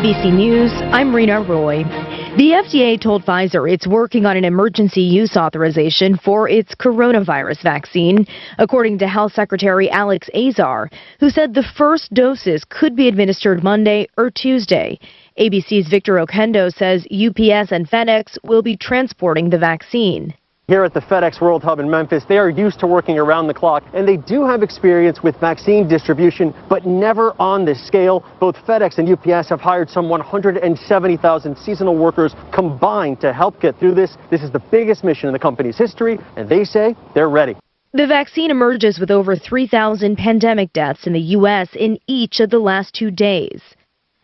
ABC News, I'm Rena Roy. The FDA told Pfizer it's working on an emergency use authorization for its coronavirus vaccine, according to Health Secretary Alex Azar, who said the first doses could be administered Monday or Tuesday. ABC's Victor Oquendo says UPS and FedEx will be transporting the vaccine. Here at the FedEx World Hub in Memphis, they are used to working around the clock, and they do have experience with vaccine distribution, but never on this scale. Both FedEx and UPS have hired some 170,000 seasonal workers combined to help get through this. This is the biggest mission in the company's history, and they say they're ready. The vaccine emerges with over 3,000 pandemic deaths in the U.S. in each of the last 2 days.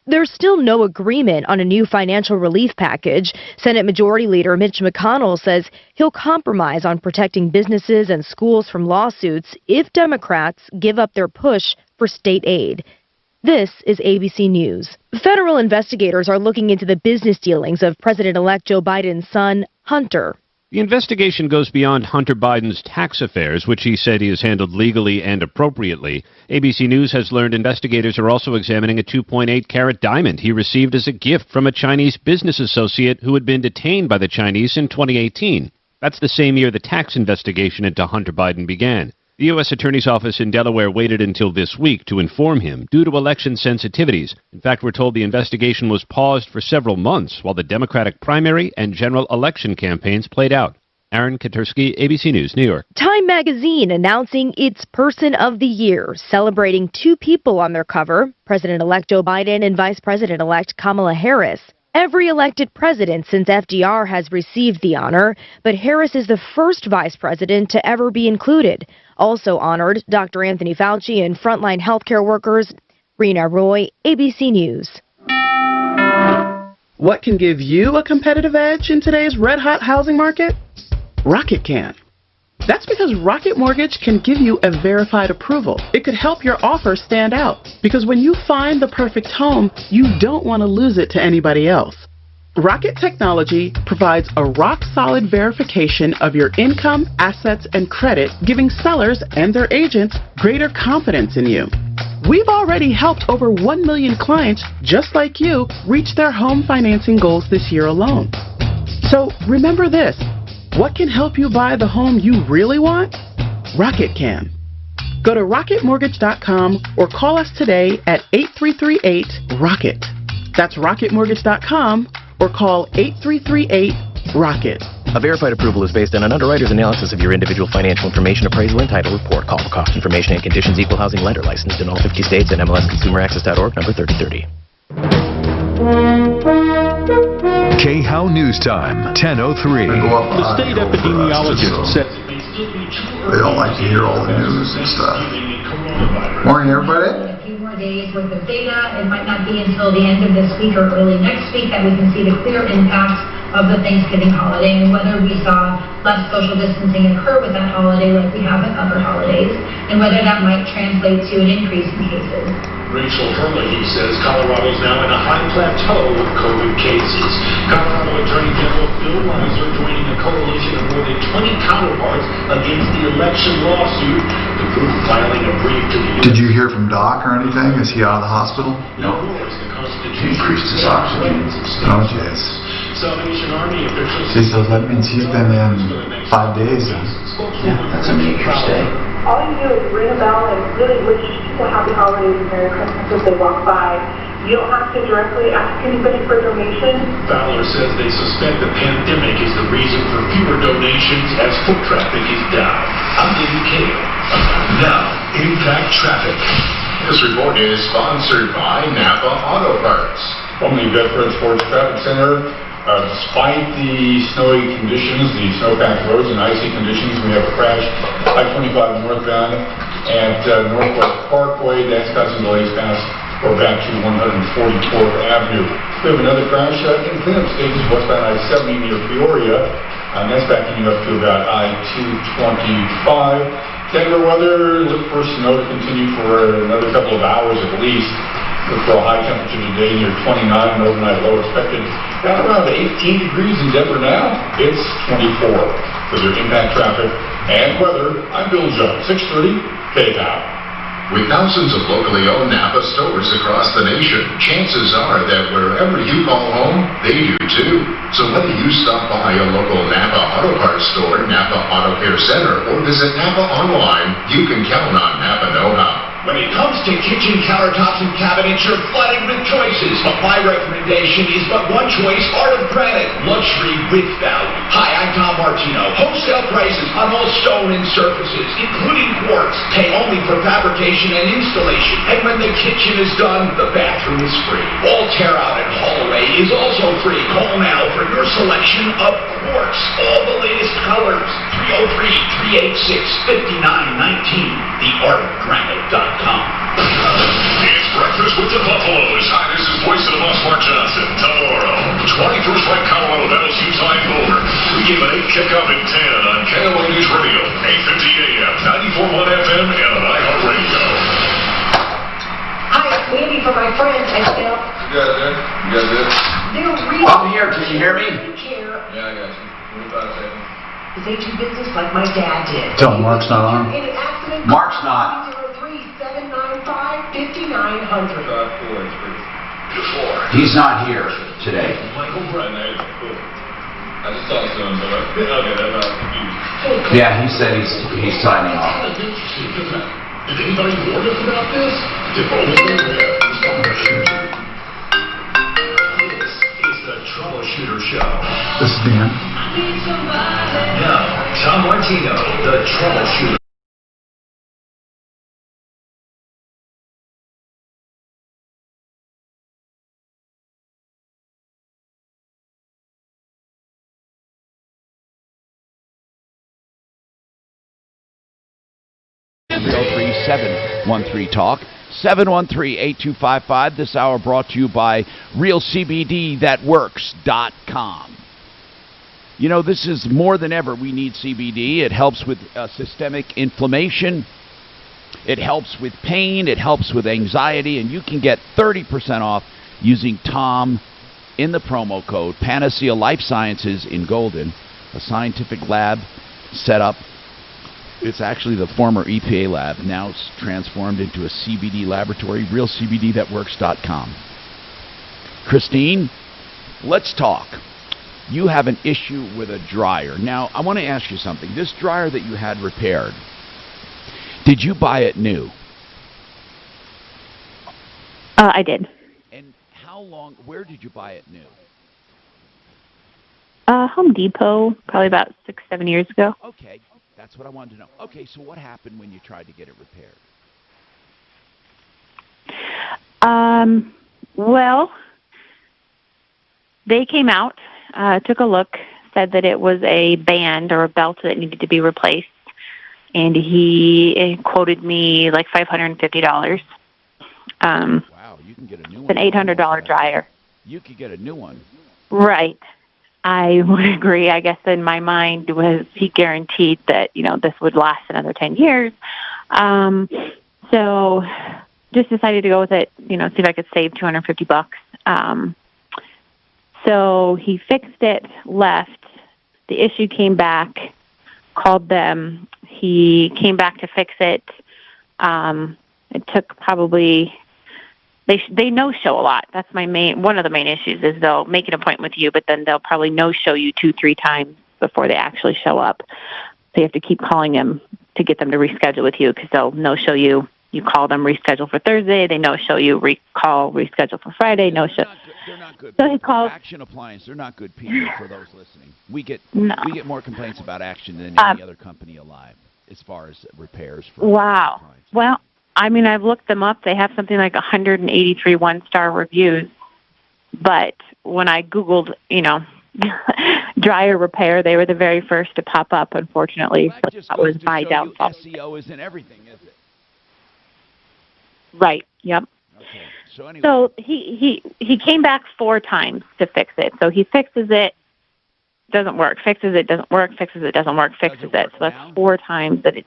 There's still no agreement on a new financial relief package. Senate Majority Leader Mitch McConnell says he'll compromise on protecting businesses and schools from lawsuits if Democrats give up their push for state aid. This is ABC News. Federal investigators are looking into the business dealings of President-elect Joe Biden's son, Hunter. The investigation goes beyond Hunter Biden's tax affairs, which he said he has handled legally and appropriately. ABC News has learned investigators are also examining a 2.8-carat diamond he received as a gift from a Chinese business associate who had been detained by the Chinese in 2018. That's the same year the tax investigation into Hunter Biden began. The U.S. Attorney's Office in Delaware waited until this week to inform him due to election sensitivities. In fact, we're told the investigation was paused for several months while the Democratic primary and general election campaigns played out. Aaron Katursky, ABC News, New York. Time magazine announcing its Person of the Year, celebrating two people on their cover, President-elect Joe Biden and Vice President-elect Kamala Harris. Every elected president since FDR has received the honor, but Harris is the first vice president to ever be included. Also honored, Dr. Anthony Fauci and frontline healthcare workers. Rena Roy, ABC News. What can give you a competitive edge in today's red-hot housing market? Rocket can. That's because Rocket Mortgage can give you a verified approval. It could help your offer stand out, because when you find the perfect home, you don't want to lose it to anybody else. Rocket Technology provides a rock-solid verification of your income, assets, and credit, giving sellers and their agents greater confidence in you. We've already helped over 1 million clients just like you reach their home financing goals this year alone. So remember this. What can help you buy the home you really want? Rocket can. Go to rocketmortgage.com or call us today at 8338-ROCKET. That's rocketmortgage.com or call 8338-ROCKET. A verified approval is based on an underwriter's analysis of your individual financial information, appraisal, and title report. Call for cost information and conditions. Equal housing lender licensed in all 50 states and MLSConsumerAccess.org, number 3030. KHOW News Time, 10:03. The state epidemiologist said they don't like to hear all the news and stuff. Morning, everybody. A few more days worth of data. It might not be until the end of this week or early next week that we can see the clear impact of the Thanksgiving holiday and whether we saw less social distancing occur with that holiday like we have with other holidays, and whether that might translate to an increase in cases. Rachel Herlihy says Colorado is now in a high plateau of COVID cases. Colorado Attorney General Bill Weiser joining a coalition of more than 20 counterparts against the election lawsuit. The group filing a brief to the U.S. Did you hear from Doc or anything? Is he out of the hospital? No. He increased his oxygen. Oh, jeez. Salvation Army officials. See, so that means he's been in 5 days. Yeah, that's a major stay. All you do is ring a bell and really wish people happy holidays and Merry Christmas as they walk by. You don't have to directly ask anybody for a donation. Fowler says they suspect the pandemic is the reason for fewer donations as foot traffic is down. I'm David Kale. Now, Impact Traffic. This report is sponsored by Napa Auto Parts. From the Veterans Sports Traffic Center, despite the snowy conditions, the snow-packed roads and icy conditions, we have a crash I-25 northbound at Northwest Parkway. That's causing delays past or back to 144th Avenue. We have another crash in cleanup stages westbound I-70 near Peoria, and that's backing up to about I-225. Denver weather, look for snow to continue for another couple of hours at least. Look for a high temperature today near 29, and overnight low expected down around 18 degrees in Denver now. It's 24. For your Impact Traffic and weather, I'm Bill Jones, 630 KHOW. With thousands of locally owned Napa stores across the nation, chances are that wherever you call home, they do too. So whether you stop by a local Napa Auto Parts store, Napa Auto Care Center, or visit Napa online, you can count on Napa know-how. When it comes to kitchen countertops and cabinets, you're flooded with choices. But my recommendation is but one choice, Art of Granite. Luxury with value. Hi, I'm Tom Martino. Wholesale prices on all stone and surfaces, including quartz. Pay only for fabrication and installation. And when the kitchen is done, the bathroom is free. All tear out and haul away is also free. Call now for your selection of quartz. All the latest colors. 303-386-5919. TheArtOfGranite.com. It's Breakfast with the Buffaloes. Hi, this is Voice of the Boss, Mark Johnson. Tomorrow, 21st ranked Colorado battles Utah and Boulder. We give an 8 kickoff at 10 on KLA News Radio, 850 AM, 94.1 FM, and on iHeartRadio. Hi, it's Mandy for my friends. I feel. You got it? You got it? They're really. I'm here. Can you hear me? Yeah, I got you. 25 seconds. They do business like my dad did. Tell him Mark's not on. In an accident. Mark's not. 303-795-5900. He's not here today. Michael Brennan. Cool. I just talked to him, but okay, that's not confused. Yeah, he said he's signing off. Did anybody warn us about this? This is the Troubleshooter Show. This is Dan. Now, Tom Martino, the Troubleshooter. Talk 713-8255. This hour brought to you by RealCBDThatWorks.com. You know, this is more than ever we need CBD. It helps with systemic inflammation. It helps with pain. It helps with anxiety. And you can get 30% off using Tom in the promo code Panacea Life Sciences in Golden, a scientific lab set up. It's actually the former EPA lab. Now it's transformed into a CBD laboratory, realcbdthatworks.com. Christine, let's talk. You have an issue with a dryer. Now, I want to ask you something. This dryer that you had repaired, did you buy it new? I did. And how long, where did you buy it new? Home Depot, probably about 6-7 years ago. Okay. That's what I wanted to know. Okay, so what happened when you tried to get it repaired? Well, they came out, took a look, said that it was a band or a belt that needed to be replaced, and he quoted me like $550. Wow, you can get a new one. It's an $800 dryer. You could get a new one. Right. I would agree. I guess in my mind was he guaranteed that, you know, this would last another 10 years. So just decided to go with it, you know, see if I could save $250. So he fixed it, left. The issue came back, called them. He came back to fix it. It took probably... They no-show a lot. That's one of the main issues is they'll make an appointment with you, but then they'll probably no-show you 2-3 times before they actually show up. So you have to keep calling them to get them to reschedule with you because they'll no-show you. You call them, reschedule for Thursday. They no-show you, reschedule for Friday, no-show. They're not good. So he calls Action Appliance. They're not good people for those listening. We get more complaints about Action than any other company alive as far as repairs. Wow. Well, I mean, I've looked them up. They have something like 183 one-star reviews. But when I Googled, you know, dryer repair, they were the very first to pop up, unfortunately. Well, so that was my downfall. SEO isn't everything, is it? Right, yep. Okay. So anyway. So he came back 4 times to fix it. So he fixes it, doesn't work, fixes it, doesn't work, fixes it, doesn't work, fixes it. So that's 4 times that it...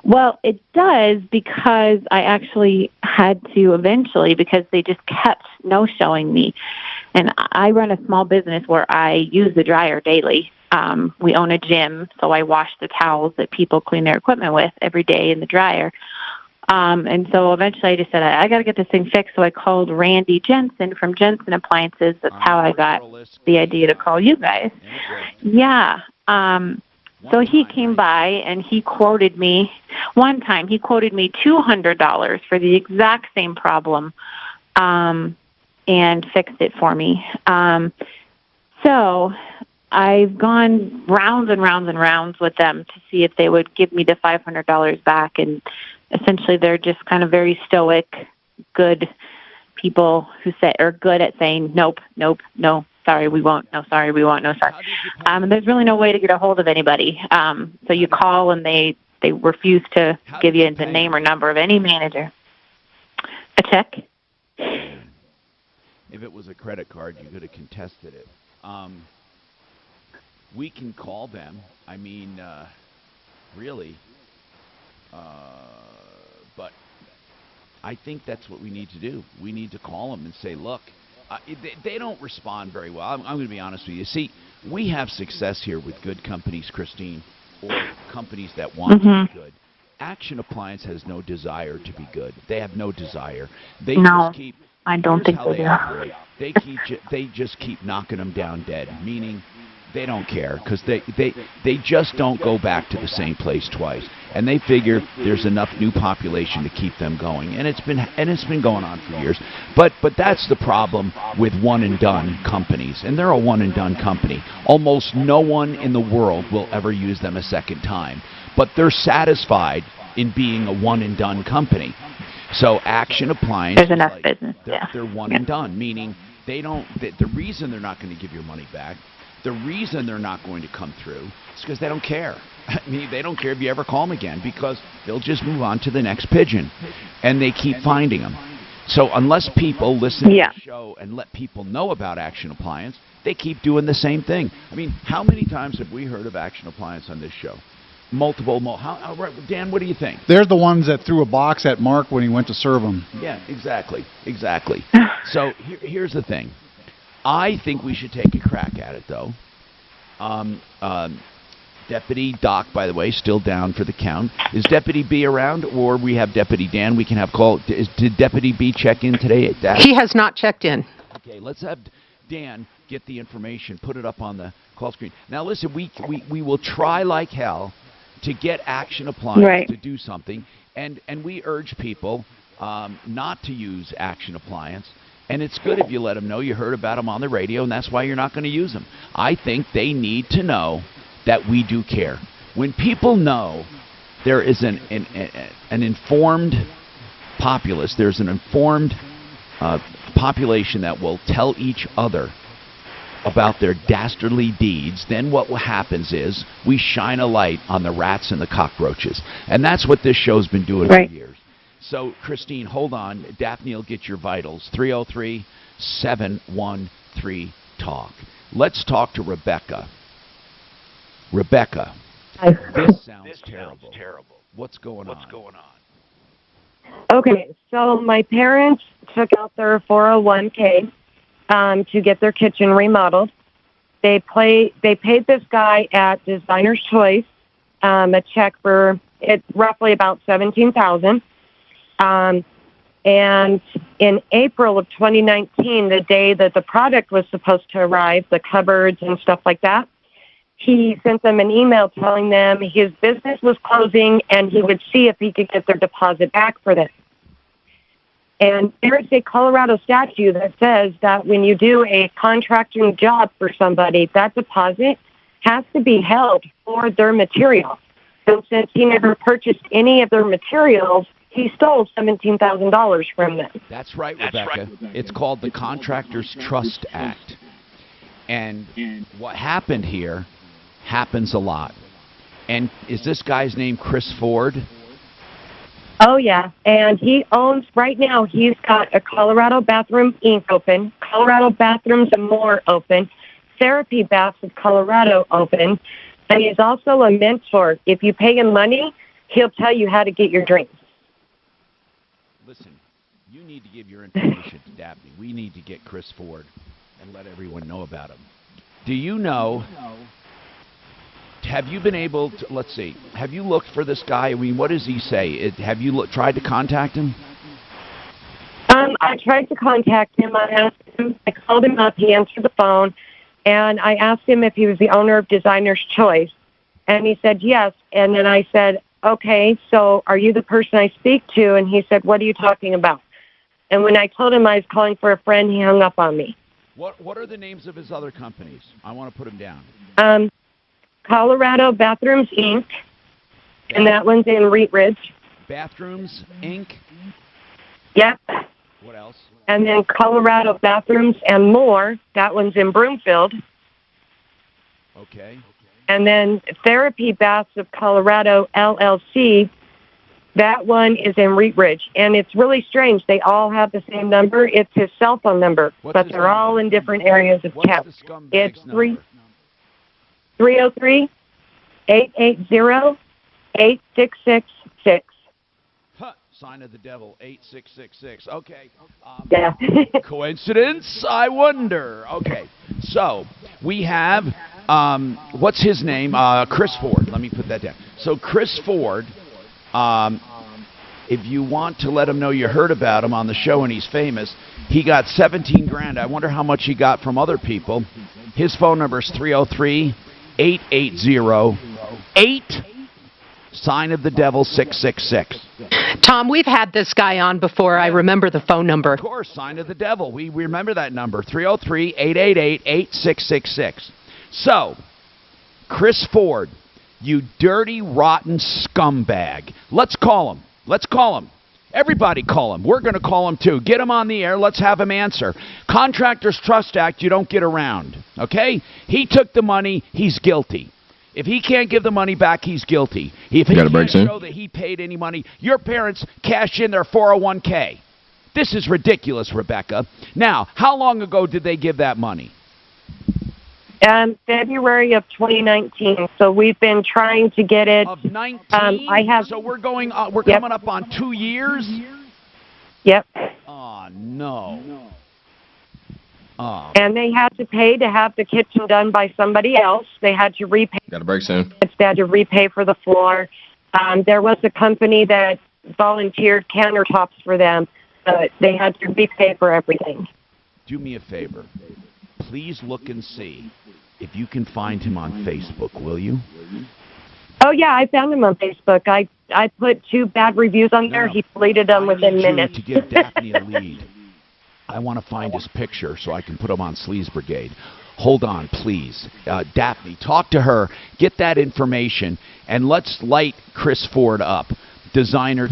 Well, it does because I actually had to eventually because they just kept no-showing me. And I run a small business where I use the dryer daily. We own a gym, so I wash the towels that people clean their equipment with every day in the dryer. And so eventually I just said, I got to get this thing fixed. So I called Randy Jensen from Jensen Appliances. That's how I got the idea to call you guys. Yeah. So he came by and he quoted me, one time he quoted me $200 for the exact same problem, and fixed it for me. So I've gone rounds and rounds and rounds with them to see if they would give me the $500 back. And essentially they're just kind of very stoic, good people who are good at saying, nope, nope, no, sorry, we won't, no, sorry, we won't, no, sorry. And there's really no way to get a hold of anybody. So you call and they refuse to give you the name or number of any manager. A check. If it was a credit card, you could have contested it. We can call them. I mean, really. But I think that's what we need to do. We need to call them and say, look, they don't respond very well. I'm going to be honest with you. See, we have success here with good companies, Christine, or companies that want to be good. Action Appliance has no desire to be good. They have no desire. They just keep. I don't think they do. Operate. They just keep knocking them down dead. Meaning, they don't care because they just don't go back to the same place twice, and they figure there's enough new population to keep them going, and it's been going on for years. But that's the problem with one and done companies, and they're a one and done company. Almost no one in the world will ever use them a second time, but they're satisfied in being a one and done company. So Action Appliance, there's enough business. They're one and done, meaning they don't. The reason they're not going to give your money back. The reason they're not going to come through is because they don't care. I mean, they don't care if you ever call them again because they'll just move on to the next pigeon, and they keep finding them. So unless people listen to the show and let people know about Action Appliance, they keep doing the same thing. I mean, how many times have we heard of Action Appliance on this show? Multiple. Dan, what do you think? They're the ones that threw a box at Mark when he went to serve him. Yeah, exactly. So here's the thing. I think we should take a crack at it, though. Deputy Doc, by the way, still down for the count. Is Deputy B around, or we have Deputy Dan? We can have call. Did Deputy B check in today? He has not checked in. Okay, let's have Dan get the information, put it up on the call screen. Now, listen, we will try like hell to get Action Appliance to do something, and we urge people not to use Action Appliance. And it's good if you let them know you heard about them on the radio, and that's why you're not going to use them. I think they need to know that we do care. When people know there is an informed populace, there's an informed population that will tell each other about their dastardly deeds, then what happens is we shine a light on the rats and the cockroaches. And that's what this show's been doing for years. So, Christine, hold on. Daphne will get your vitals. 303-713-TALK. Let's talk to Rebecca. Rebecca, this sounds terrible. What's going on? Okay, so my parents took out their 401k to get their kitchen remodeled. They paid this guy at Designer's Choice a check for roughly about $17,000. And in April of 2019, the day that the product was supposed to arrive, the cupboards and stuff like that, he sent them an email telling them his business was closing and he would see if he could get their deposit back for this. And there's a Colorado statute that says that when you do a contracting job for somebody, that deposit has to be held for their material. So since he never purchased any of their materials, he stole $17,000 from them. That's right, Rebecca. It's called the Contractors Trust Act. And what happened here happens a lot. And is this guy's name Chris Ford? Oh, yeah. And he owns, right now, he's got a Colorado Bathroom Inc. open, Colorado Bathrooms and More open, Therapy Baths of Colorado open, and he's also a mentor. If you pay him money, he'll tell you how to get your drinks. Listen, you need to give your information to Daphne. We need to get Chris Ford and let everyone know about him. Do you know have you been able to, let's see, have you looked for this guy? I mean, what does he say? Have you tried to contact him? I tried to contact him. I called him up. He answered the phone, and I asked him if he was the owner of Designer's Choice, and he said yes. And then I said, okay, so are you the person I speak to? And he said, what are you talking about? And when I told him I was calling for a friend, he hung up on me. What are the names of his other companies? I want to put them down. Colorado Bathrooms, Inc., and that one's in Wheat Ridge. Bathrooms, Inc.? Yep. What else? And then Colorado Bathrooms and More, that one's in Broomfield. Okay. And then Therapy Baths of Colorado, LLC, that one is in Wheat Ridge. And it's really strange. They all have the same number. It's his cell phone number, but they're all in different areas of town. It's 303-880-8666. Sign of the devil, 8666. Okay. Yeah. Coincidence? I wonder. Okay. So we have, what's his name? Chris Ford. Let me put that down. So Chris Ford, if you want to let him know you heard about him on the show and he's famous, he got 17 grand. I wonder how much he got from other people. His phone number is 303-880-8. Sign of the devil 666. Tom, we've had this guy on before. I remember the phone number. Of course, sign of the devil. We remember that number, 303-888-8666. So, Chris Ford, you dirty, rotten scumbag. Let's call him. Let's call him. Everybody call him. We're going to call him too. Get him on the air. Let's have him answer. Contractors Trust Act, you don't get around. Okay? He took the money. He's guilty. If he can't give the money back, he's guilty. If he can't show that he paid any money, your parents cash in their 401k. This is ridiculous, Rebecca. Now, how long ago did they give that money? February of 2019. So we've been trying to get it. Of 19? So we're going. We're coming up on 2 years? Yep. Oh, no. And they had to pay to have the kitchen done by somebody else. They had to repay. Got a break soon. They had to repay for the floor. There was a company that volunteered countertops for them, but they had to repay for everything. Do me a favor. Please look and see if you can find him on Facebook, will you? Oh, yeah, I found him on Facebook. I put 2 bad reviews on there. He deleted them within minutes. To give Daphne a lead. I want to find his picture so I can put him on Sleaze Brigade. Hold on, please. Daphne, talk to her, get that information, and let's light Chris Ford up. Designer.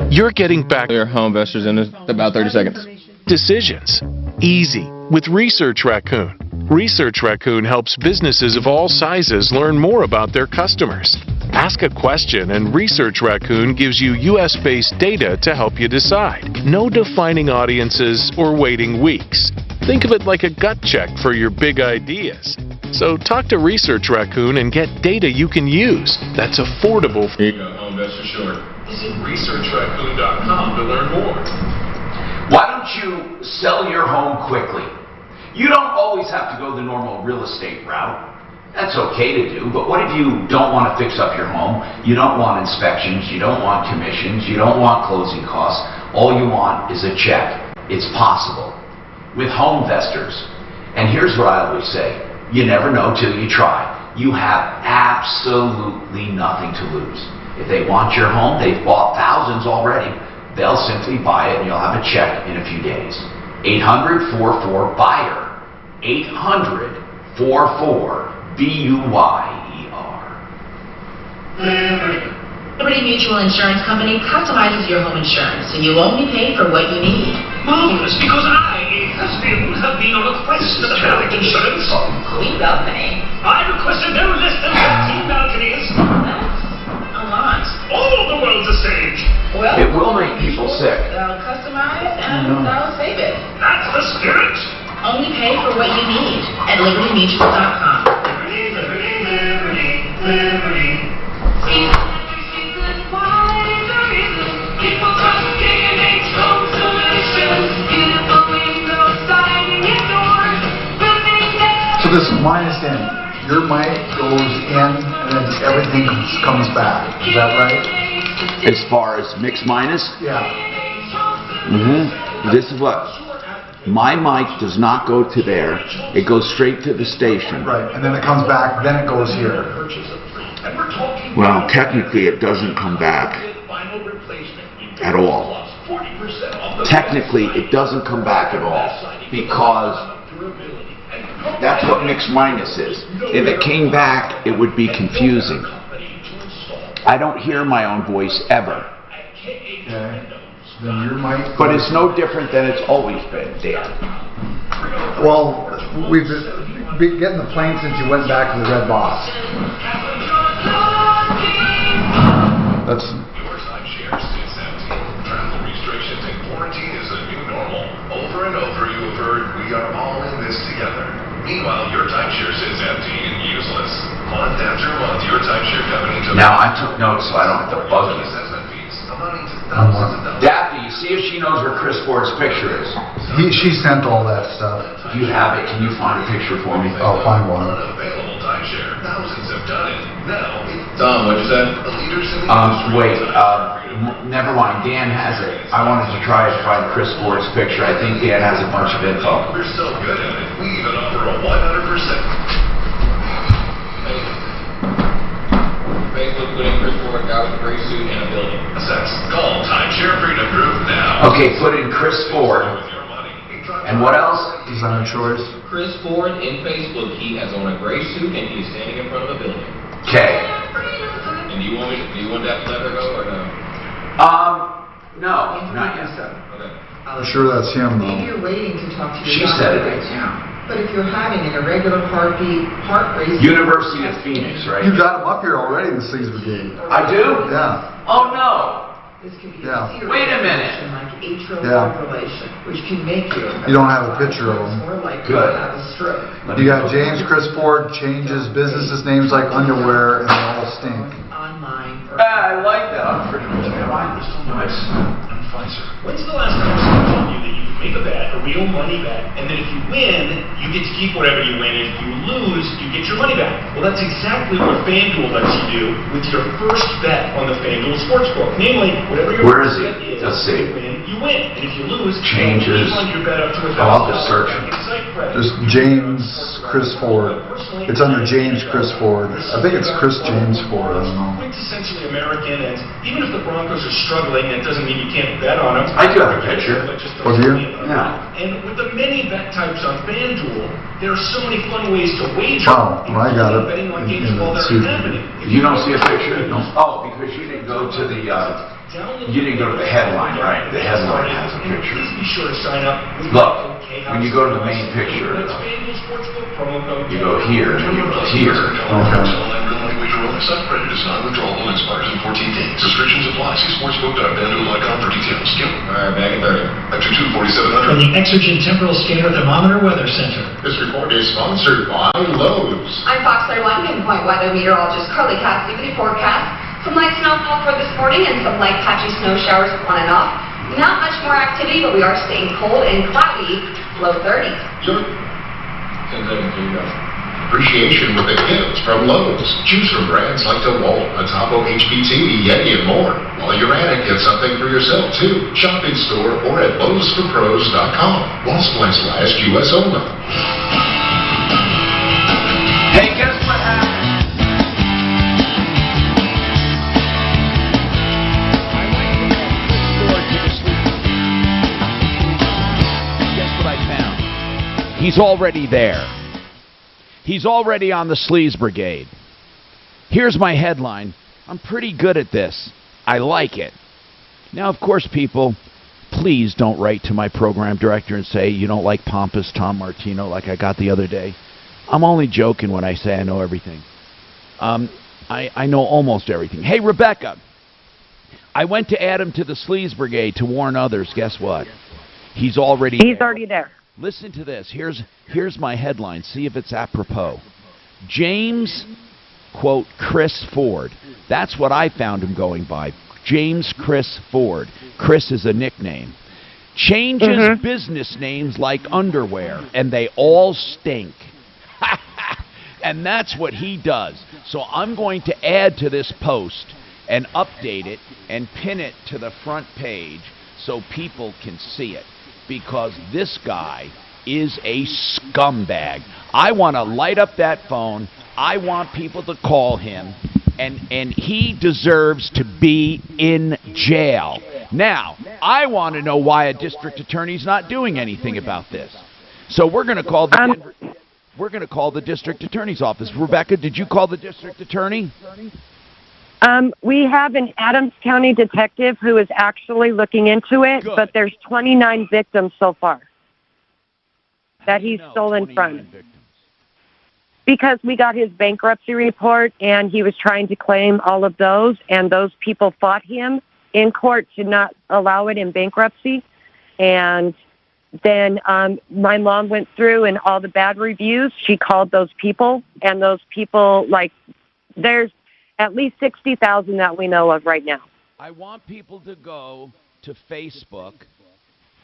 You're getting back to your home investors in about 30 seconds. Decisions. Easy. With Research Raccoon. Research Raccoon helps businesses of all sizes learn more about their customers. Ask a question and Research Raccoon gives you US-based data to help you decide. No defining audiences or waiting weeks. Think of it like a gut check for your big ideas. So talk to Research Raccoon and get data you can use that's affordable. Here you go, Home Investor Short. Visit researchraccoon.com to learn more. Why don't you sell your home quickly? You don't always have to go the normal real estate route. That's okay to do, but what if you don't want to fix up your home? You don't want inspections, you don't want commissions, you don't want closing costs. All you want is a check. It's possible. With Home Investors. And here's what I always say. You never know till you try. You have absolutely nothing to lose. If they want your home, they've bought thousands already. They'll simply buy it and you'll have a check in a few days. 800-44-BUYER. 800-44-BUYER. Liberty Mutual Insurance Company customizes your home insurance, so you only pay for what you need. Marvelous, because I, a husband, have been on a quest for the perfect insurance. Queen balcony. I requested no less than 13 balconies. That's a lot. All the world's a stage. Well, it will make people sick. They'll customize and they'll save it. That's the spirit. Only pay for what you need at libertymutual.com. Liberty. understanding, your mic goes in and then everything comes back. Is that right? As far as mix minus? Yeah. This is what? My mic does not go to there. It goes straight to the station. Right, and then it comes back, then it goes here. Well, technically it doesn't come back at all. Technically it doesn't come back at all because that's what mix minus is. If it came back, it would be confusing. I don't hear my own voice ever. Okay. Then your mic. But it's no different than it's always been, Dan. Well, we've been getting the plane since you went back to the red box. That's. Your timeshare since 17. Travel restrictions and quarantine is a new normal. Over and over you have heard, we are all in this together. Meanwhile, your timeshare sits empty and useless. Month after month, your timeshare company took... Now, I took notes so I don't have to bug you. Assessment fees, amounting to thousands of dollars. Daphne, you see if she knows where Chris Ford's picture is. She sent all that stuff. If you have it, can you find a picture for me? I'll find one. Unavailable timeshare. Thousands have done it. Now, Tom, what'd you say? The leaders in the industry... Wait, never mind. Dan has it. I wanted to try to find Chris Ford's picture. I think Dan has a bunch of info. We're so good at it, we even offer a 100%. Facebook putting Chris Ford out with a gray suit and a building. Assess. Call Timeshare Freedom Group now. Okay, put in Chris Ford. And what else? Design choice. Chris Ford in Facebook, he has on a gray suit and he is standing in front of a building. Okay. And do you want that to let her go or no? No, not yet. Okay. I'm sure that's him though. Maybe you're waiting to talk to your She doctor said it right is. now. But if you're having an irregular heartbeat, heart rate... University of Phoenix, right? You got him up here already in the Sleaze Brigade. I do? Yeah. Oh, no. This could be Yeah. a serious Wait a minute. condition like atrial Yeah. fibrillation, which can make you... You don't have a picture of him. More likely Good. to have a stroke. You got James Chris Ford changes businesses' names like underwear and they all stink. Online. I like that. I'm pretty much nice. When's the last time someone told you that you can make a bet, a real money bet, and then if you win, you get to keep whatever you win, and if you lose, you get your money back? Well, that's exactly what FanDuel lets you do with your first bet on the FanDuel Sportsbook. Namely, whatever your Where is first he? bet is, Let's see. you win. And if you lose, Changes. you refund your bet up to $1,000. I'll just search. There's James Chris Ford. It's under James Chris Ford. I think it's Chris James Ford. I don't know. Quintessentially American, and even if the Broncos are struggling, that doesn't mean you can't bet on them. I do have a picture. Of you? Yeah. And with the many bet types on FanDuel, there are so many fun ways to wager. Wow, well, I got it Betting on in games while the they're suit. happening. You don't see a picture? No. Oh, because you didn't go to the, you didn't go to the headline, right? The headline has a picture. Please be sure to sign up. Look, when you go to the main picture, you go here, and you go here. Subcredit is non-withdrawable and expires in 14 days. Restrictions apply. See sportsbook.fanduel.com for details. Skip. Alright, back at 30. After 2, From 4700. the Exergen Temporal Scanner Thermometer Weather Center. This report is sponsored by Lowe's. I'm Fox 31 Pinpoint Weather Meteorologist Carly Cassidy forecast. Some light snowfall for this morning and some light patchy snow showers on and off. Not much more activity, but we are staying cold and cloudy, low 30s. Appreciation with the gifts from Lowe's. Choose from brands like DeWalt, Atapo, HPT, Yeti, and more. While you're at it, get something for yourself, too. Shop in store or at Lowe'sForPros.com. While supplies last, U.S. only. Hey, guess what happened? Guess what I found? He's already there. He's already on the Sleaze Brigade. Here's my headline. I'm pretty good at this. I like it. Now, of course, people, please don't write to my program director and say you don't like pompous Tom Martino like I got the other day. I'm only joking when I say I know everything. I know almost everything. Hey, Rebecca, I went to add him to the Sleaze Brigade to warn others. Guess what? He's already there. Listen to this. Here's my headline. See if it's apropos. James, quote, Chris Ford. That's what I found him going by. James Chris Ford. Chris is a nickname. Changes business names like underwear, and they all stink. And that's what he does. So I'm going to add to this post and update it and pin it to the front page so people can see it. Because this guy is a scumbag. I want to light up that phone. I want people to call him. And he deserves to be in jail. Now, I want to know why a district attorney's not doing anything about this. So we're going to call the district attorney's office. Rebecca, did you call the district attorney? We have an Adams County detective who is actually looking into it, but there's 29 victims so far that he's stolen from. Because we got his bankruptcy report, and he was trying to claim all of those, and those people fought him in court to not allow it in bankruptcy. And then my mom went through and all the bad reviews. She called those people, and those people, like, there's at least 60,000 that we know of right now. I want people to go to Facebook,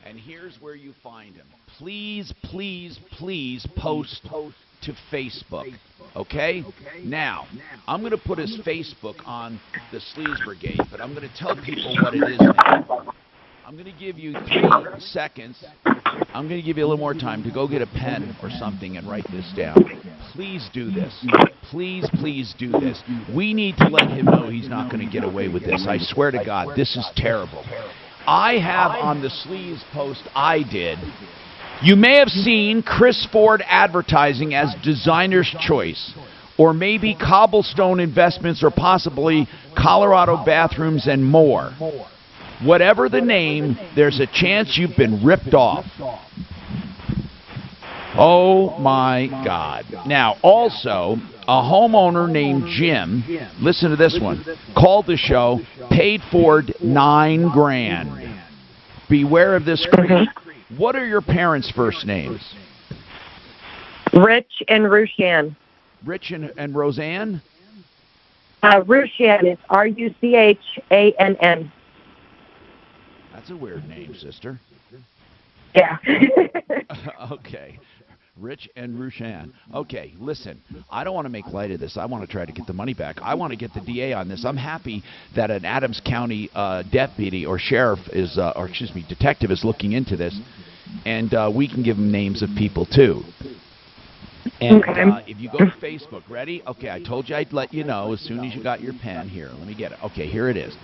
and here's where you find him. Please, please, please post to Facebook, okay? Now, I'm going to put his Facebook on the Sleaze Brigade, but I'm going to tell people what it is now. I'm going to give you 3 seconds. I'm going to give you a little more time to go get a pen or something and write this down. Please do this. Please, please do this. We need to let him know he's not going to get away with this. I swear to God, this is terrible. I have on the Sleaze post I did, you may have seen Chris Ford advertising as designer's choice, or maybe Cobblestone Investments, or possibly Colorado Bathrooms and more. Whatever the name, there's a chance you've been ripped off. Oh my God. Now, also, a homeowner named Jim, listen to this one, called the show, paid Ford $9,000. Beware of this creep. What are your parents' first names? Rich and Rushan. Rich and Roseanne? Rushan is Ruchann. That's a weird name, sister. Yeah. Okay. Rich and Rushan. Okay, listen, I don't want to make light of this. I want to try to get the money back. I want to get the DA on this. I'm happy that an Adams County deputy or sheriff is, detective is looking into this, and we can give them names of people too. And if you go to Facebook, ready? Okay, I told you I'd let you know as soon as you got your pen. Here, let me get it. Okay, here it is.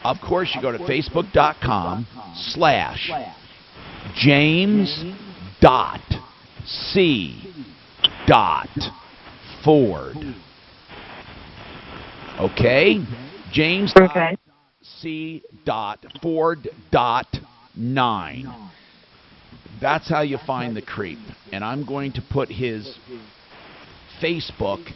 Of course, you go to facebook.com/James.C.Ford. Okay? James.C.Ford.9. That's how you find the creep. And I'm going to put his Facebook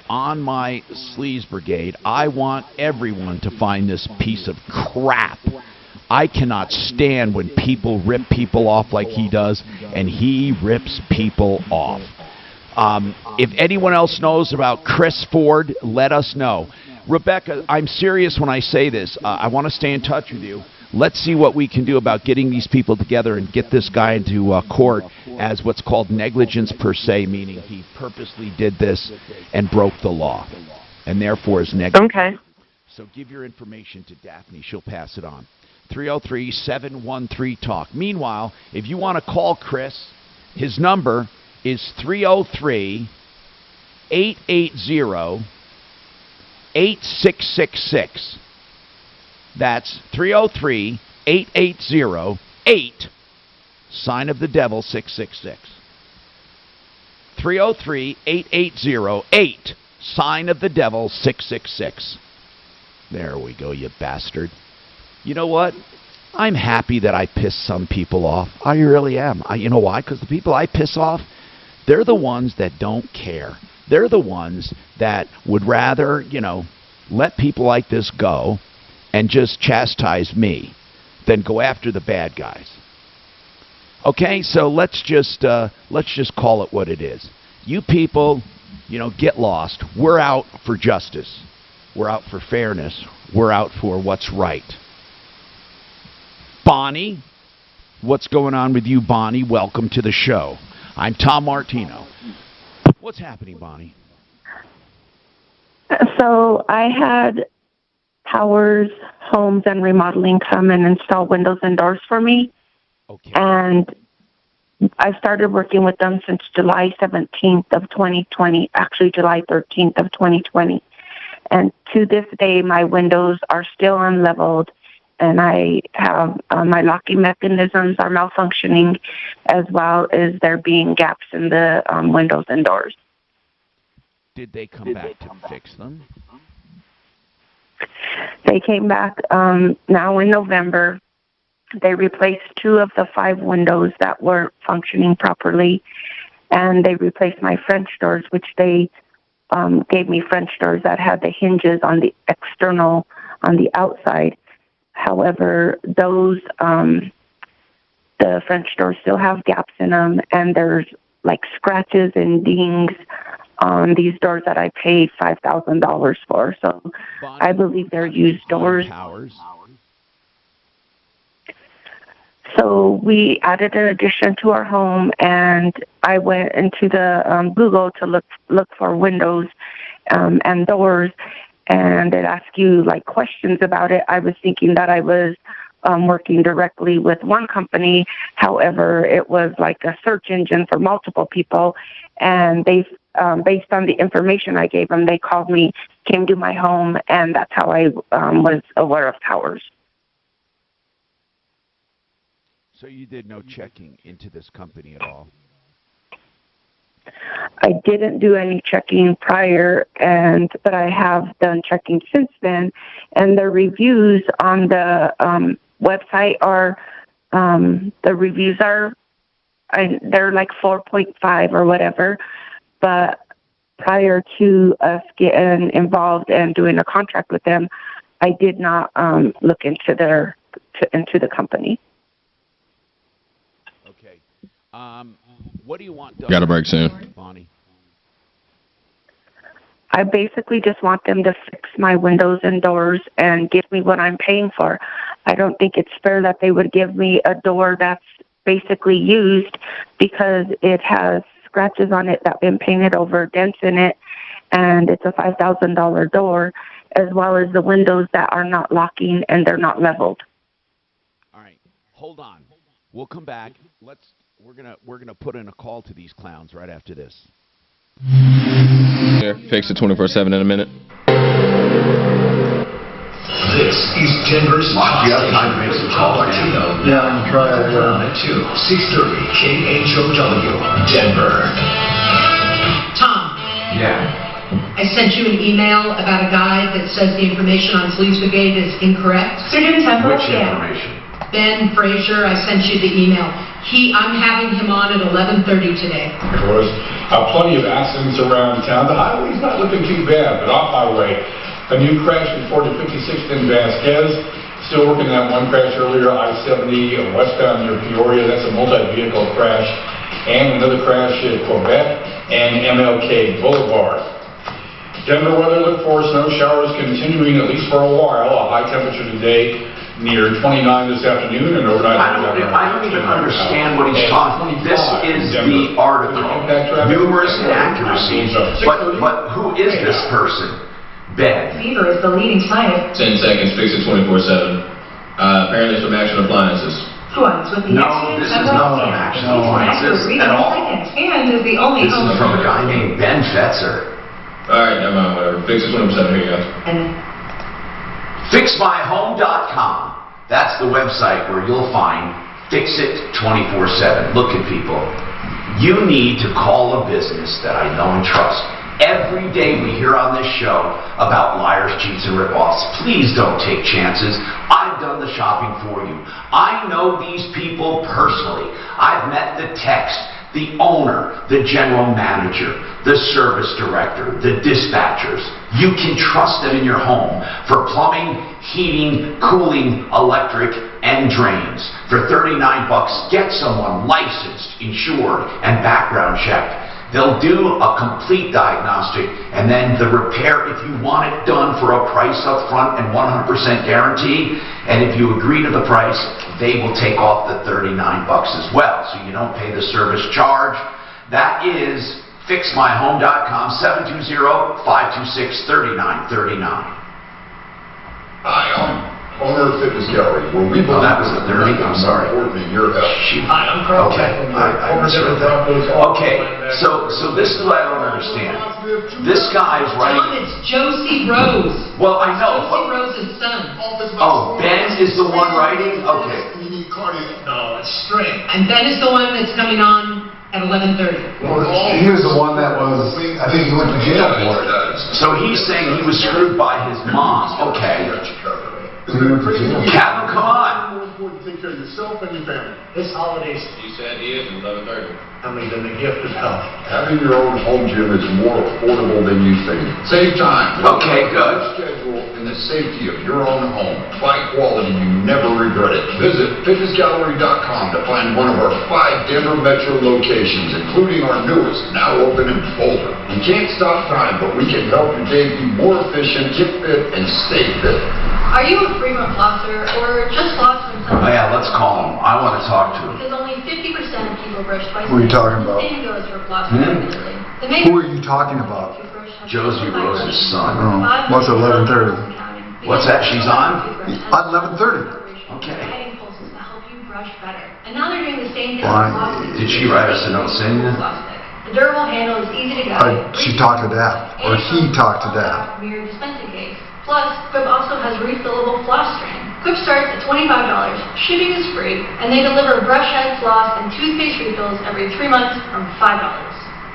on my Sleaze Brigade. I want everyone to find this piece of crap. I cannot stand when people rip people off like he does, and he rips people off. If anyone else knows about Chris Ford, let us know. Rebecca, I'm serious when I say this. I want to stay in touch with you. Let's see what we can do about getting these people together and get this guy into court as what's called negligence per se, meaning he purposely did this and broke the law, and therefore is negligent. Okay. So give your information to Daphne. She'll pass it on. 303-713-TALK. Meanwhile, if you want to call Chris, his number is 303-880-8666. That's 303-880-8, sign of the devil, 666. 303-880-8, sign of the devil, 666. There we go, you bastard. You know what? I'm happy that I piss some people off. I really am. You know why? Because the people I piss off, they're the ones that don't care. They're the ones that would rather, let people like this go and just chastise me than go after the bad guys. Okay, so let's just call it what it is. You people, get lost. We're out for justice. We're out for fairness. We're out for what's right. Bonnie, what's going on with you, Bonnie? Welcome to the show. I'm Tom Martino. What's happening, Bonnie? So I had Powers Homes and Remodeling come and install windows and doors for me. Okay. And I started working with them since July 17th of 2020, actually July 13th of 2020. And to this day, my windows are still unleveled, and I have my locking mechanisms are malfunctioning, as well as there being gaps in the windows and doors. Did they come back to fix them? They came back now in November. They replaced 2 of the 5 windows that weren't functioning properly, and they replaced my French doors, which they gave me French doors that had the hinges on the external, on the outside. However, those, the French doors still have gaps in them, and there's like scratches and dings on these doors that I paid $5,000 for. So Bonnie, I believe they're used doors. Powers. So we added an addition to our home, and I went into the Google to look for windows and doors, and it asked you like questions about it. I was thinking that I was working directly with one company. However, it was like a search engine for multiple people, and they, based on the information I gave them, they called me, came to my home, and that's how I was aware of Powers. So you did no checking into this company at all? I didn't do any checking prior, but I have done checking since then. And the reviews on the website are, they're like 4.5 or whatever. But prior to us getting involved and doing a contract with them, I did not look into the company. What do you want done? Got a break soon. Bonnie? I basically just want them to fix my windows and doors and give me what I'm paying for. I don't think it's fair that they would give me a door that's basically used because it has scratches on it that have been painted over, dents in it, and it's a $5,000 door, as well as the windows that are not locking and they're not leveled. All right, hold on. We'll come back. We're gonna put in a call to these clowns right after this. Here, fix it 24/7 in a minute. This is Denver's Mark, you have time to make some calls, Martino. Yeah, I'm trying. On at 6:30 KHOW, Denver. Tom, Yeah. I sent you an email about a guy that says the information on Police Brigade is incorrect. Which information? Ben Frazier, I sent you the email. I'm having him on at 11:30 today. There was plenty of accidents around town. The highway's not looking too bad, but off-highway, a new crash before the 56th in Vasquez. Still working that one crash earlier, I-70 westbound near Peoria. That's a multi-vehicle crash. And another crash at Quebec and MLK Boulevard. Denver weather, look for snow showers continuing at least for a while. A high temperature today near 29 this afternoon and overnight. I don't even understand what he's talking. This is the article. Numerous inaccuracies. But who is this person? Ben. Fever is the leading sign. 10 seconds, fix it 24/7. Apparently some Action Appliances. What? With the No, this is not from Action Appliances at all. And is the only This is from a guy named Ben Fetzer. Alright, never mind, whatever. Fix it 24/7. Here you go. FixMyHome.com. That's the website where you'll find Fix It 24/7. Look at people. You need to call a business that I know and trust. Every day we hear on this show about liars, cheats, and ripoffs. Please don't take chances. I've done the shopping for you. I know these people personally. I've met the text, the owner, the general manager, the service director, the dispatchers. You can trust them in your home for plumbing, heating, cooling, electric, and drains. For $39, get someone licensed, insured, and background checked. They'll do a complete diagnostic and then the repair if you want it done for a price up front and 100% guaranteed. And if you agree to the price, they will take off the $39 as well. So you don't pay the service charge. That is FixMyHome.com, 720-526-3939. Hi, I'm owner of Fitness Gallery, where we believe that was the 30. I'm sorry. important in your health. Hi, I'm Carl. Okay, I misread that. Okay, so this is what I don't understand. This guy is Tom, writing. it's Josie Rose. Well, I know. Josie Rose's son. Oh, Ben is the one writing? Okay. No, it's String. And Ben is the one that's coming on at 11:30. Well, he was the one that was, I think he went to jail for it. So he's saying he was screwed by his mom. Okay. Captain, come on. More important, take care of yourself and your family. This holiday, you said he is 11:30. How many than the gift of health? Having your own home gym is more affordable than you think. Save time. Okay, good. Schedule in the safety of your own home. Buy quality, you never regret it. Visit fitnessgallery.com to find one of our 5 Denver Metro locations, including our newest, now open in Boulder. We can't stop time, but we can help your day be more efficient, get fit, and stay fit. Are you a frequent flosser or just floss when Oh, yeah, let's call him. I want to talk to him. Because only 50% of people brush twice Who are you talking about? The same goes for flossing regularly. The Who are you talking about? Josie Rose's son. Oh, what's 11:30? What's that? She's on? On 11:30. Okay. Guiding pulses to help you brush better. And now they're doing the same thing Why? with flossing. Did she write us a note saying that? The durable handle is easy to guide. She talked to Dad, or he talked to Dad. Mirror dispensing case. Plus, Quip also has refillable floss string. Quip starts at $25, shipping is free, and they deliver brush head, floss, and toothpaste refills every 3 months from $5.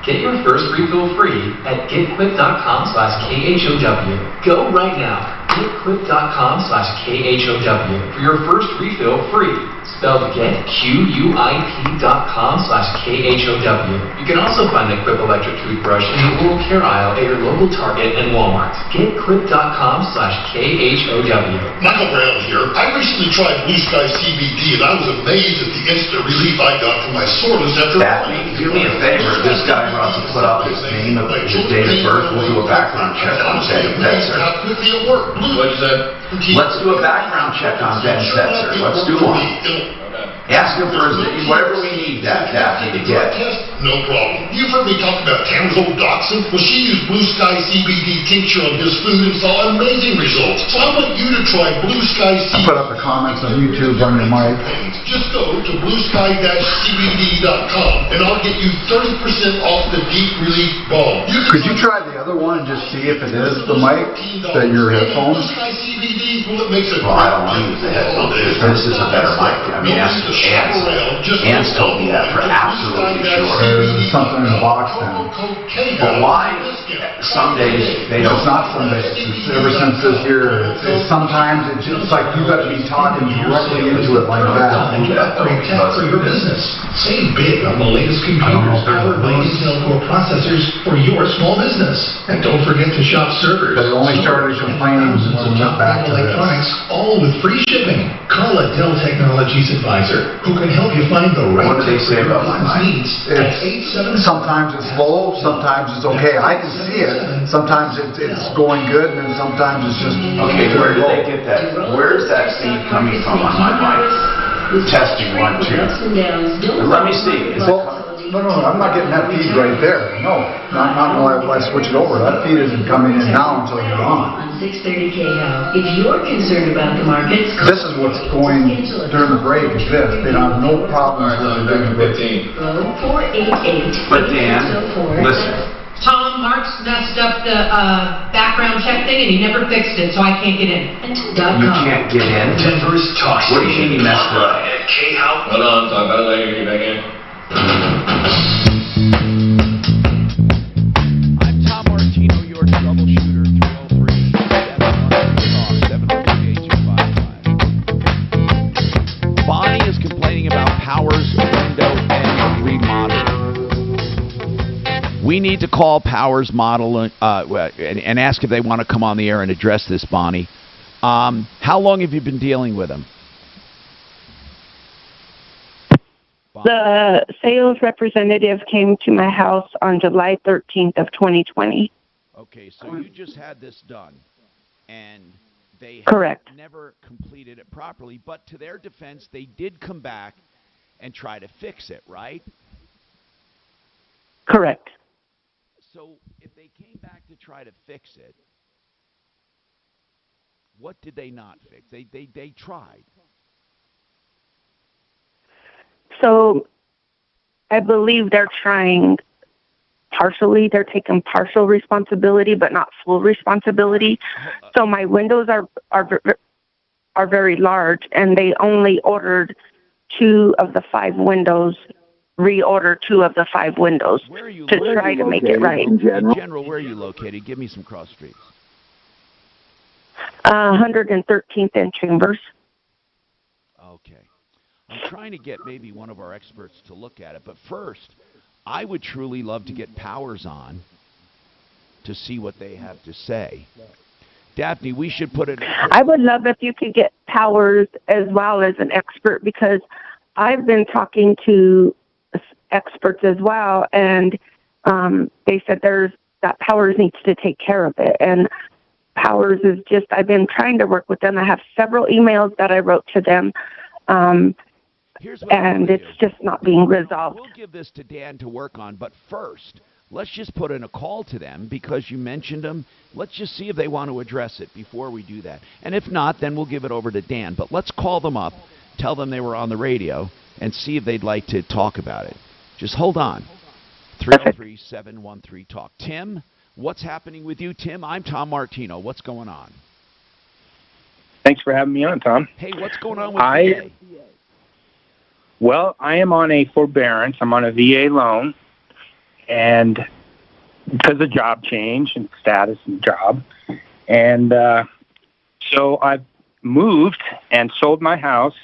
Get your first refill free at getquip.com/KHOW. Go right now. Getquip.com/KHOW for your first refill free. Spelled get, QUIP.com/KHOW. You can also find the Quip electric toothbrush in the oral care aisle at your local Target and Walmart. Getquip.com/KHOW. Michael Brown here. I recently tried Blue Sky CBD and I was amazed at the instant relief I got from my soreness after Daphne, do me a favor. This guy wants to put out his name, his date of birth. We'll do a background check on Ben Setzer. What is that? Let's do a background check on Ben Setzer. Let's do one. Ask him for whatever we need that Daphne to get. No problem. You've heard me talk about Tam's old dachshund? Well, she used Blue Sky CBD tincture on his food and saw amazing results. So I want you to try Blue Sky CBD. Put up the comments on YouTube on your mic. Just go to bluesky-cbd.com and I'll get you 30% off the deep relief balm. Could you try the other one and just see if it is the mic that your headphones? Well, I don't want to use the headphones. This is a better mic. I mean, Ant's told me that for absolutely sure. There's something in the box then. But why? Some days they don't. It's not some days. It's ever since this year. Sometimes it's just like you got to be talking directly into it like that. Upgrade tech for your business. Save big on the latest computers powered by Intel Core processors for your small business. And don't forget to shop servers. They only started complaining when we went back to electronics, all with free shipping. Call a Dell Technologies advisor who can help you find the right. What do they say about my mic? Sometimes it's low, sometimes it's okay. I can see it. Sometimes it's going good, and then sometimes it's just okay. Where did they get that? Where's that feed coming from on my mic? Testing 1, 2. Let me see. No, I'm not getting that feed right there. No, not until I switch it over. That feed isn't coming in now until you're on. 630 KHOW. If you're concerned about the markets, this is what's going during the break. Is this? They don't have no problems with it during the break. 488. But Dan, listen. Tom, Mark's messed up the background check thing and he never fixed it, so I can't get in. You can't get in? Denver's toss. What do you mean you messed it up? Hold on, Tom. I'll let you get back in. I'm Tom Martino, your troubleshooter, 303-758-255. Bonnie is complaining about Powers window and remodel. We need to call Powers Model and ask if they want to come on the air and address this, Bonnie. How long have you been dealing with them? The sales representative came to my house on July 13th of 2020. Okay, so you just had this done, and they Correct. Never completed it properly. But to their defense, they did come back and try to fix it, right? Correct. So if they came back to try to fix it, what did they not fix? They tried. So I believe they're trying partially. They're taking partial responsibility, but not full responsibility. So my windows are very large, and they only ordered 2 of the 5 windows, reorder 2 of the 5 windows to try to make it right. In general, where are you located? Give me some cross streets. 113th and Chambers. Okay. I'm trying to get maybe one of our experts to look at it, but first, I would truly love to get Powers on to see what they have to say. Daphne, we should put it... I would love if you could get Powers as well as an expert, because I've been talking to experts as well, and they said that Powers needs to take care of it. And Powers is just, I've been trying to work with them. I have several emails that I wrote to them, and it's just not being resolved. We'll give this to Dan to work on, but first, let's just put in a call to them because you mentioned them. Let's just see if they want to address it before we do that. And if not, then we'll give it over to Dan. But let's call them up, tell them they were on the radio, and see if they'd like to talk about it. Just hold on. 303-713-TALK. Tim, what's happening with you? Tim, I'm Tom Martino. What's going on? Thanks for having me on, Tom. Hey, what's going on with VA? Well, I am on a forbearance. I'm on a VA loan, and because of job change and status and job. And so I've moved and sold my house,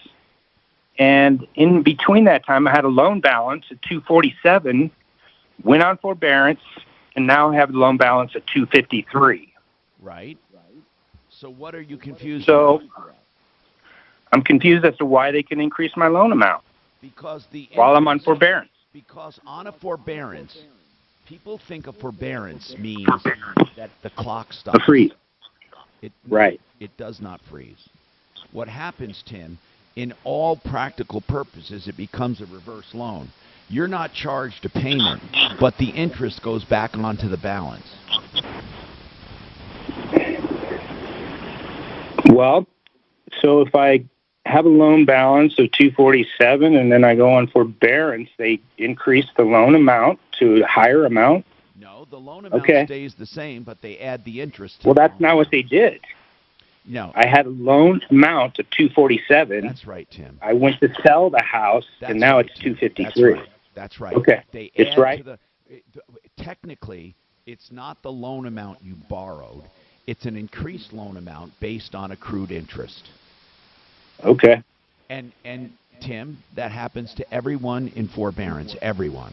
and in between that time I had a loan balance at $247, went on forbearance, and now I have a loan balance at $253. Right. So what are you confused So about? I'm confused as to why they can increase my loan amount Because while I'm on forbearance. Because on a forbearance, people think a forbearance means that the clock stops. A freeze. Right. It does not freeze. What happens, Tim, in all practical purposes, it becomes a reverse loan. You're not charged a payment, but the interest goes back onto the balance. Well, so if I have a loan balance of $247 and then I go on forbearance, they increase the loan amount to a higher amount? No, the loan amount stays the same, but they add the interest. Well, that's not what they did. No. I had a loan amount of $247. That's right, Tim. I went to sell the house, and now it's $253. That's right. Okay. They it's add right. To the, technically, it's not the loan amount you borrowed. It's an increased loan amount based on accrued interest. Okay. And Tim, that happens to everyone in forbearance. Everyone.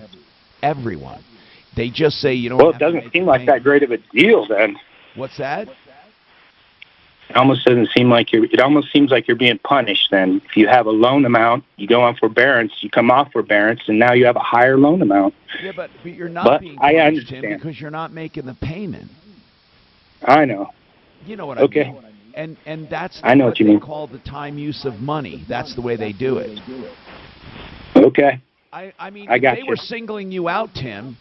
They just say you don't. Well, it doesn't seem like that great of a deal then. What's that? It almost doesn't seem like you're. It almost seems like you're being punished. Then, if you have a loan amount, you go on forbearance, you come off forbearance, and now you have a higher loan amount. Yeah, but you're not being punished, Tim, because you're not making the payment. I know. You know what I mean? And that's I know what what you they mean. call the time use of money. That's the way they do it. Okay. I mean, I if got they you. were singling you out, Tim,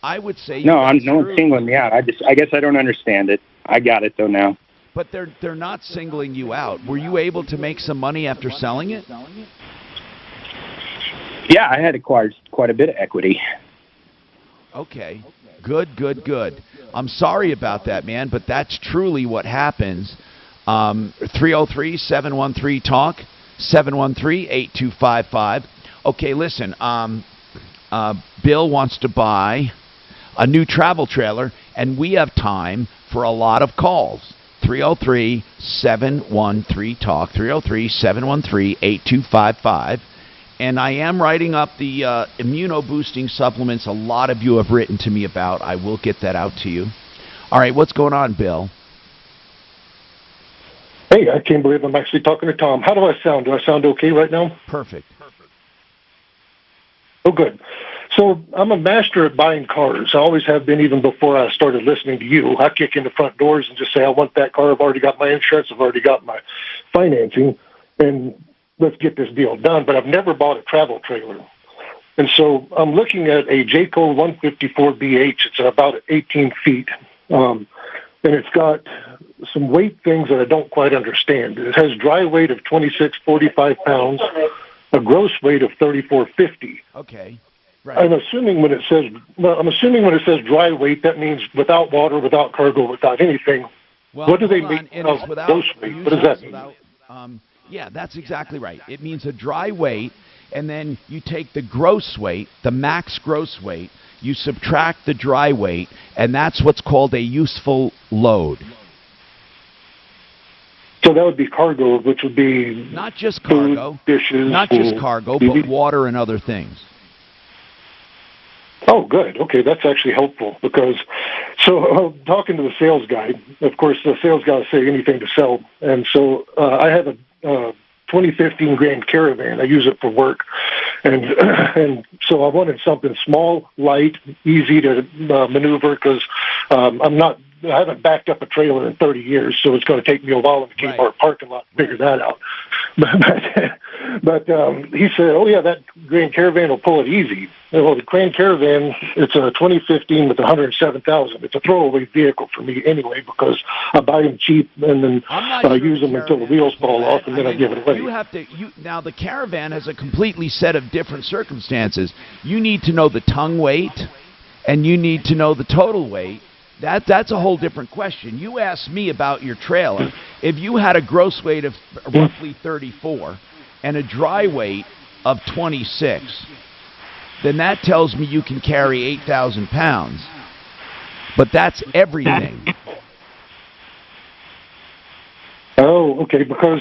I would say No one's singling me out. I guess I don't understand it. I got it though now. But they're not singling you out. Were you able to make some money after selling it? Yeah, I had acquired quite a bit of equity. Okay. Good. I'm sorry about that, man, but that's truly what happens. 303-713-TALK, 713-8255. Okay, listen, Bill wants to buy a new travel trailer, and we have time for a lot of calls. 303-713-TALK, 303-713-8255. And I am writing up the immuno-boosting supplements a lot of you have written to me about. I will get that out to you. All right, what's going on, Bill? Hey, I can't believe I'm actually talking to Tom. How do I sound? Do I sound okay right now? Perfect. Oh, good. So I'm a master at buying cars. I always have been, even before I started listening to you. I kick in the front doors and just say, I want that car. I've already got my insurance. I've already got my financing. And let's get this deal done. But I've never bought a travel trailer. And so I'm looking at a Jayco 154BH. It's about 18 feet. And it's got some weight things that I don't quite understand. It has dry weight of 2645 pounds, a gross weight of 3450. Okay. Right. I'm assuming when it says dry weight, that means without water, without cargo, without anything. Well, what do they hold on, make and of it's without gross weight? What does that mean? Yeah, that's exactly right. It means a dry weight, and then you take the gross weight, the max gross weight, you subtract the dry weight, and that's what's called a useful load. So that would be cargo, which would be not just cargo, food, dishes, not just cargo, but water and other things. Oh, good. Okay, that's actually helpful because, so talking to the sales guy, of course, the sales guy will say anything to sell. And so I have a 2015 Grand Caravan. I use it for work. And so I wanted something small, light, easy to maneuver because I haven't backed up a trailer in 30 years, so it's going to take me a while in the Kmart parking lot to figure that out. But he said, oh, yeah, that Grand Caravan will pull it easy. Well, the Grand Caravan, it's a 2015 with 107,000. It's a throwaway vehicle for me anyway because I buy them cheap and then I use them until the wheels fall off and then I give it away. Now, the Caravan has a completely set of different circumstances. You need to know the tongue weight and you need to know the total weight. That's a whole different question. You asked me about your trailer. If you had a gross weight of roughly 34 and a dry weight of 26, then that tells me you can carry 8,000 pounds. But that's everything. Oh, okay, because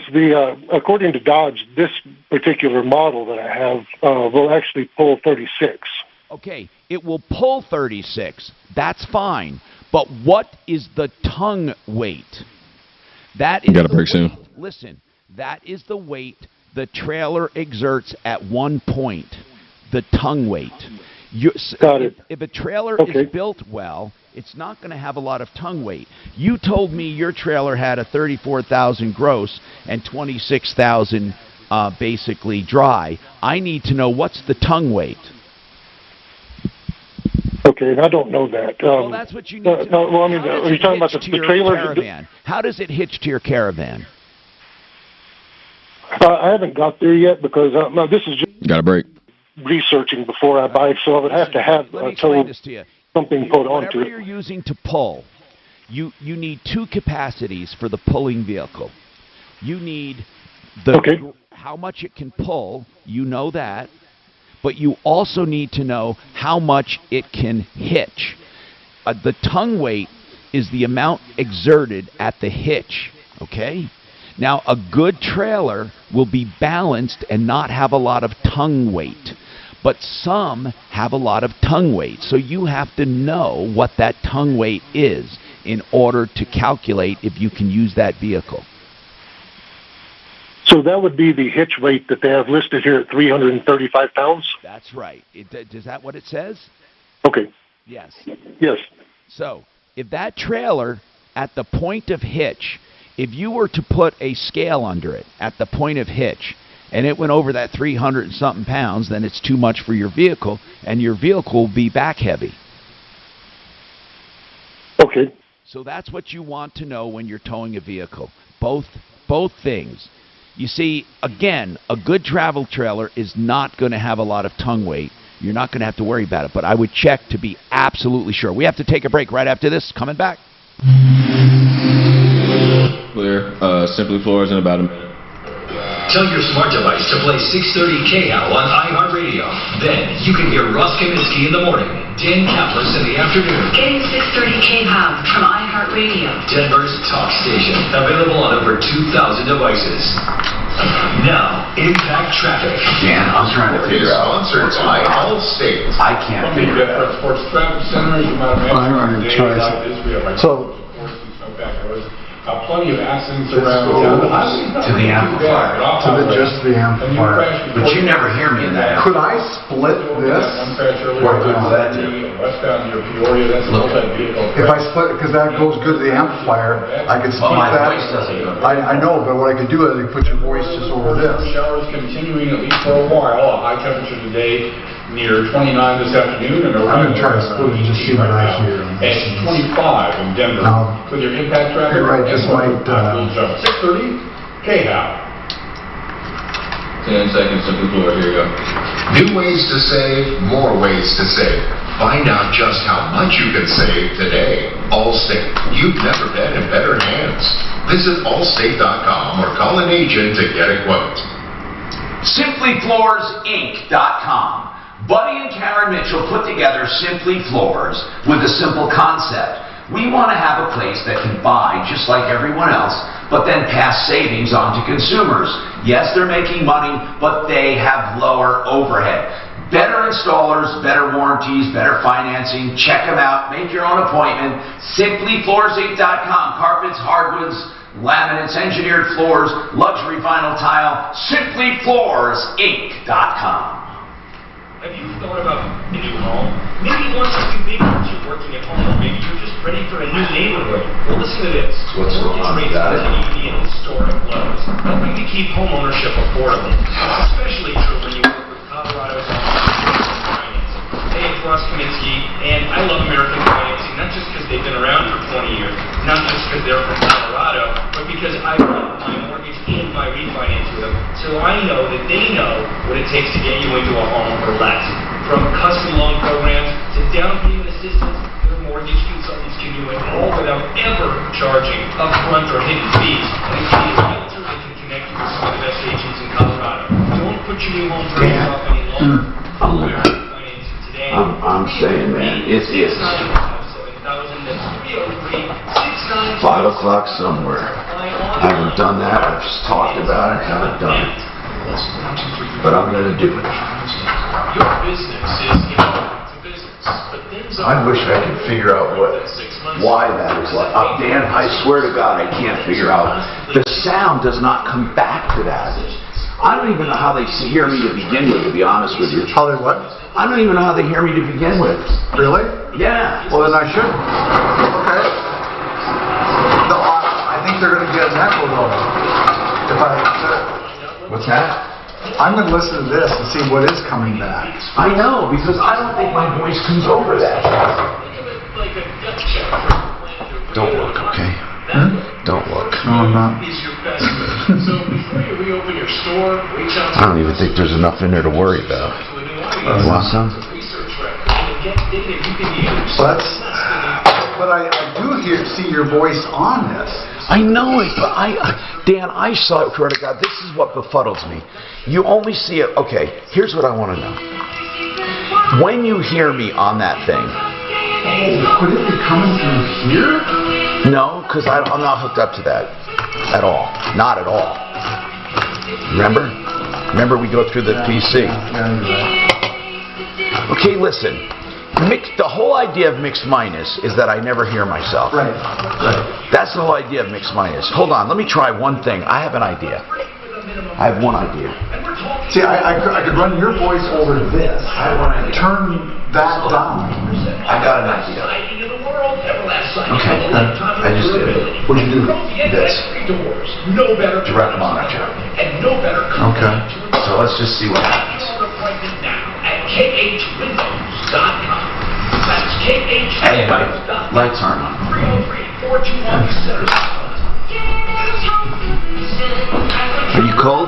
according to Dodge, this particular model that I have will actually pull 36. Okay, it will pull 36. That's fine. But what is the tongue weight? That is got a break soon. Listen, that is the weight the trailer exerts at one point. The tongue weight. If a trailer is built well, it's not going to have a lot of tongue weight. You told me your trailer had a 34,000 gross and 26,000 basically dry. I need to know what's the tongue weight. Okay, and I don't know that. Well, that's what you need to know. Well, I mean, are you talking about the trailer? Caravan? How does it hitch to your Caravan? I haven't got there yet because this is just got a break. Researching before I buy, so I would have to have something put onto it. Whatever you're using to pull, you need two capacities for the pulling vehicle. You need how much it can pull, you know that, but you also need to know how much it can hitch. The tongue weight is the amount exerted at the hitch, okay? Now, a good trailer will be balanced and not have a lot of tongue weight, but some have a lot of tongue weight. So you have to know what that tongue weight is in order to calculate if you can use that vehicle. So that would be the hitch weight that they have listed here at 335 pounds? That's right. Is that what it says? Okay. Yes. Yes. So if that trailer at the point of hitch, if you were to put a scale under it at the point of hitch and it went over that 300 and something pounds, then it's too much for your vehicle and your vehicle will be back heavy. Okay. So that's what you want to know when you're towing a vehicle. Both things. You see, again, a good travel trailer is not going to have a lot of tongue weight. You're not going to have to worry about it, but I would check to be absolutely sure. We have to take a break right after this. Coming back. Clear. Simply Floors in about a minute. Tell your smart device to play 630 KL on iHeartRadio. Then you can hear Russ Kaminsky in the morning, Dan Kaplis in the afternoon. Getting 630 KL from iHeartRadio. Denver's talk station, available on over 2,000 devices. Now, Impact Traffic. Dan, I'm trying to figure out. Sponsored by Allstate. I can't figure it out. Sports Traffic Center, you might have mentioned today like this, we have like so, snowpack roads. Plenty of accidents around town. To the amplifier. Just the amplifier. But you never hear me in that. Could I split this? What good will that do? Westbound near Peoria, that's a multi-vehicle. If I split, because that goes good to the amplifier, I could split my that. voice doesn't go. I know, but what I could do is I could put your voice just over this. Showers continuing at least for a while. A high temperature today near 29 this afternoon, and I'm gonna try to split it and just see what I hear. And 25 in Denver. With your impact traffic. You're right, just might, 6:30, KHAL. 10 seconds, simple floor, here you go. New ways to save, more ways to save. Find out just how much you can save today. Allstate, you've never been in better hands. Visit allstate.com or call an agent to get a quote. SimplyFloorsInc.com. Buddy and Karen Mitchell put together Simply Floors with a simple concept. We want to have a place that can buy just like everyone else, but then pass savings on to consumers. Yes, they're making money, but they have lower overhead. Better installers, better warranties, better financing. Check them out. Make your own appointment. SimplyFloorsInc.com. Carpets, hardwoods, laminates, engineered floors, luxury vinyl tile. SimplyFloorsInc.com. Have you thought about a new home? Maybe once you're working at home, or maybe you're just ready for a new neighborhood. Well, listen to this. What's going on? Mortgage rates continue to be in historic lows, helping to keep home ownership affordable. It's especially true when you work with Colorado's financing. Hey, it's Ross Kaminsky, and I love American Financing, not just because they've been around for 20 years, not just because they're from Colorado, but because I run my mortgage and my refinance with them, so I know that they know what it takes to get you into a home for less. From custom loan programs to down payment assistance, their mortgage consultants can do it all without ever charging upfront or hidden fees. And it's a realtor that can connect you with some of the best agents in Colorado. Don't put your new home purchase off any longer. I'm saying, man, it's 5 o'clock somewhere. I haven't done that. I've just talked about it, haven't done it. But I'm going to do it. Your business is a business, but things I wish I could figure out why that is like. Dan, I swear to God, I can't figure out. The sound does not come back to that. I don't even know how they hear me to begin with, to be honest with you. How they what? I don't even know how they hear me to begin with. Really? Yeah. Well, then I should. Okay. No, I think they're going to get an echo though. What's that? I'm going to listen to this and see what is coming back. I know, because I don't think my voice comes over that. Don't look, okay? Don't look. No, I'm not. I don't even think there's enough in there to worry about. You want some? But I do see your voice on this. I know it, but Dan, I saw it, swear to God, this is what befuddles me. You only see it, okay, here's what I want to know. When you hear me on that thing. Could it be coming through here? No, because I'm not hooked up to that at all. Not at all. Remember? Remember we go through the PC. Okay, listen. The whole idea of mixed minus is that I never hear myself. Right. That's the whole idea of mixed minus. Hold on, let me try one thing. I have an idea. I have one idea. See, I could run your voice over to this. I have one idea. Turn that down. I got an idea. Okay, I just did it. What did you do? This. Direct monitor. Okay. So let's just see what happens. Hey, my lights aren't on. Are you cold?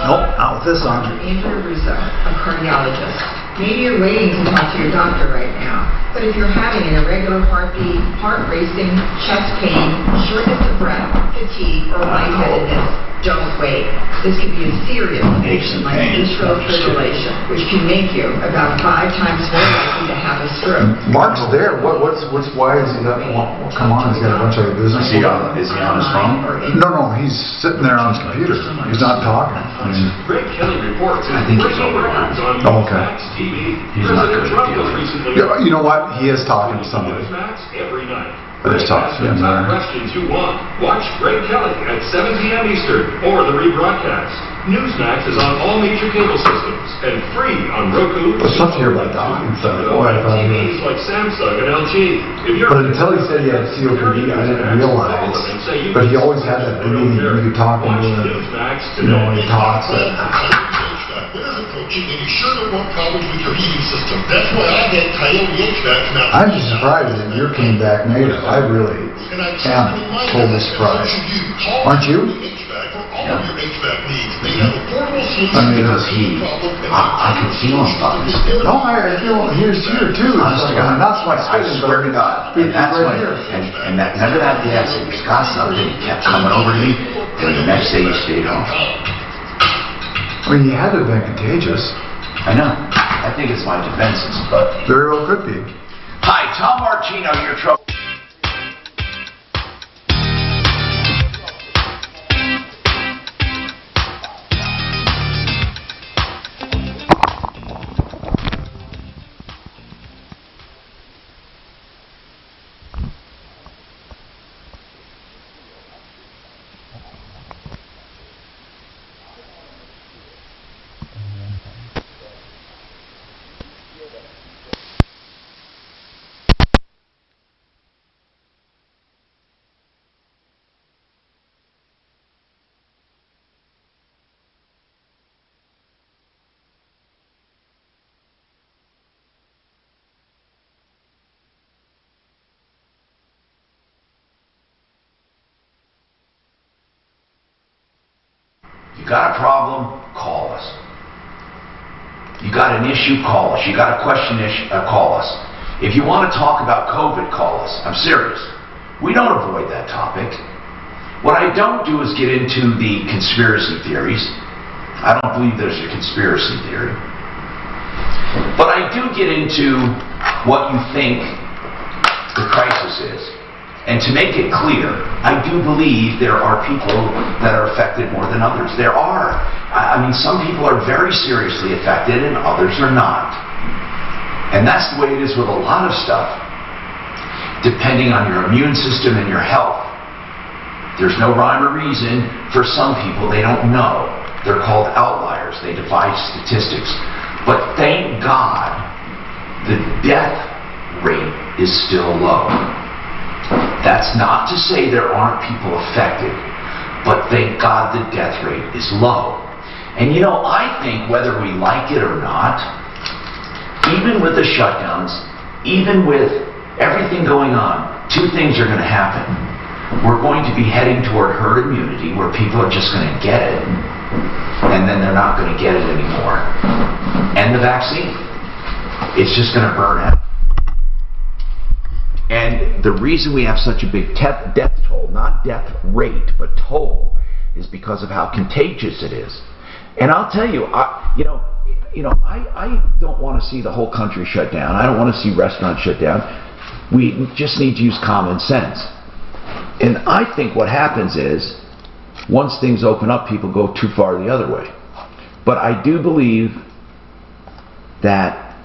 Nope, not with this on. Andrew Rizzo, a cardiologist. Maybe you're waiting to talk to your doctor right now, but if you're having an irregular heartbeat, heart racing, chest pain, shortness of breath, fatigue, or lightheadedness, don't wait. This could be a serious condition like atrial fibrillation, which can make you about 5 times more likely to have a stroke. Mark's there. Why is he that? Come on, he's got a bunch of business. Is he on his phone? No, he's sitting there on his computer. He's not talking. Greg Kelly reports. I think he's overwhelmed. Oh, okay. He's not good at dealing. You know what? He is talking to somebody. Every night. But it's talking to him there. Questions you want. Watch Greg Kelly at 7 p.m. Eastern or the rebroadcast. Newsmax is on all major cable systems and free on Roku. There's something here about talking. So, TVs like Samsung and LG. But until he said he had COPD, I didn't realize. But he always had that breathing. You could talk and when he talks. and you sure don't want problems with your heating system. That's why I had Coyote HVAC come out. I'm just surprised that you came back native. I really am totally surprised. Aren't you? All of your HVAC needs. They have a portable solution. I could feel him bugs. No, I feel he's here too. That's why I swear to God. And that's why, and that, remember that day I said, he's got something, he kept coming over to me, and the next day he stayed home. I mean, he had to have been contagious. I know. I think it's my defenses, but... Very well could be. Hi, Tom Martino, your trouble. You got a problem, call us. You got an issue, call us. You got a question, call us. If you want to talk about COVID, call us. I'm serious. We don't avoid that topic. What I don't do is get into the conspiracy theories. I don't believe there's a conspiracy theory. But I do get into what you think the crisis is. And to make it clear, I do believe there are people that are affected more than others. There are. I mean, some people are very seriously affected and others are not. And that's the way it is with a lot of stuff. Depending on your immune system and your health. There's no rhyme or reason. For some people, they don't know. They're called outliers. They defy statistics. But thank God, the death rate is still low. That's not to say there aren't people affected, but thank God the death rate is low. And you know, I think whether we like it or not, even with the shutdowns, even with everything going on, two things are going to happen. We're going to be heading toward herd immunity, where people are just going to get it, and then they're not going to get it anymore. And the vaccine, it's just going to burn out. And the reason we have such a big death toll, not death rate, but toll, is because of how contagious it is. And I'll tell you, I don't want to see the whole country shut down. I don't want to see restaurants shut down. We just need to use common sense. And I think what happens is, once things open up, people go too far the other way. But I do believe that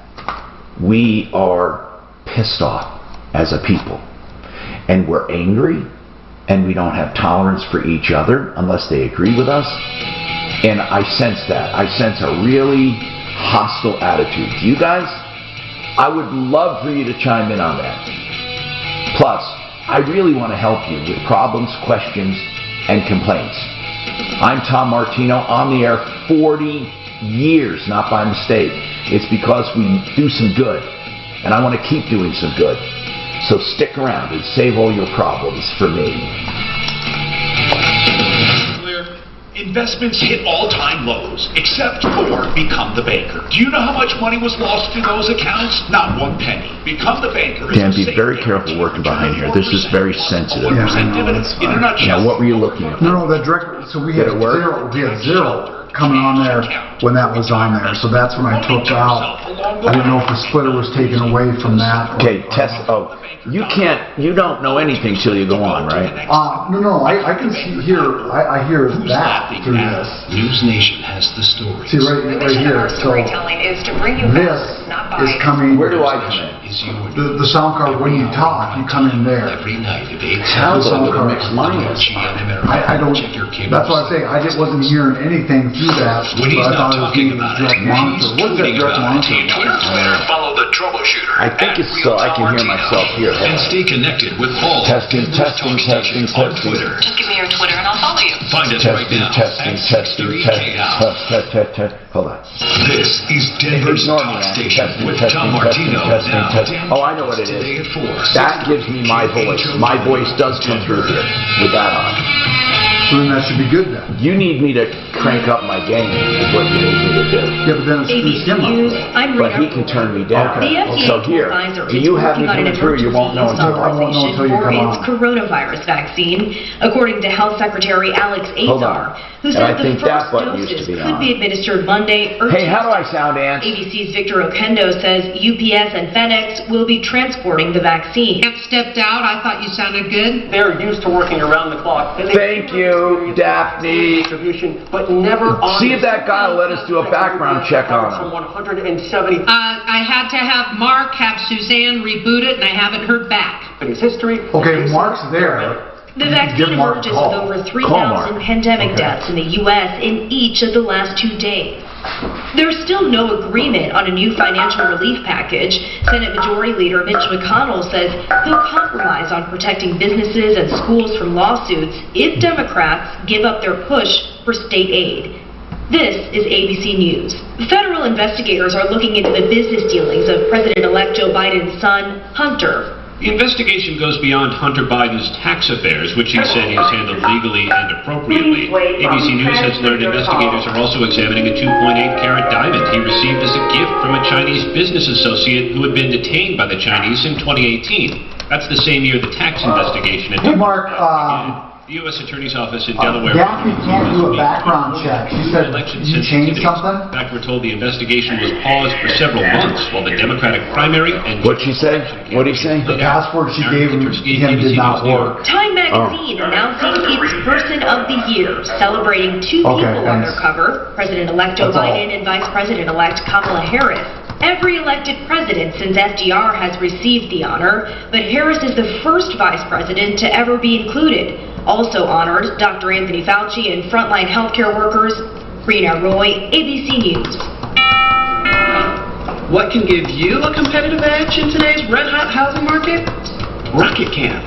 we are pissed off as a people, and we're angry, and we don't have tolerance for each other unless they agree with us. And I sense that. I sense a really hostile attitude. You guys, I would love for you to chime in on that. Plus, I really want to help you with problems, questions, and complaints. I'm Tom Martino, on the air 40 years, not by mistake. It's because we do some good, and I want to keep doing some good. So stick around and save all your problems for me. Investments hit all-time lows, except for Become the Banker. Do you know how much money was lost through those accounts? Not one penny. Become the Banker is Dan, be very careful working behind here. This is very sensitive. Dividends in a nutshell. Now, what were you looking at? No, the direct. So we had zero coming on there when that was on there. So that's when I took out. I didn't know if the splitter was taken away from that. Okay, test. Oh, you don't know anything till you go on, right? No, I can hear. I hear that through this. News Nation has the story. See right here. So this is coming. Where do I come in? The sound card when you talk, you come in there. Every night at 8 How the sound card mix money is. I don't. That's why I say I just wasn't hearing anything through that. When he's not talking about direct monitor. What is that direct monitor? Follow the the Troubleshooter. I think it's so I can hear myself here. And stay connected with all testing on Twitter. Just give me your Twitter and I'll follow you. Find us right now at 630KHOW. Hold on. This is Denver's Talk Station with Tom Martino. Now, I know what it is. That gives me my voice. My voice does come through here with that on. So then that should be good then. You need me to crank up my game is what you need me to do. Yeah, but then it's ABC him up. News, I'm But he Rita. can turn me down. The FDA So here, Pfizer do is you have me working on an coming through? You won't know until I won't know until you for come its on. coronavirus vaccine, according to Health Secretary Alex Hold Azar, on. who And said I the think that first button used to doses be could on. be administered Monday or Hey, how do I Tuesday. sound, Ant? ABC's Victor Okendo says UPS and FedEx will be transporting the vaccine. Stepped out. I thought you sounded good. They're used to working around the clock. Thank you, Daphne. But never on. See if that guy will let us do a background check on him. From 170. I had to have Mark have Suzanne reboot it, and I haven't heard back. History. Okay, Mark's there. The vaccine emerges with over 3,000 pandemic deaths in the U.S. in each of the last 2 days. There's still no agreement on a new financial relief package. Senate Majority Leader Mitch McConnell says he'll compromise on protecting businesses and schools from lawsuits if Democrats give up their push for state aid. This is ABC News. Federal investigators are looking into the business dealings of President-elect Joe Biden's son, Hunter. The investigation goes beyond Hunter Biden's tax affairs, which he said he has handled legally and appropriately. ABC News has learned investigators are also examining a 2.8-carat diamond he received as a gift from a Chinese business associate who had been detained by the Chinese in 2018. That's the same year the tax investigation had Hey, Mark, the U.S. Attorney's Office in Delaware. Daphne can't do a background check. She said you changed something? In fact, we're told the investigation was paused for several months while the Democratic primary and... What'd she say? What'd he say? The password she gave him did not work. Time magazine announcing its Person of the Year, celebrating two people on their cover, President-elect Joe Biden and Vice President-elect Kamala Harris. Every elected president since FDR has received the honor, but Harris is the first vice president to ever be included. Also honored, Dr. Anthony Fauci and frontline healthcare workers. Rena Roy, ABC News. What can give you a competitive edge in today's red-hot housing market? Rocket can.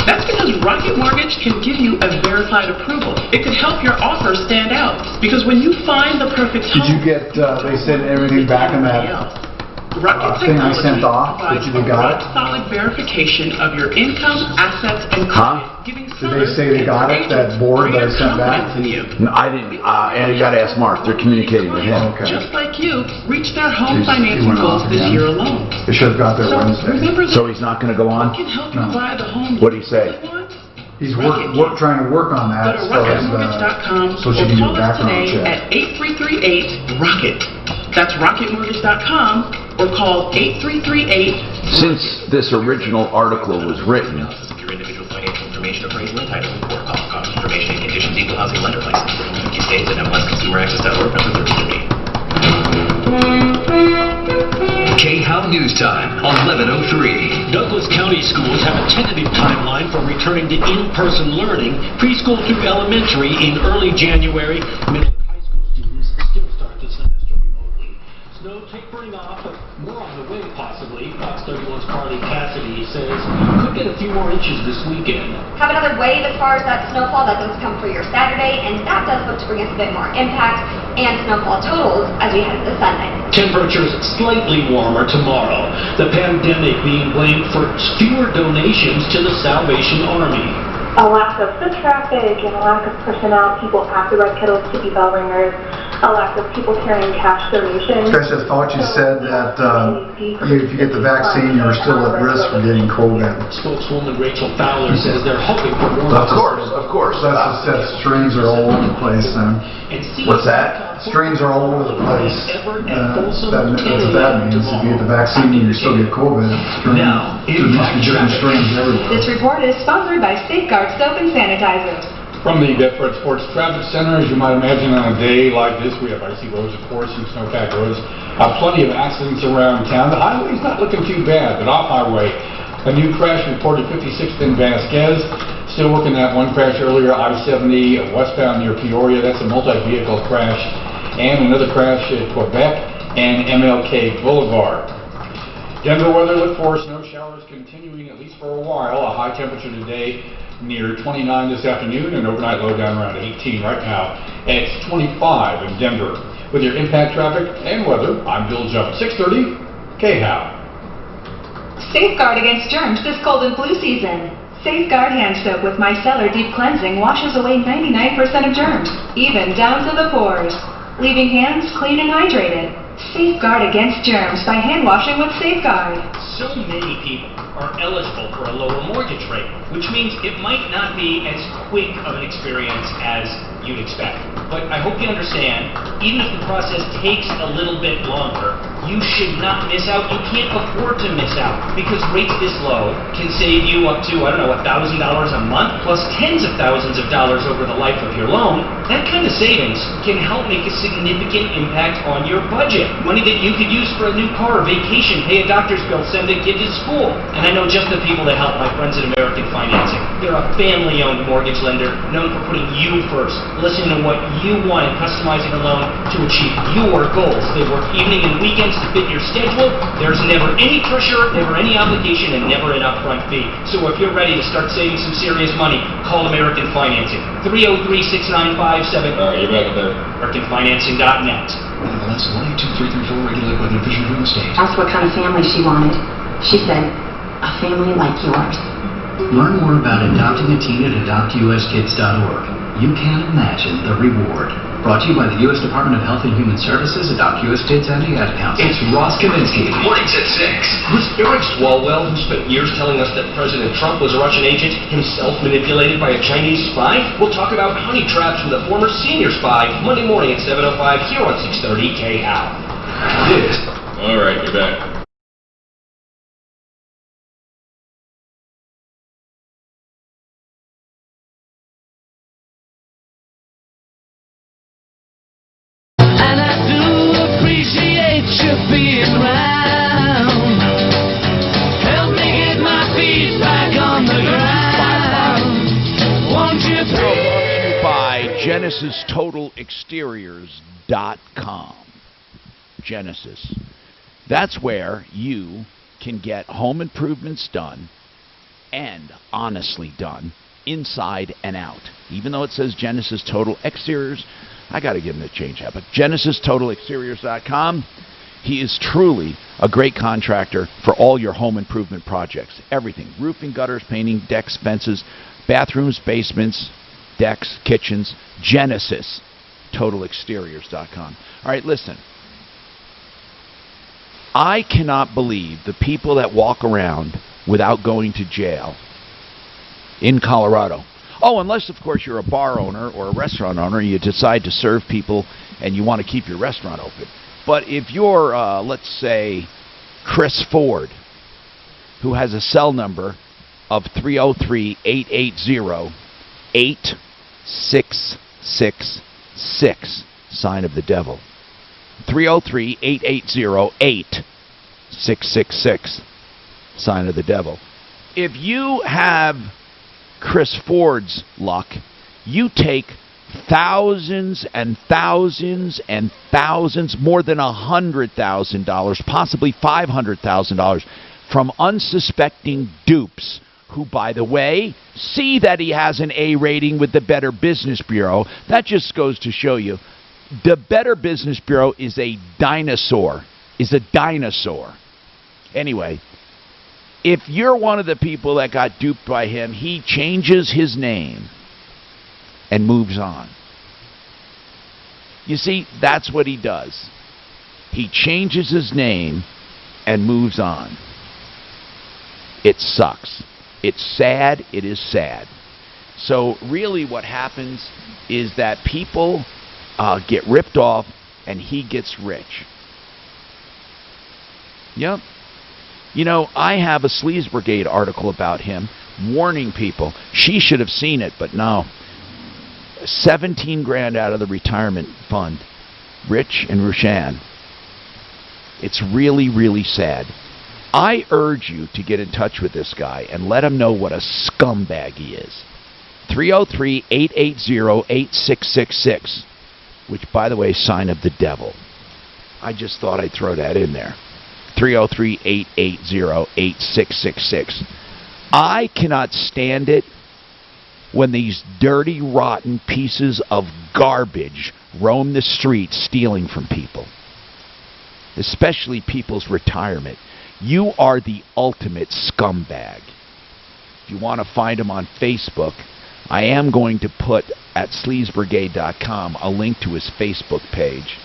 That's because Rocket Mortgage can give you a verified approval. It could help your offer stand out. Because when you find the perfect home... Did you get, they sent everything back in that thing I sent off? Did you got it? Solid verification of your income, assets, and credit. Did they say they got it, that board that I sent back? No, I didn't. And you got to ask Mark. They're communicating with him. Just like you, reach their home financing goals this year alone. They should have got there Wednesday. So he's not going to go on? No. What did he say? He's trying to work on that Go to rocketmortgage.com so she can do a or call us background today check. at 8338-ROCKET. That's rocketmortgage.com or call 8338. Since this original article was written, Your individual financial information, appraisal, entitlement, report, cost information, and conditions, equal housing lender license, 50 states, and MLSConsumerAccess.org, number 1330. KHOW News Time, 11:03. Douglas County schools have a tentative timeline for returning to in-person learning, preschool through elementary in early January. Middle and high school students still start the semester remotely. Snow tapering off, but more on the way possibly. Fox 31's Carly Cassidy says could get a few more inches this weekend. Have another wave as far as that snowfall that does come for your Saturday, and that does look to bring us a bit more impact and snowfall totals as we head into Sunday. Temperatures slightly warmer tomorrow. The pandemic being blamed for fewer donations to the Salvation Army. A lack of foot traffic and a lack of personnel, people at the Red Kettle City bell ringers, a lack of people carrying cash donations. Specialist Fauci said that if you get the vaccine, you're still at risk for getting COVID. Spokeswoman Rachel Fowler says they're hoping for more. Of course. That's the strains are all over the place then. What's that? Strains are all over the place. That's what that means. If you get the vaccine and you still get COVID, Now, different strains everywhere. This report is sponsored by Safeguard Soap and Sanitizers. From the Bedford Sports Traffic Center, as you might imagine on a day like this, we have icy roads, of course, and snow-packed roads. Plenty of accidents around town. The highway's not looking too bad, but off-highway, a new crash reported 56th and Vasquez. Still working that one crash earlier, I-70 westbound near Peoria. That's a multi-vehicle crash. And another crash at Quebec and MLK Boulevard. Denver weather, look for snow showers continuing at least for a while. A high temperature today near 29 this afternoon, and overnight low down around 18 right now. And it's 25 in Denver. With your impact traffic and weather, I'm Bill Jupp, 630 KHOW. Safeguard against germs this cold and flu season. Safeguard hand soap with micellar deep cleansing washes away 99% of germs, even down to the pores, leaving hands clean and hydrated. Safeguard against germs by hand washing with Safeguard. So many people are eligible for a lower mortgage rate, which means it might not be as quick of an experience as you'd expect. But I hope you understand, even if the process takes a little bit longer, you should not miss out. You can't afford to miss out, because rates this low can save you up to, $1,000 a month, plus tens of thousands of dollars over the life of your loan. That kind of savings can help make a significant impact on your budget. Money that you could use for a new car, vacation, pay a doctor's bill, send a kid to school. And I know just the people that help, my friends at American Financing. They're a family-owned mortgage lender known for putting you first, listening to what you want and customizing a loan to achieve your goals. They work evening and weekends to fit your schedule. There's never any pressure, never any obligation, and never an upfront fee. So if you're ready to start saving some serious money, call American Financing. 303-6957. All right, you're back up there. AmericanFinancing.net. That's 182-334 regulated by the Division of Real Estate. Asked what kind of family she wanted. She said, a family like yours. Learn more about adopting a teen at adoptuskids.org. You can't imagine the reward. Brought to you by the U.S. Department of Health and Human Services, Adopt U.S. Kids, and the Ad Council. It's Ross Kaminsky. Mornings at 6. Was Eric Swalwell, who spent years telling us that President Trump was a Russian agent, himself manipulated by a Chinese spy? We'll talk about honey traps with a former senior spy Monday morning at 7:05 here on 630 KHOW. This. All right, you're back. GenesisTotalExteriors.com. Genesis. That's where you can get home improvements done, and honestly done, inside and out. Even though it says Genesis Total Exteriors, I got to give him the change that. But GenesisTotalExteriors.com. He is truly a great contractor for all your home improvement projects. Everything. Roofing, gutters, painting, decks, fences, bathrooms, basements, decks, kitchens. GenesisTotalExteriors.com. All right, listen. I cannot believe the people that walk around without going to jail in Colorado. Oh, unless, of course, you're a bar owner or a restaurant owner and you decide to serve people and you want to keep your restaurant open. But if you're, let's say, Chris Ford, who has a cell number of 303-880-8666, sign of the devil. 303-880-8666, sign of the devil. If you have Chris Ford's luck, you take thousands and thousands and thousands, more than $100,000, possibly $500,000 from unsuspecting dupes who, by the way, see that he has an A rating with the Better Business Bureau. That just goes to show you, the Better Business Bureau is a dinosaur. Anyway, if you're one of the people that got duped by him, he changes his name and moves on. You see, that's what he does. He changes his name and moves on. It sucks. It's sad. It is sad. So really what happens is that people get ripped off and he gets rich. Yep. You know, I have a Sleaze Brigade article about him warning people. She should have seen it, but no. 17 grand out of the retirement fund. Rich and Rushan. It's really, really sad. I urge you to get in touch with this guy and let him know what a scumbag he is. 303-880-8666, which, by the way, sign of the devil. I just thought I'd throw that in there. 303-880-8666. I cannot stand it when these dirty, rotten pieces of garbage roam the streets stealing from people, especially people's retirement. You are the ultimate scumbag. If you want to find him on Facebook, I am going to put at sleazebrigade.com a link to his Facebook page.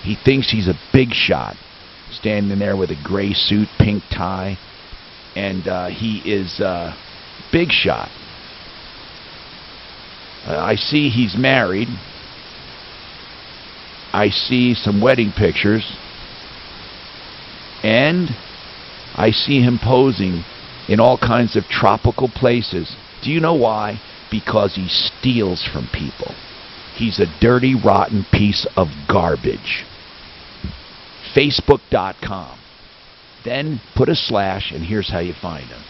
He thinks he's a big shot, standing there with a gray suit, pink tie, and he is big shot. I see he's married. I see some wedding pictures. And I see him posing in all kinds of tropical places. Do you know why? Because he steals from people. He's a dirty, rotten piece of garbage. Facebook.com. Then put a slash, and here's how you find him.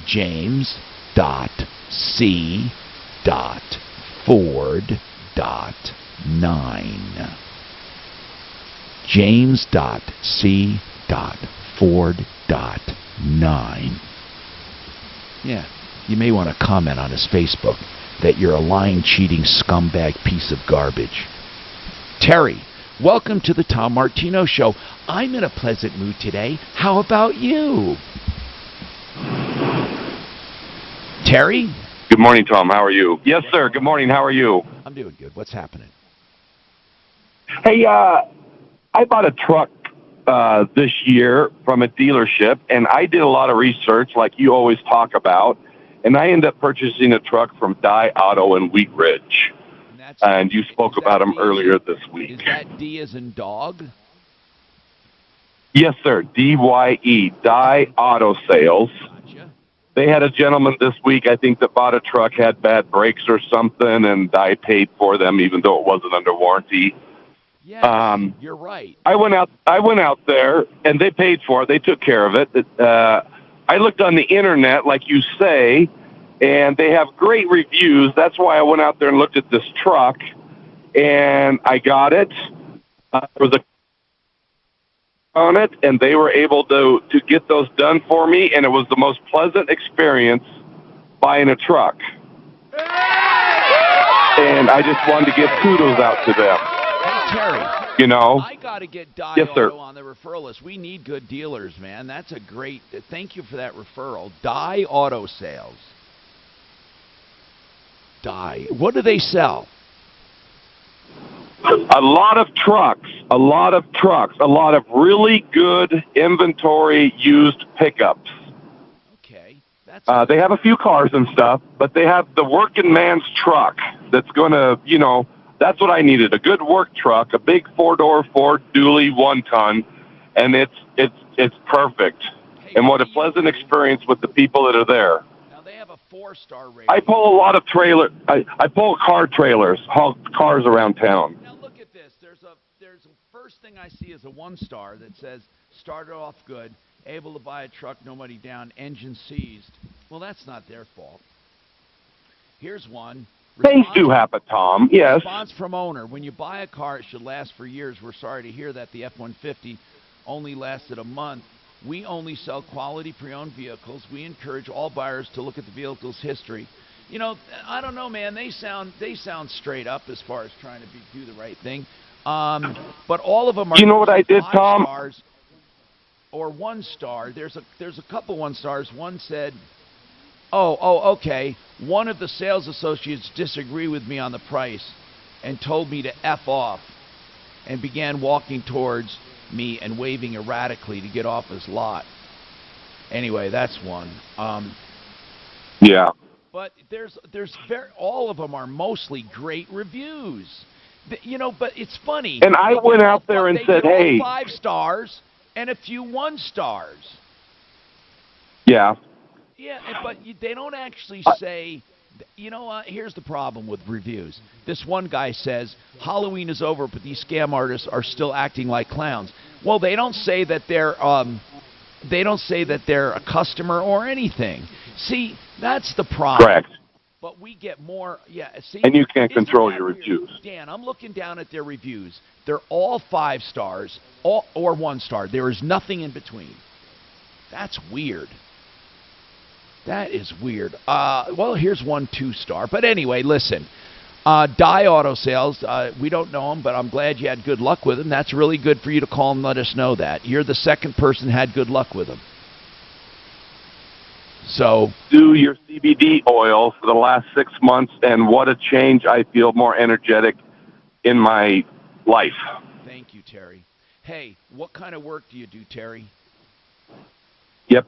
James.C.Ford.9. James.C.Ford.9. Yeah, you may want to comment on his Facebook that you're a lying, cheating, scumbag piece of garbage. Terry, welcome to the Tom Martino Show. I'm in a pleasant mood today. How about you? Terry? Good morning, Tom. How are you? Yes, sir. Good morning. How are you? I'm doing good. What's happening? Hey, I bought a truck this year from a dealership, and I did a lot of research like you always talk about, and I ended up purchasing a truck from Dye Auto in Wheat Ridge. And you spoke about them earlier this week. Is that D as in dog? Yes, sir. DYE, Dye Auto Sales. Gotcha. They had a gentleman this week, I think, that bought a truck, had bad brakes or something, and I paid for them even though it wasn't under warranty. Yeah, you're right. I went out there, and they paid for it. They took care of it. I looked on the internet, like you say, and they have great reviews. That's why I went out there and looked at this truck, and I got it. There was a on it, and they were able to get those done for me, and it was the most pleasant experience buying a truck. And I just wanted to give kudos out to them. Hey, Terry. You know? I got to get Dye Yes, sir. Auto on the referral list. We need good dealers, man. That's a great... Thank you for that referral. Dye Auto Sales. Dye. What do they sell? A lot of trucks, a lot of really good inventory used pickups. Okay. They have a few cars and stuff, but they have the working man's truck that's going to, that's what I needed, a good work truck, a big four-door Ford dually 1-ton, and it's perfect. Hey, and what a pleasant experience with the people that are there. Now they have a 4-star rating. I pull a lot of I pull car trailers, haul cars around town. Now look at this. There's a first thing I see is a 1-star that says started off good, able to buy a truck, no money down, engine seized. Well, that's not their fault. Here's one. Things do happen, Tom. Yes. Response from owner. When you buy a car, it should last for years. We're sorry to hear that the F-150 only lasted a month. We only sell quality pre-owned vehicles. We encourage all buyers to look at the vehicle's history. I don't know, man. They sound straight up as far as trying to do the right thing. But all of them are. You know what I did, Tom? Stars or 1-star. There's a couple 1-stars. One said, okay. One of the sales associates disagreed with me on the price and told me to F off and began walking towards me and waving erratically to get off his lot. Anyway, that's one. Yeah. But all of them are mostly great reviews. But it's funny. And I went out there and said, hey. 5 stars and a few 1-stars. Yeah. Yeah, but they don't actually say, here's the problem with reviews. This one guy says, Halloween is over, but these scam artists are still acting like clowns. Well, they don't say that they're a customer or anything. See, that's the problem. Correct. But we get more, see, and you can't isn't control that your weird? reviews. Dan, I'm looking down at their reviews. They're all 5 stars, or 1 star. There is nothing in between. That's weird. That is weird. Well, here's 1 2-star. But anyway, listen. Dye Auto Sales, we don't know him, but I'm glad you had good luck with him. That's really good for you to call and let us know that. You're the second person who had good luck with him. So do your CBD oil for the last 6 months, and what a change. I feel more energetic in my life. Thank you, Terry. Hey, what kind of work do you do, Terry? Yep.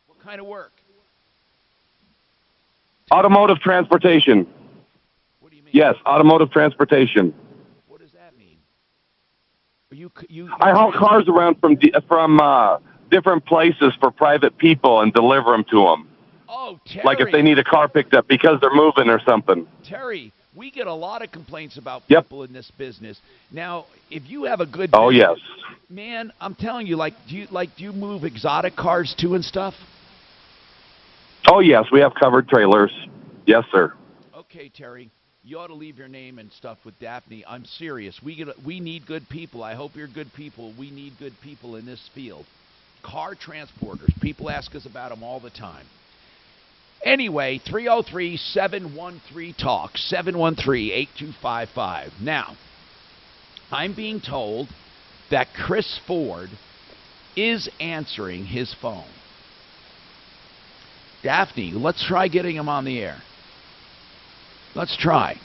What kind of work? Automotive transportation. What do you mean? Yes, automotive transportation. What does that mean? I haul cars around from different places for private people and deliver them to them. Oh, Terry. Like if they need a car picked up because they're moving or something. Terry, we get a lot of complaints about people in this business. Now, if you have a good Oh, yes. Man, I'm telling you, do you move exotic cars too and stuff? Oh, yes, we have covered trailers. Yes, sir. Okay, Terry, you ought to leave your name and stuff with Daphne. I'm serious. We need good people. I hope you're good people. We need good people in this field. Car transporters. People ask us about them all the time. Anyway, 303-713-TALK, 713-8255. Now, I'm being told that Chris Ford is answering his phone. Daphne, let's try getting him on the air. Let's try.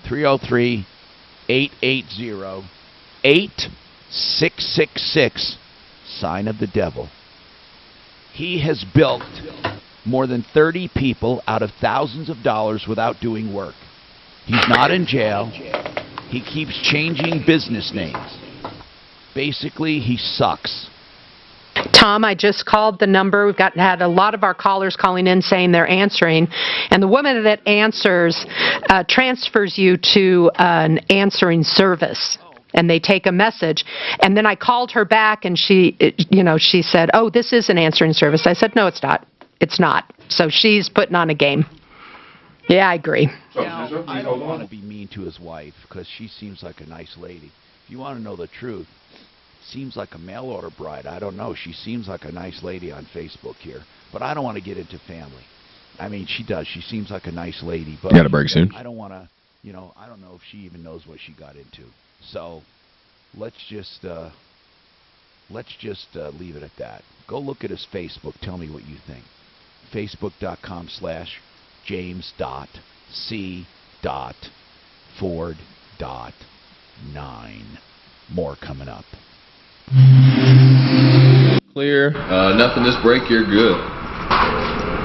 303-880-8666, sign of the devil. He has built more than 30 people out of thousands of dollars without doing work. He's not in jail. He keeps changing business names. Basically, he sucks. Tom, I just called the number. We've had a lot of our callers calling in saying they're answering. And the woman that answers transfers you to an answering service. And they take a message. And then I called her back and she said, oh, this is an answering service. I said, no, it's not. It's not. So she's putting on a game. Yeah, I agree. Now, I don't want to be mean to his wife because she seems like a nice lady. If you want to know the truth, seems like a mail-order bride. I don't know. She seems like a nice lady on Facebook here. But I don't want to get into family. I mean, she does. She seems like a nice lady. But you got a break soon. I don't want to, I don't know if she even knows what she got into. So let's just leave it at that. Go look at his Facebook. Tell me what you think. Facebook.com/James.C.Ford.9. More coming up. Clear. Nothing this break, you're good.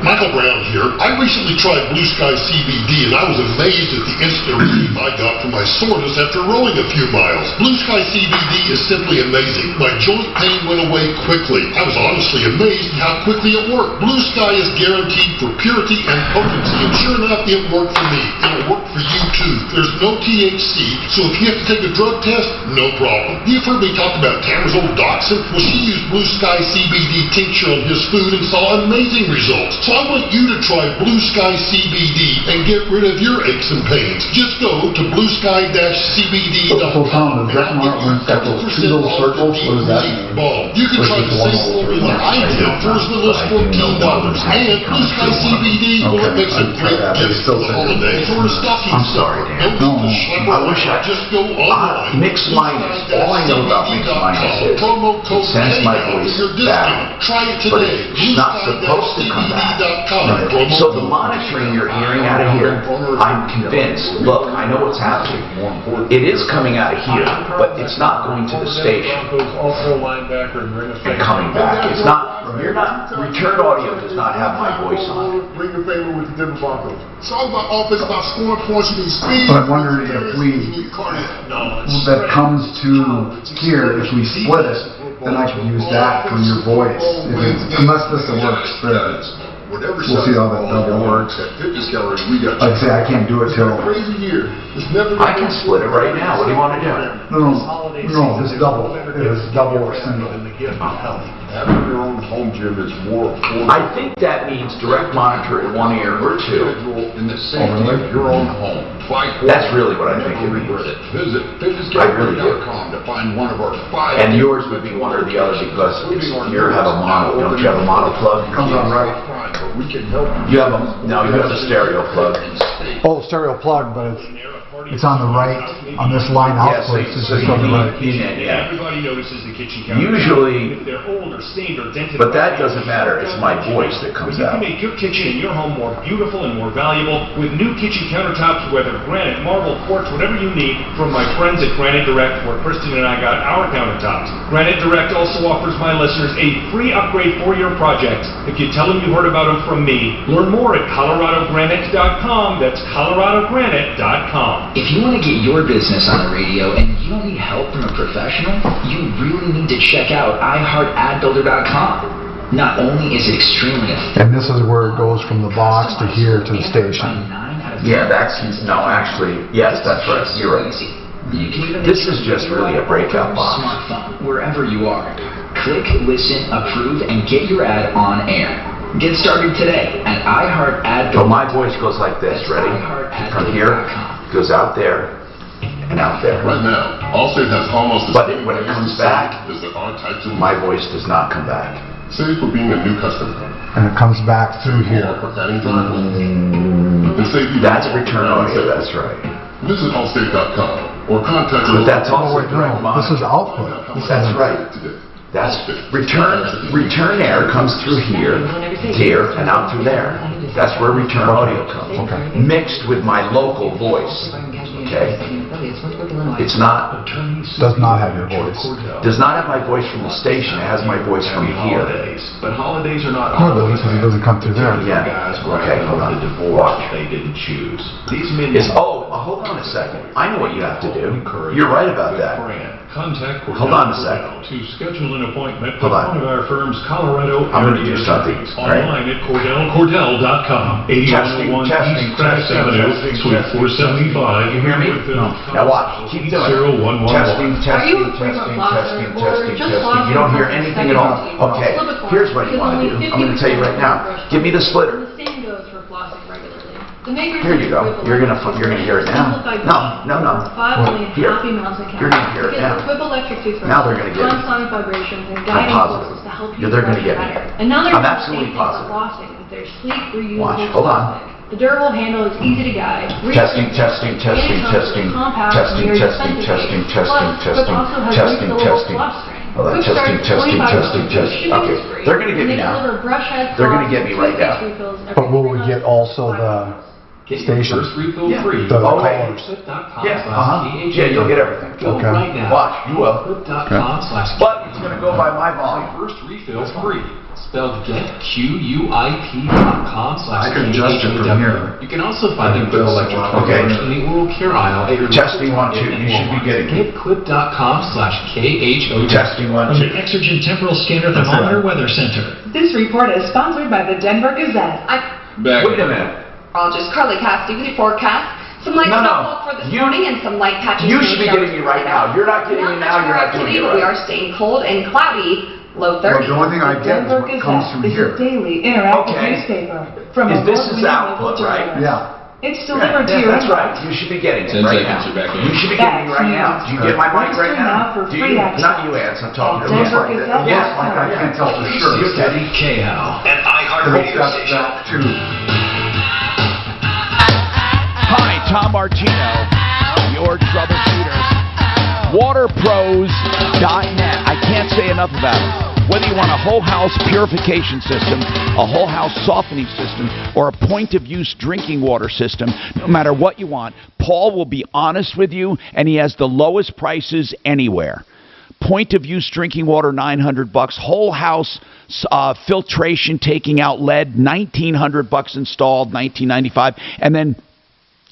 Michael Brown here. I recently tried Blue Sky CBD and I was amazed at the instant relief I got from my soreness after rowing a few miles. Blue Sky CBD is simply amazing. My joint pain went away quickly. I was honestly amazed at how quickly it worked. Blue Sky is guaranteed for purity and potency, and sure enough, it worked for me. It'll work for you too. There's no THC, so if you have to take a drug test, no problem. You've heard me talk about Tamara's old dachshund. Well, she used Blue Sky CBD tincture on his food and saw amazing results. So I want you to try Blue Sky CBD and get rid of your aches and pains. Just go to bluesky-cbd.com. So Tom, does that mark when it's got those 2 little circles? What does that mean? You can try the same formula I did for as little as $14. And Blue Sky CBD, well, it makes a great gift for the holidays or a stocking. I'm sorry, Dan. No, I wish I just go online. Mix Minus. All I know about Mix Minus is it sends my voice down. Try it But today. it's not supposed to come back. So the monitoring you're hearing out of here, I'm convinced, look, I know what's happening. It is coming out of here, but it's not going to the station and coming back. It's not, return audio does not have my voice on it. Bring your favor with the Denver Broncos. It's all about offense, about scoring points, you need speed. But I'm wondering if that comes to here, if we split it, then I can use that for your voice. Unless this works. whatever We'll see how that double works. At fitness calories, we got. Like I say, I can't do it till. Crazy year. It's never. I can split it right now. What do you want to do? No, this double. It is double or single. Having your own home gym is more affordable. I think that means direct monitor in one ear or two. In the safety of your own home. That's really what I think it means. Visit I really do. fitnesscalorie.com to find one of our 5. And yours would be one or the other because you have a mono. Don't you have a mono plug? Comes on right. You have a you have the stereo plug. Oh, stereo plug, but it's on the right on this line output. Yes, it's just on the right. Yeah. Everybody notices the kitchen counter. Usually, if they're old or stained or dented. but that doesn't matter. It's my voice that comes You out. can make your kitchen and your home more beautiful and more valuable with new kitchen countertops, whether granite, marble, quartz, whatever you need, from my friends at Granite Direct, where Kristen and I got our countertops. Granite Direct also offers my listeners a free upgrade for your project. If you tell them you heard about them from me, learn more at coloradogranite.com. That's coloradogranite.com. If you want to get your business on the radio and you don't need help from a professional, you really need to check out iHeartAdBuilder.com. Not only is it extremely effective. And this is where it goes from the box to here to the station. Yeah, actually, yes, that's right. You're right. This is just really a breakout box. Smartphone, wherever you are. Click, listen, approve, and get your ad on air. Get started today at iHeartAdBuilder. So my voice goes like this. Ready? From here, goes out there, and out there. Right now, Allstate has almost. But when it comes back, my voice does not come back. Say for being a new customer. And it comes back through here. That's return audio. That's right. Visit Allstate.com or contact. But that's also direct monitor. This is output. That's right. That's return air comes through here, and out through there. That's where return audio comes. Okay. Mixed with my local voice. Okay. It's not. Does not have your voice. Does not have my voice from the station. It has my voice from here. But holidays are not Hardly, because it doesn't come through there. Yeah. Okay. Hold on. the divorce they didn't choose. These men hold on a second. I know what you have to do. You're right about that. Contact Hold on a second. to schedule an appointment Hold with on. one of our firm's Colorado I'm going to do area something. attorneys. Right? Online at Cordell.com. 8101 East Crest Avenue, Suite 475. You hear me? No. Now watch. Keep doing it. 0111. Testing. You don't hear anything at all. Okay. Here's what you want to do. I'm going to tell you right now. Give me the splitter. Here you go. You're gonna hear it now. No. Here. You're gonna hear it now. Now they're gonna get me. I'm positive. They're gonna get me. I'm absolutely positive. Watch. Hold on. The durable handle is easy to guide. Testing. Hold on, testing. Okay, they're gonna get me now. They're gonna get me right now. But will we get also the station? First refill free. The Okay. colors. Yeah, you'll get everything. Okay. Right now. Watch, you will. Clip.com/. But it's gonna go by my volume. First refill free. Spelled GetQUIP.com/. I can adjust it from here. You can also find a good electric Okay. in the oral care aisle at your Testing 1 2. You should be getting it. GetQuip.com/KHO. Testing 1 From 2. the Exergen Temporal Scanner Thermometer Weather Center. This report is sponsored by the Denver Gazette. Wait a minute. Meteorologist Carly Cassidy with your forecast. Some light snowfall for this morning and some light patches. You should be getting me right now. You're not getting me now. You're not doing it We are right. staying cold and cloudy. Low 30s. The only thing I get is Denver what comes Gazette from is here. a daily interactive Okay. newspaper from This is award-winning output, local right? journalists. Yeah. It's delivered to your That's inbox. right. You should be getting it 10 right seconds, now. you're back in. You should be getting me right now. Do you get my mic right Register now now? for Do free you? access. Not you, Ants. I'm talking to you. Denver Yes, Gazette. yes, Like I can't tell for sure. You get it. KHOW, an iHeartRadio station. That too. Hi, Tom Martino, your troubleshooter. WaterPros.net. I can't say enough about it. Whether you want a whole house purification system, a whole house softening system, or a point of use drinking water system, no matter what you want, Paul will be honest with you, and he has the lowest prices anywhere. Point of use drinking water, $900. Whole house filtration, taking out lead, $1,900 installed, $19.95. And then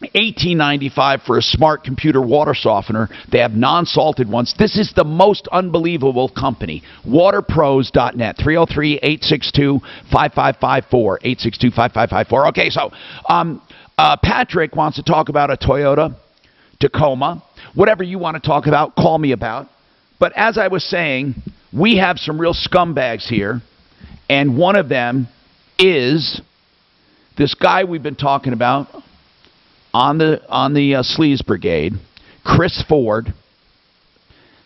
$18.95 for a smart computer water softener. They have non-salted ones. This is the most unbelievable company. Waterpros.net. 303-862-5554. 862-5554. Okay, so Patrick wants to talk about a Toyota Tacoma. Whatever you want to talk about, call me about. But as I was saying, we have some real scumbags here, and one of them is this guy we've been talking about on the Sleaze Brigade, Chris Ford,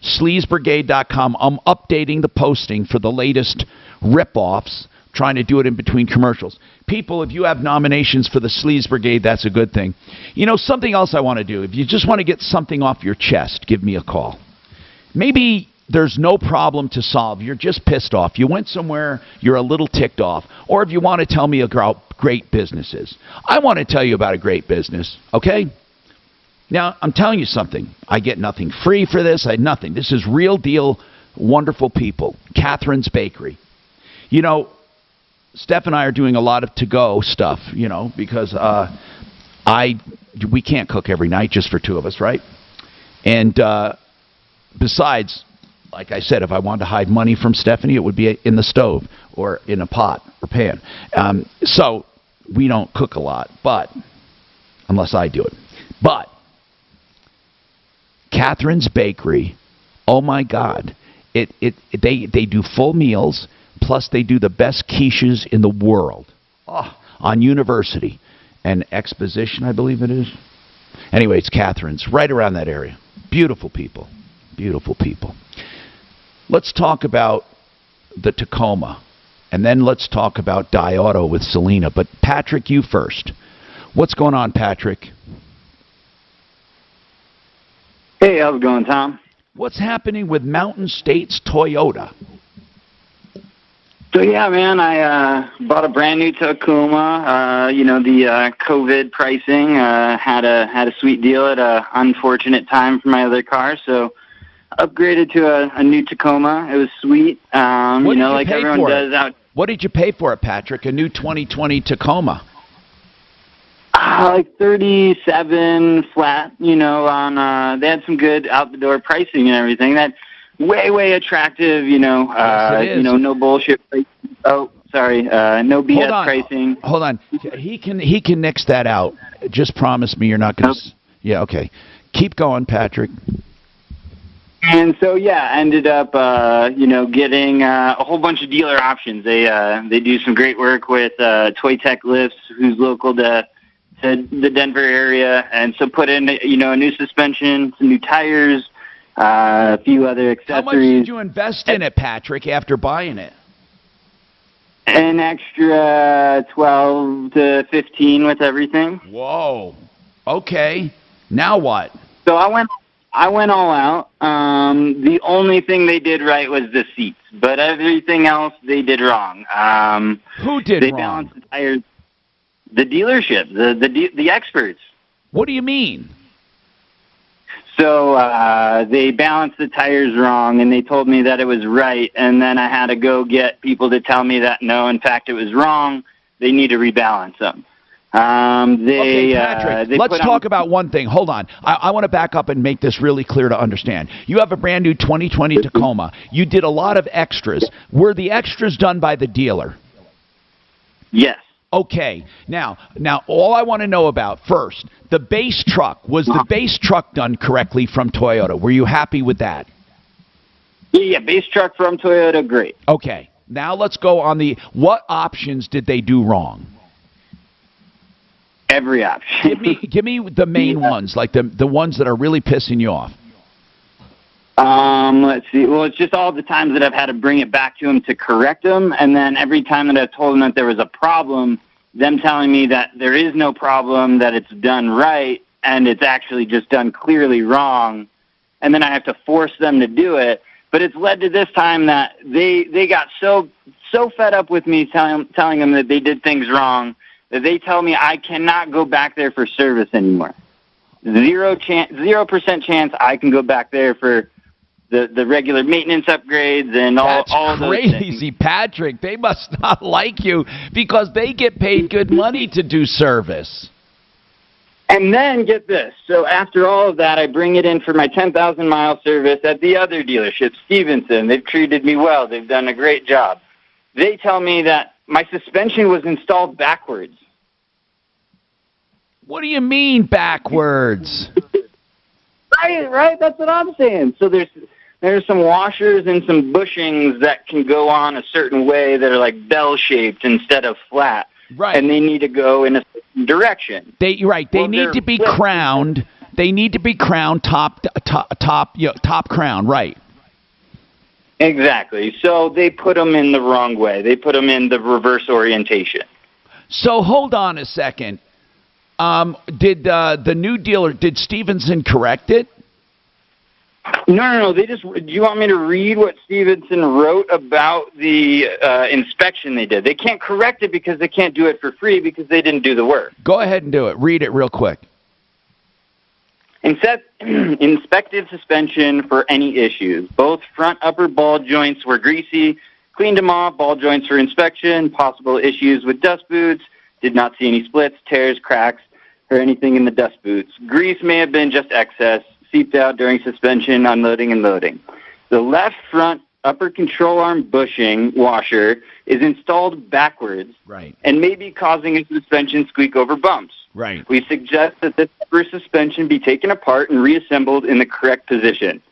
sleazebrigade.com. I'm updating the posting for the latest rip-offs, trying to do it in between commercials. People, if you have nominations for the Sleaze Brigade, that's a good thing. You know, something else I want to do, if you just want to get something off your chest, give me a call. Maybe there's no problem to solve. You're just pissed off. You went somewhere, you're a little ticked off. Or if you want to tell me about great businesses. I want to tell you about a great business, okay? Now, I'm telling you something. I get nothing free for this. Nothing. This is real deal, wonderful people. Catherine's Bakery. You know, Steph and I are doing a lot of to-go stuff, you know, because we can't cook every night just for two of us, right? And besides, like I said, if I wanted to hide money from Stephanie, it would be in the stove or in a pot or pan. So we don't cook a lot, but unless I do it. But Catherine's Bakery, oh my God, they do full meals, plus they do the best quiches in the world on University and Exposition, I believe it is. Anyway, it's Catherine's, right around that area. Beautiful people. Beautiful people. Let's talk about the Tacoma, and then let's talk about Auto with Selena. But Patrick, you first. What's going on, Patrick? Hey, how's it going, Tom? What's happening with Mountain States Toyota? So yeah, man, I bought a brand new Tacoma. You know, the COVID pricing had a sweet deal at a unfortunate time for my other car, so upgraded to a new Tacoma. It was sweet. You know, like everyone does out. What did you pay for it, Patrick? A new 2020 Tacoma? Like 37 flat. You know, on they had some good out the door pricing and everything. That way attractive. You know, yes, you know, no bullshit. Oh, sorry, no BS pricing. Hold on, he can nix that out. Just promise me you're not going to. Nope. Yeah, okay. Keep going, Patrick. And so, yeah, I ended up, you know, getting a whole bunch of dealer options. They do some great work with Toy Tech Lifts, who's local to the Denver area, and so put in, you know, a new suspension, some new tires, a few other accessories. How much did you invest in it, Patrick, after buying it? An extra 12 to 15 with everything. Whoa. Okay. Now what? So I went all out. The only thing they did right was the seats, but everything else they did wrong. Who did wrong? They balanced the tires. The dealership, the experts. What do you mean? So they balanced the tires wrong, and they told me that it was right, and then I had to go get people to tell me that no, in fact, it was wrong. They need to rebalance them. Okay, Patrick, let's talk about one thing. Hold on. I want to back up and make this really clear to understand. You have a brand new 2020 Tacoma. You did a lot of extras. Were the extras done by the dealer? Yes. Okay. Now, all I want to know about first, the base truck. Was the base truck done correctly from Toyota? Were you happy with that? Yeah, base truck from Toyota, great. Okay. Now let's go on what options did they do wrong? Every option. give me the main ones, like the ones that are really pissing you off. Let's see. Well, it's just all the times that I've had to bring it back to them to correct them, and then every time that I've told them that there was a problem, them telling me that there is no problem, that it's done right, and it's actually just done clearly wrong, and then I have to force them to do it. But it's led to this time that they got so fed up with me telling them that they did things wrong that they tell me I cannot go back there for service anymore. 0% chance I can go back there for the regular maintenance upgrades and all those things. That's crazy, Patrick. They must not like you because they get paid good money to do service. And then, get this. So after all of that, I bring it in for my 10,000-mile service at the other dealership, Stevenson. They've treated me well. They've done a great job. They tell me that my suspension was installed backwards. What do you mean backwards? Right. That's what I'm saying. So there's some washers and some bushings that can go on a certain way that are like bell-shaped instead of flat. Right. And they need to go in a certain direction. They need to be crowned. They need to be crowned top crown, right? Exactly. So they put them in the wrong way. They put them in the reverse orientation. So hold on a second. Did the new dealer, did Stevenson correct it? No. Do you want me to read what Stevenson wrote about the inspection they did? They can't correct it because they can't do it for free because they didn't do the work. Go ahead and do it. Read it real quick. Inspected suspension for any issues. Both front upper ball joints were greasy. Cleaned them off. Ball joints for inspection. Possible issues with dust boots. Did not see any splits, tears, cracks, or anything in the dust boots. Grease may have been just excess. Seeped out during suspension, unloading, and loading. The left front upper control arm bushing washer is installed backwards, right, and may be causing a suspension squeak over bumps. Right. We suggest that this upper suspension be taken apart and reassembled in the correct position.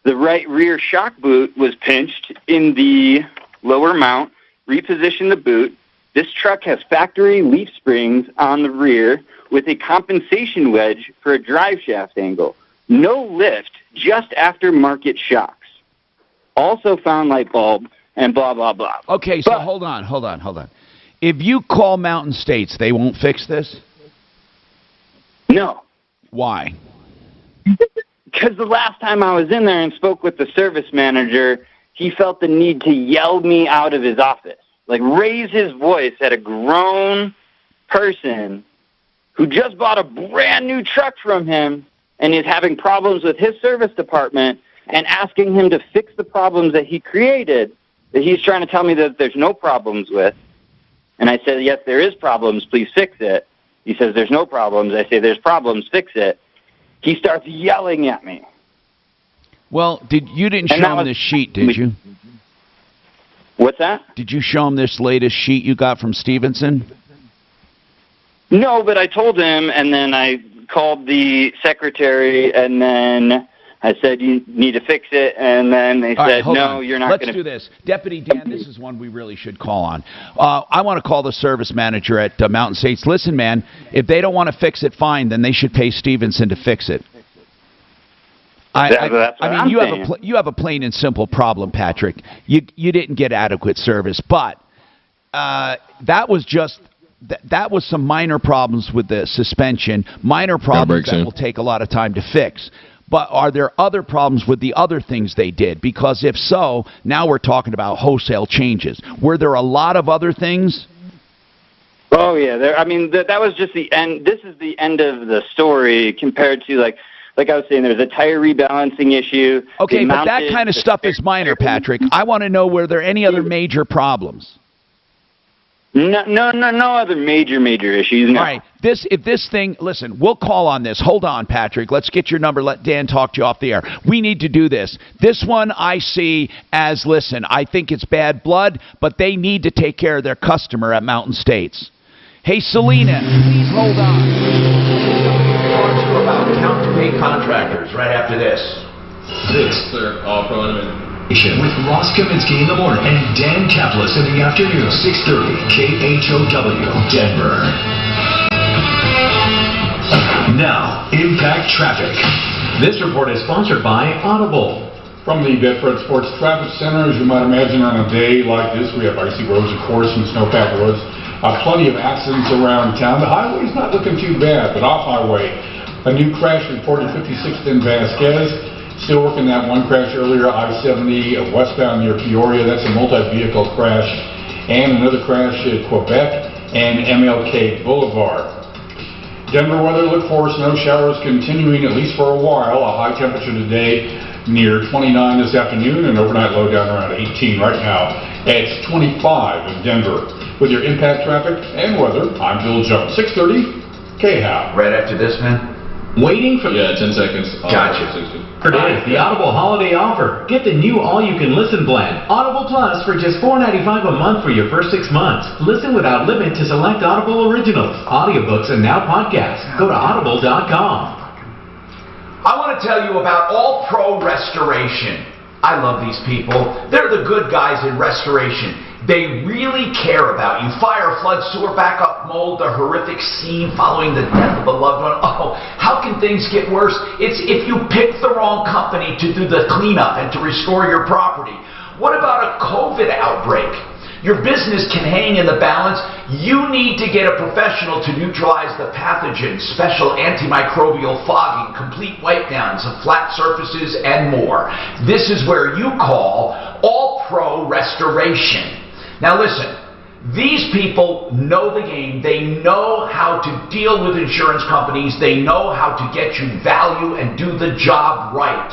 The right rear shock boot was pinched in the lower mount. Reposition the boot. This truck has factory leaf springs on the rear with a compensation wedge for a drive shaft angle. No lift, just aftermarket shocks. Also found light bulb and blah, blah, blah. Okay, so hold on. If you call Mountain States, they won't fix this? No. Why? Because the last time I was in there and spoke with the service manager, he felt the need to yell me out of his office. Like raise his voice at a grown person who just bought a brand new truck from him and is having problems with his service department and asking him to fix the problems that he created, that he's trying to tell me that there's no problems with. And I said, yes, there is problems, please fix it. He says, there's no problems. I say, there's problems, fix it. He starts yelling at me. Well, you didn't show him this sheet, did you? What's that? Did you show him this latest sheet you got from Stevenson? No, but I told him, and then I called the secretary, and then I said, you need to fix it, and then they said, no, you're not going to. Let's do this. Deputy Dan, this is one we really should call on. I want to call the service manager at Mountain States. Listen, man, if they don't want to fix it, fine, then they should pay Stevenson to fix it. I mean, you have a plain and simple problem, Patrick. You didn't get adequate service, but that was just that was some minor problems with the suspension, minor problems that will take a lot of time to fix. But are there other problems with the other things they did? Because if so, now we're talking about wholesale changes. Were there a lot of other things? Oh yeah, that was just the end. This is the end of the story compared to like I was saying, there's a tire rebalancing issue. Okay, but that kind of stuff is minor, Patrick. I want to know, were there any other major problems? No other major issues. No. All right, if this thing, listen, we'll call on this. Hold on, Patrick. Let's get your number. Let Dan talk to you off the air. We need to do this. This one I see as, listen, I think it's bad blood, but they need to take care of their customer at Mountain States. Hey, Selena, please hold on. About count-to-pay contractors right after this. This, sir, With Ross Kaminsky in the morning and Dan Kaplis in the afternoon, 6:30 KHOW, Denver. Now, Impact Traffic. This report is sponsored by Audible. From the Bedford Sports Traffic Center, as you might imagine, on a day like this, we have icy roads, of course, and snowpacked roads. Plenty of accidents around town. The highway's not looking too bad, but off-highway, a new crash reported 56th and Vasquez. Still working that one crash earlier, I-70 westbound near Peoria. That's a multi-vehicle crash. And another crash at Quebec and MLK Boulevard. Denver weather, look for snow showers continuing at least for a while. A high temperature today near 29 this afternoon, and overnight low down around 18 right now. It's 25 in Denver. With your impact traffic and weather, I'm Bill Jones. 6:30 K-How. Right after this, man? Waiting for... Yeah, 10 seconds. Gotcha. The Audible holiday offer. Get the new all-you-can-listen plan, Audible Plus, for just $4.95 a month for your first 6 months. Listen without limit to select Audible originals, audiobooks, and now podcasts. Go to audible.com. I want to tell you about All Pro Restoration. I love these people. They're the good guys in restoration. They really care about you. Fire, flood, sewer backup, mold, a horrific scene following the death of a loved one. Oh, how can things get worse? It's if you pick the wrong company to do the cleanup and to restore your property. What about a COVID outbreak? Your business can hang in the balance. You need to get a professional to neutralize the pathogens, special antimicrobial fogging, complete wipe downs of flat surfaces, and more. This is where you call All Pro Restoration. Now listen, these people know the game. They know how to deal with insurance companies. They know how to get you value and do the job right.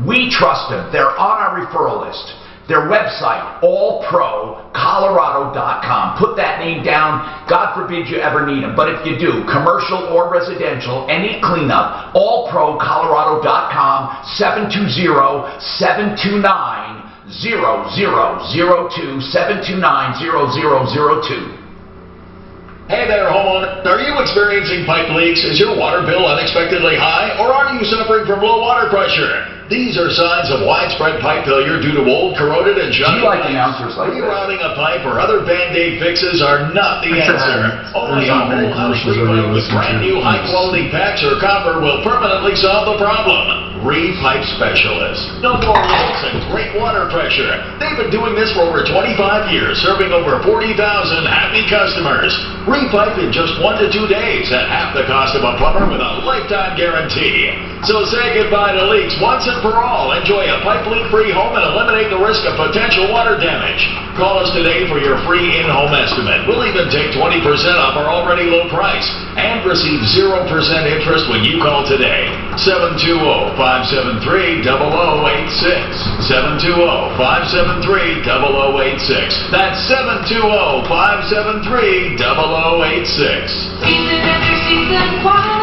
We trust them. They're on our referral list. Their website, allprocolorado.com. Put that name down. God forbid you ever need them. But if you do, commercial or residential, any cleanup, allprocolorado.com, 720-729-0002, 729-0002. Hey there, homeowner. Are you experiencing pipe leaks? Is your water bill unexpectedly high? Or are you suffering from low water pressure? These are signs of widespread pipe failure due to old, corroded, and junky. Do you like announcers like this? Rerouting a pipe or other Band-Aid fixes are not the answer. Only a whole house repipe with brand new high-quality PAX or copper will permanently solve the problem. Repipe Specialist. No more leaks and great water pressure. They've been doing this for over 25 years, serving over 40,000 happy customers. Repipe in just 1 to 2 days at half the cost of a plumber with a lifetime guarantee. So say goodbye to leaks once and for all. Enjoy a pipe leak-free home and eliminate the risk of potential water damage. Call us today for your free in-home estimate. We'll even take 20% off our already low price and receive 0% interest when you call today. 720-573-0086. 720-573-0086. That's 720-573-0086.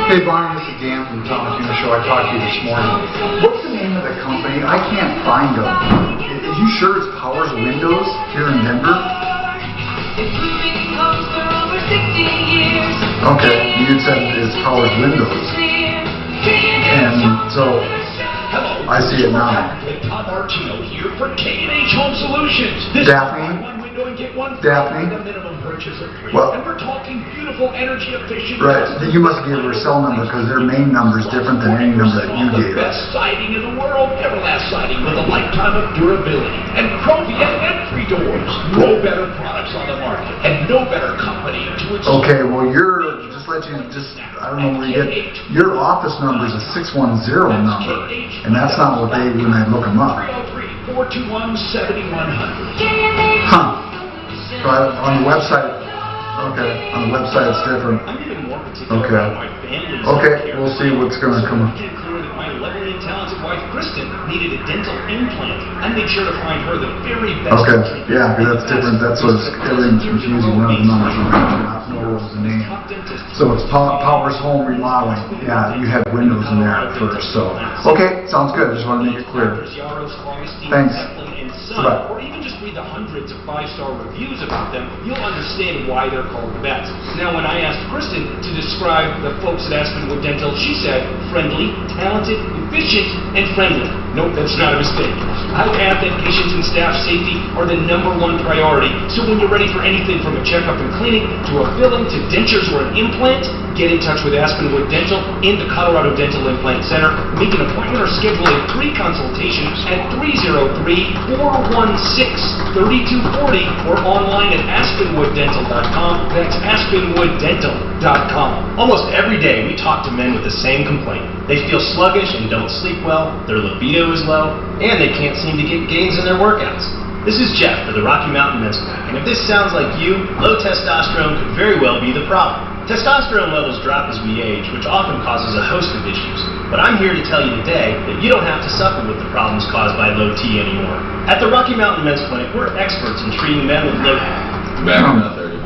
Hey Brian, this is Dan from the Thomas Unit Show. I talked to you this morning. What's the name of the company? I can't find them. Are you sure it's Powers Windows here in Denver? Okay, you said it's Powers Windows. And so, I see it now. Daphne? Daphne? Well, and we're talking beautiful, energy efficient. Right, you must give her a cell number because their main number is different than any number that you gave us. Best siding in the world, Everlast siding with a lifetime of durability and Chromium entry doors. No better products on the market and no better company to install. Okay, well I don't know where you get, your office number is a 610 number, and that's not what they, when I look them up. 303-421-7100. Huh. So on the website, okay, on the website it's different. Okay. Okay, we'll see what's going to come up. My lovely and talented wife, Kristen, needed a dental implant. I made sure to find her the very best. Okay, yeah, because that's different. That's what's everything's confusing. None of the numbers are not know what was the name. So it's Powers Home Remodeling. Yeah, you had windows in there at first. So okay, sounds good. I just want to make it clear. Thanks. Bye. Or even just read the hundreds of 5-star reviews about them, you'll understand why they're called the best. Now, when I asked Kristen to describe the folks at Aspenwood Dental, she said, friendly, talented, efficient, and friendly. Nope, that's not a mistake. I'll add that patients and staff safety are the #1 priority, so when you're ready for anything from a checkup and cleaning, to a filling, to dentures or an implant, get in touch with Aspenwood Dental in the Colorado Dental Implant Center. Make an appointment or schedule a free consultation at 303-416-3240 or online at aspenwooddental.com. That's aspenwooddental.com. Almost every day we talk to men with the same complaint. They feel sluggish and don't sleep well, their libido is low, and they can't seem to get gains in their workouts. This is Jeff for the Rocky Mountain Men's Clinic, and if this sounds like you, low testosterone could very well be the problem. Testosterone levels drop as we age, which often causes a host of issues. But I'm here to tell you today that you don't have to suffer with the problems caused by low T anymore. At the Rocky Mountain Men's Clinic, we're experts in treating men with low T. Back in the 30.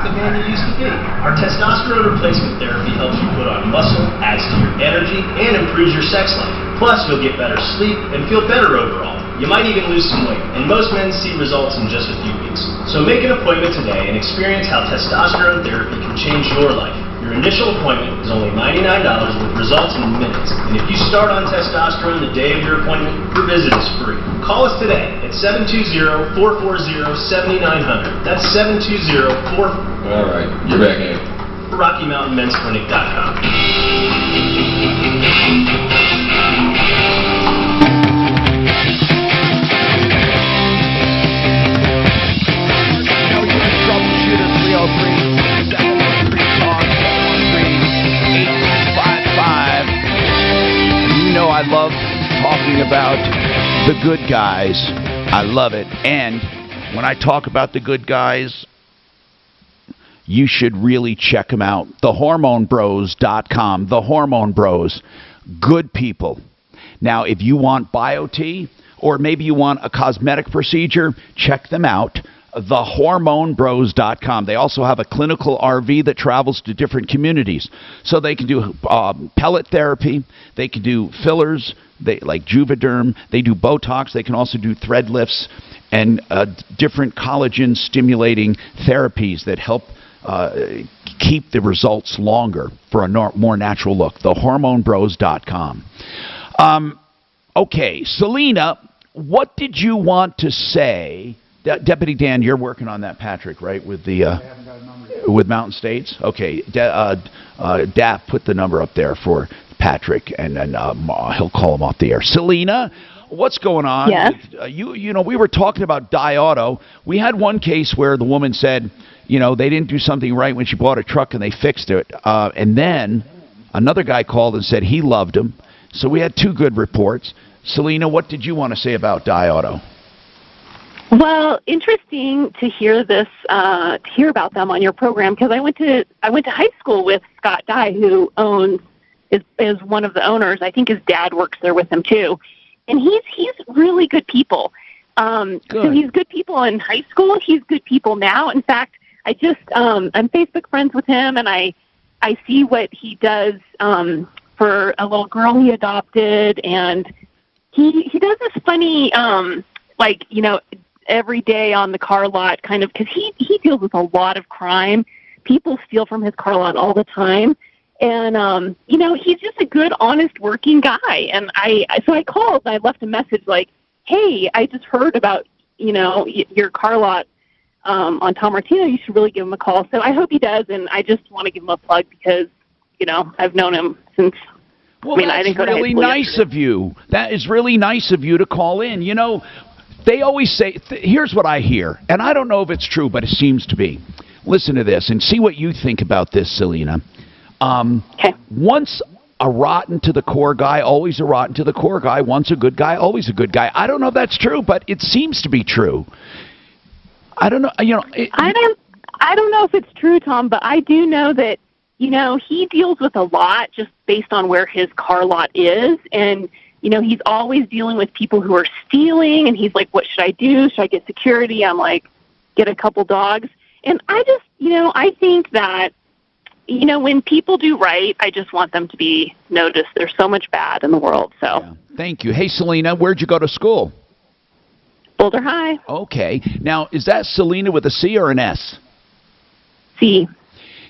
the man you used to be. Our testosterone replacement therapy helps you put on muscle, adds to your energy, and improves your sex life. Plus, you'll get better sleep and feel better overall. You might even lose some weight, and most men see results in just a few weeks. So make an appointment today and experience how testosterone therapy can change your life. Your initial appointment is only $99 with results in minutes. And if you start on testosterone the day of your appointment, your visit is free. Call us today at 720-440-7900. That's 720-4... All right, you're back in. RockyMountainMen'sClinic.com. Troubleshooter 303-713-855. You know I love talking about the good guys. I love it. And when I talk about the good guys, you should really check them out. TheHormoneBros.com. The Hormone Bros. Good people. Now, if you want BioT, or maybe you want a cosmetic procedure, check them out. TheHormoneBros.com. They also have a clinical RV that travels to different communities. So they can do pellet therapy. They can do fillers, like Juvederm. They do Botox. They can also do thread lifts and different collagen-stimulating therapies that help keep the results longer for a more natural look. TheHormoneBros.com. Okay, Selena, what did you want to say? Deputy Dan, you're working on that, Patrick, right? With the with Mountain States. Okay, Daff, put the number up there for Patrick, and then he'll call him off the air. Selena, what's going on? Yes. You know, we were talking about Dye Auto. We had one case where the woman said, you know, they didn't do something right when she bought a truck and they fixed it. And then another guy called and said he loved him. So we had two good reports. Selena, what did you want to say about Dye Auto? Well, interesting to hear this, to hear about them on your program, because I went to high school with Scott Dye, who is one of the owners. I think his dad works there with him too, and he's really good people. So he's good people in high school. He's good people now. In fact, I'm Facebook friends with him, and I see what he does for a little girl he adopted, and he does this funny every day on the car lot kind of, because he deals with a lot of crime. People steal from his car lot all the time, and he's just a good, honest, working guy. And so I called and I left a message like, hey, I just heard about your car lot on Tom Martino. You should really give him a call. So I hope he does, and I just want to give him a plug because I've known him since. Well, I didn't go to high school. Really nice of you. That is really nice of you to call in. They always say, here's what I hear, and I don't know if it's true, but it seems to be. Listen to this and see what you think about this, Selena. Okay. Once a rotten to the core guy, always a rotten to the core guy. Once a good guy, always a good guy. I don't know if that's true, but it seems to be true. I don't know. I don't know if it's true, Tom, but I do know that he deals with a lot just based on where his car lot is, and he's always dealing with people who are stealing, and he's like, what should I do? Should I get security? I'm like, get a couple dogs. And I just, I think that, when people do right, I just want them to be noticed. There's so much bad in the world, so. Yeah. Thank you. Hey, Selena, where'd you go to school? Boulder High. Okay. Now, is that Selena with a C or an S? C.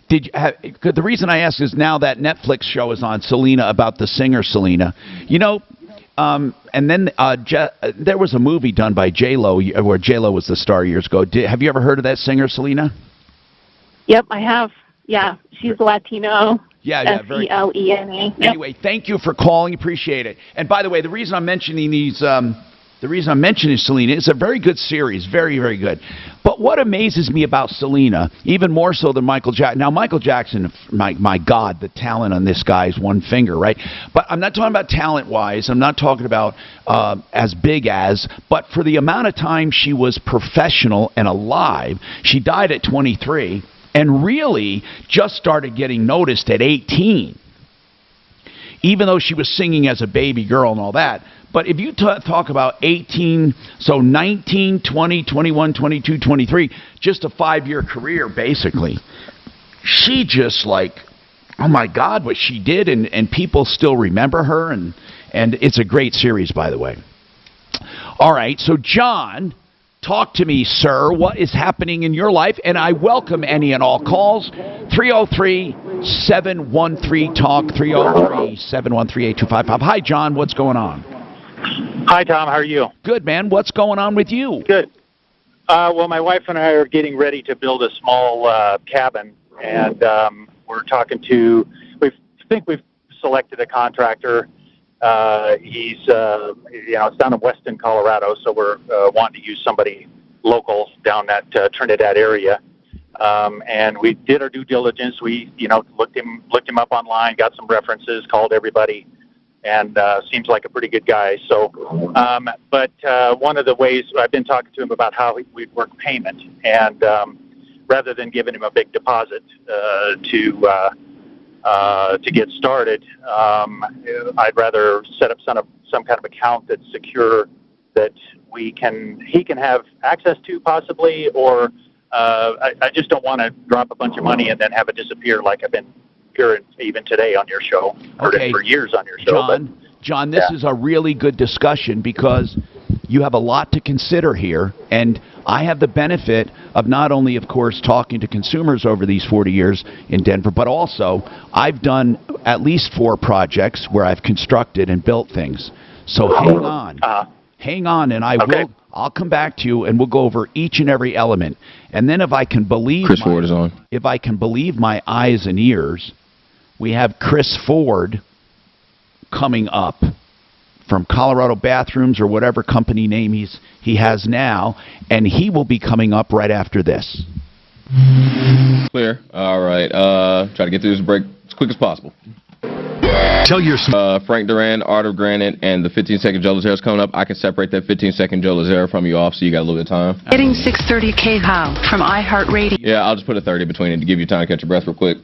The reason I ask is now that Netflix show is on, Selena, about the singer Selena. And then there was a movie done by J-Lo where J-Lo was the star years ago. Have you ever heard of that singer, Selena? Yep, I have. Yeah, she's Latino. Yeah, Selena. Yep. Anyway, thank you for calling. Appreciate it. And by the way, the reason I'm mentioning Selena, it's a very good series, very, very good. But what amazes me about Selena, even more so than Michael Jackson. Now, Michael Jackson, my God, the talent on this guy is one finger, right? But I'm not talking about talent-wise. I'm not talking about as big as, but for the amount of time she was professional and alive. She died at 23 and really just started getting noticed at 18. even though she was singing as a baby girl and all that. But if you talk about 18, so 19, 20, 21, 22, 23, just a 5-year career, basically. She just like, oh my God, what she did, and people still remember her, and it's a great series, by the way. All right, so John, talk to me, sir. What is happening in your life? And I welcome any and all calls. 303-713-TALK, 303-713-8255. Hi, John. What's going on? Hi, Tom. How are you? Good, man. What's going on with you? Good. Well, my wife and I are getting ready to build a small cabin, and we're talking to. We think we've selected a contractor. He's, it's down in Weston, Colorado, so we're wanting to use somebody local down that Trinidad area. And we did our due diligence. We, looked him up online, got some references, called everybody, and seems like a pretty good guy. So, but one of the ways I've been talking to him about how we'd work payment, and rather than giving him a big deposit to get started, I'd rather set up some kind of account that's secure that he can have access to possibly, or I just don't want to drop a bunch of money and then have it disappear like I've been hearing even today on your show, heard it for years on your show. John, this is a really good discussion because you have a lot to consider here, and I have the benefit of not only, of course, talking to consumers over these 40 years in Denver, but also I've done at least 4 projects where I've constructed and built things. So hang on, and I'll come back to you, and we'll go over each and every element. And then if I can believe if I can believe my eyes and ears, we have Chris Ford coming up from Colorado Bathrooms or whatever company name he has now, and he will be coming up right after this. Clear. All right. Try to get through this break as quick as possible. Tell your Frank Duran, Art of Granite, and the 15-second Joe Lazaro is coming up. I can separate that 15-second Joe Lazaro from you off, so you got a little bit of time. Getting 630 KHOW from iHeartRadio. Yeah, I'll just put a 30 between it to give you time to catch your breath real quick.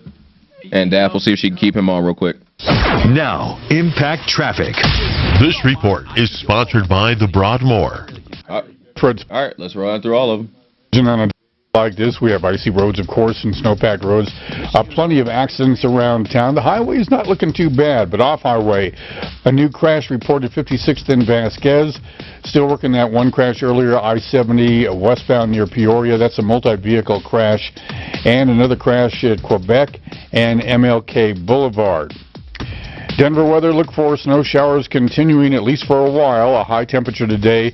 And Daph will see if she can keep him on real quick. Now, Impact Traffic. This report is sponsored by the Broadmoor. All right, let's run through all of them. On a like this, we have icy roads, of course, and snowpacked roads. Plenty of accidents around town. The highway is not looking too bad, but off-highway, a new crash reported 56th and Vasquez. Still working that one crash earlier, I-70 westbound near Peoria. That's a multi-vehicle crash. And another crash at Quebec and MLK Boulevard. Denver weather, look for snow showers continuing at least for a while. A high temperature today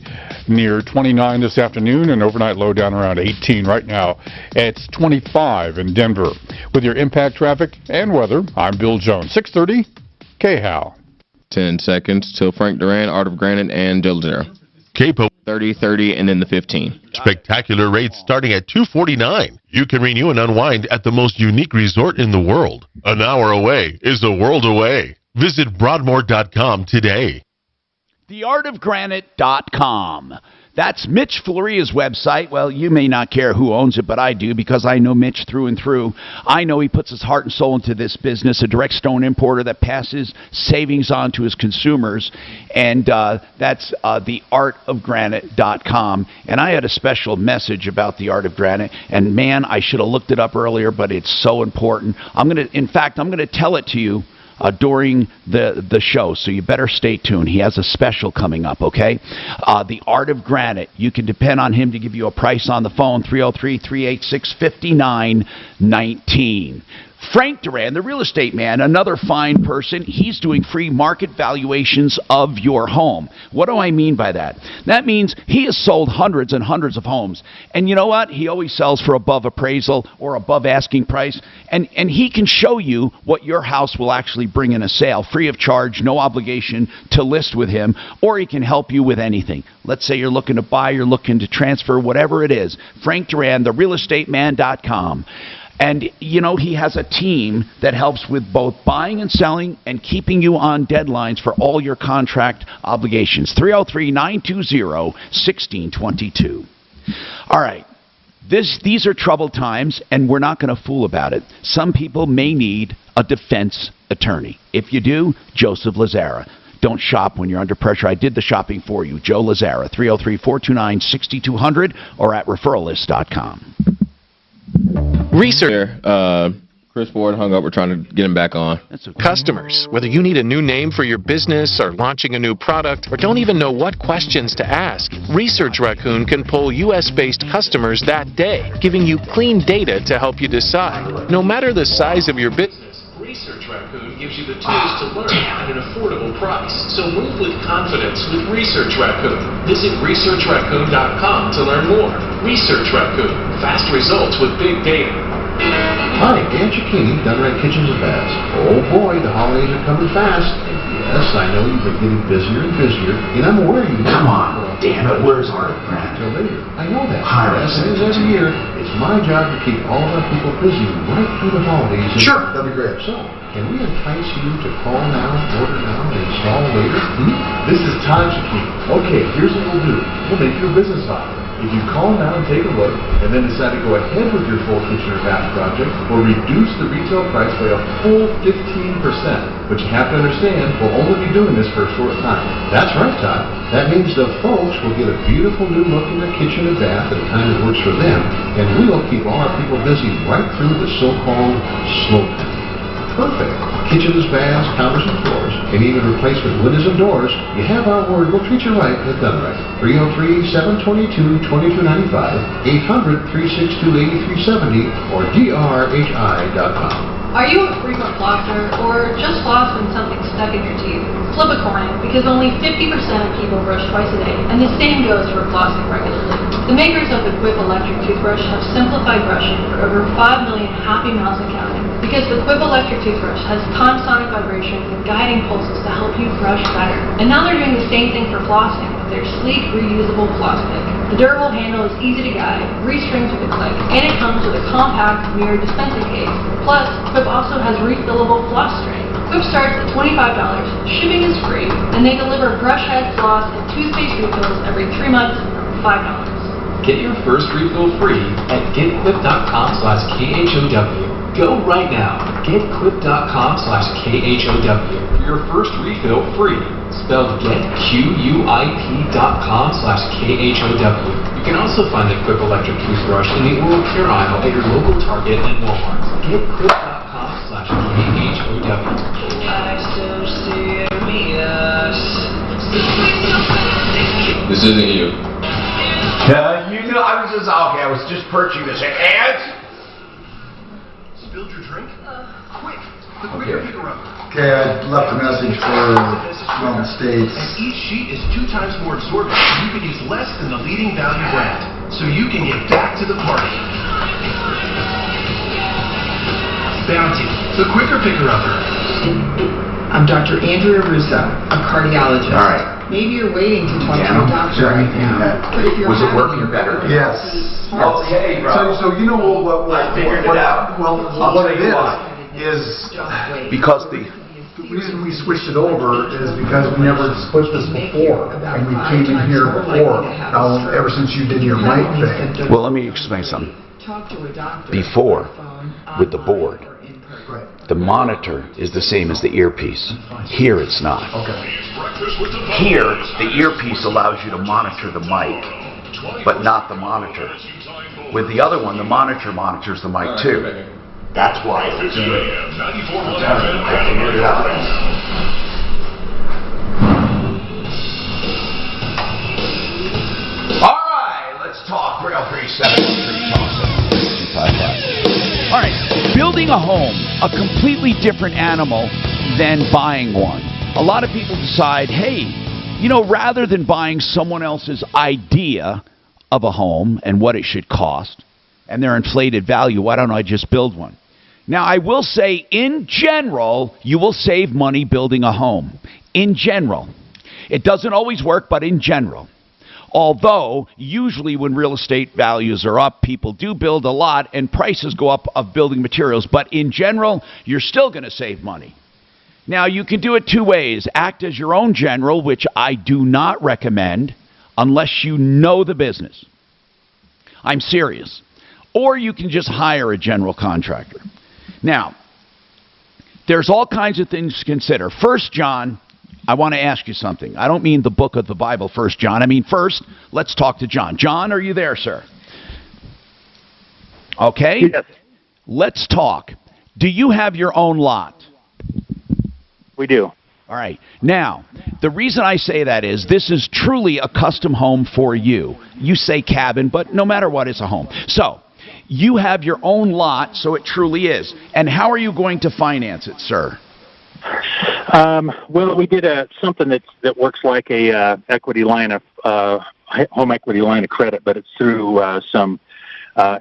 near 29 this afternoon, and overnight low down around 18 right now. It's 25 in Denver. With your Impact Traffic and weather, I'm Bill Jones. 630 KHOW. 10 seconds till Frank Duran, Art of Granite, and Joe Lazaro. Capo 30, and then the 15. Spectacular rates starting at $249. You can renew and unwind at the most unique resort in the world. An hour away is a world away. Visit Broadmoor.com today. TheArtOfGranite.com. That's Mitch Floria's website. Well, you may not care who owns it, but I do because I know Mitch through and through. I know he puts his heart and soul into this business, a direct stone importer that passes savings on to his consumers, and that's TheArtOfGranite.com. And I had a special message about The Art of Granite, and man, I should have looked it up earlier, but it's so important. In fact, I'm going to tell it to you during the show, so you better stay tuned. He has a special coming up, okay? The Art of Granite. You can depend on him to give you a price on the phone, 303-386-5919. Frank Duran, the real estate man, another fine person. He's doing free market valuations of your home. What do I mean by that? That means he has sold hundreds and hundreds of homes. And you know what? He always sells for above appraisal or above asking price. And he can show you what your house will actually bring in a sale, free of charge, no obligation to list with him, or he can help you with anything. Let's say you're looking to buy, you're looking to transfer, whatever it is. Frank Duran, therealestateman.com. And, you know, he has a team that helps with both buying and selling and keeping you on deadlines for all your contract obligations. 303-920-1622. All right. These are troubled times, and we're not going to fool about it. Some people may need a defense attorney. If you do, Joseph Lazara. Don't shop when you're under pressure. I did the shopping for you. Joe Lazara, 303-429-6200 or at referralist.com. Research. Chris Ford hung up. We're trying to get him back on. That's okay. Customers, whether you need a new name for your business or launching a new product or don't even know what questions to ask, Research Raccoon can poll U.S.-based customers that day, giving you clean data to help you decide. No matter the size of your business, Research Raccoon gives you the tools to learn at an affordable price. So move with confidence with Research Raccoon. Visit researchraccoon.com to learn more. Research Raccoon. Fast results with big data. Hi, Dan Cicchini, Dunright Kitchens and Baths. Oh boy, the holidays are coming fast. Yes, I know you've been getting busier and busier, and I'm aware you... Come on, damn it, where's our brand? Until later. I know that. Hi, Yes, it is every year. It's my job to keep all of our people busy right through the holidays. Sure, that'd be great. So, can we entice you to call now, order now, and install later? This is time to keep. Okay, here's what we'll do. We'll make you a business offer. If you call now and take a look, and then decide to go ahead with your full kitchen or bath project, we'll reduce the retail price by a full 15%. But you have to understand, we'll only be doing this for a short time. That's right, Todd. That means the folks will get a beautiful new look in their kitchen and bath at a time that works for them, and we'll keep all our people busy right through the so-called slow time. Perfect. Kitchens, baths, counters, and floors, and even replacement windows and doors. You have our word. We'll treat you right at Dunright. 303-722-2295, 800-362-8370, or drhi.com. Are you a frequent flosser or just floss when something's stuck in your teeth? Flip a coin, because only 50% of people brush twice a day, and the same goes for flossing regularly. The makers of the Quip electric toothbrush have simplified brushing for over 5 million happy mouths and counting, because the Quip electric toothbrush has time-sonic vibrations and guiding pulses to help you brush better. And now they're doing the same thing for flossing with their sleek, reusable floss pick. The durable handle is easy to guide, restrings with a click, and it comes with a compact mirror dispensing case. Plus, Quip also has refillable floss string. Quip starts at $25, shipping is free, and they deliver brush head, floss, and toothpaste refills every 3 months for $5. Get your first refill free at getquip.com/KHOW. Go right now. Getquip.com/KHOW for your first refill free. Spelled getquip.com/KHOW. You can also find the Quip electric toothbrush in the oral care aisle at your local Target and Walmart. Getquip.com/KHOW. This isn't you. You know, I was just purchasing this. And? Spilled your drink? Quick! The quicker picker-upper. Okay, I left a message for United States. And each sheet is 2 times more absorbent, so you can use less than the leading value brand. So you can get back to the party. Bounty, the quicker picker-upper. I'm Dr. Andrea Russo, a cardiologist. All right. Maybe you're waiting to talk to your doctor right now. But if you're Was it working better? Yes. Okay, bro. So you know what I figured it out. Well, I'll what tell it you why. is Because the reason we switched it over is because we never switched this before, and we came in here before. Now, ever since you did your mic thing. Well, let me explain something. Before, with the board, the monitor is the same as the earpiece. Here it's not. here, the earpiece allows you to monitor the mic, but not the monitor. With the other one, the monitor monitors the mic too. That's why it's good. I figured it out. All right, let's talk. 303-713-TALK. All right, building a home, a completely different animal than buying one. A lot of people decide, hey, you know, rather than buying someone else's idea of a home and what it should cost and their inflated value, why don't I just build one? Now, I will say, in general, you will save money building a home. In general. It doesn't always work, but in general. Although, usually when real estate values are up, people do build a lot and prices go up of building materials. But in general, you're still going to save money. Now, you can do it 2 ways. Act as your own general, which I do not recommend unless you know the business. I'm serious. or you can just hire a general contractor. Now, there's all kinds of things to consider. First, John, I want to ask you something. I don't mean the book of the Bible, First John. I mean, first, let's talk to John. John, are you there, sir? Okay? Yes. Let's talk. Do you have your own lot? We do. All right. Now, the reason I say that is this is truly a custom home for you. You say cabin, but no matter what, it's a home. So, you have your own lot, so it truly is. And how are you going to finance it, sir? Well, we did something that works like a equity line of home equity line of credit, but it's through some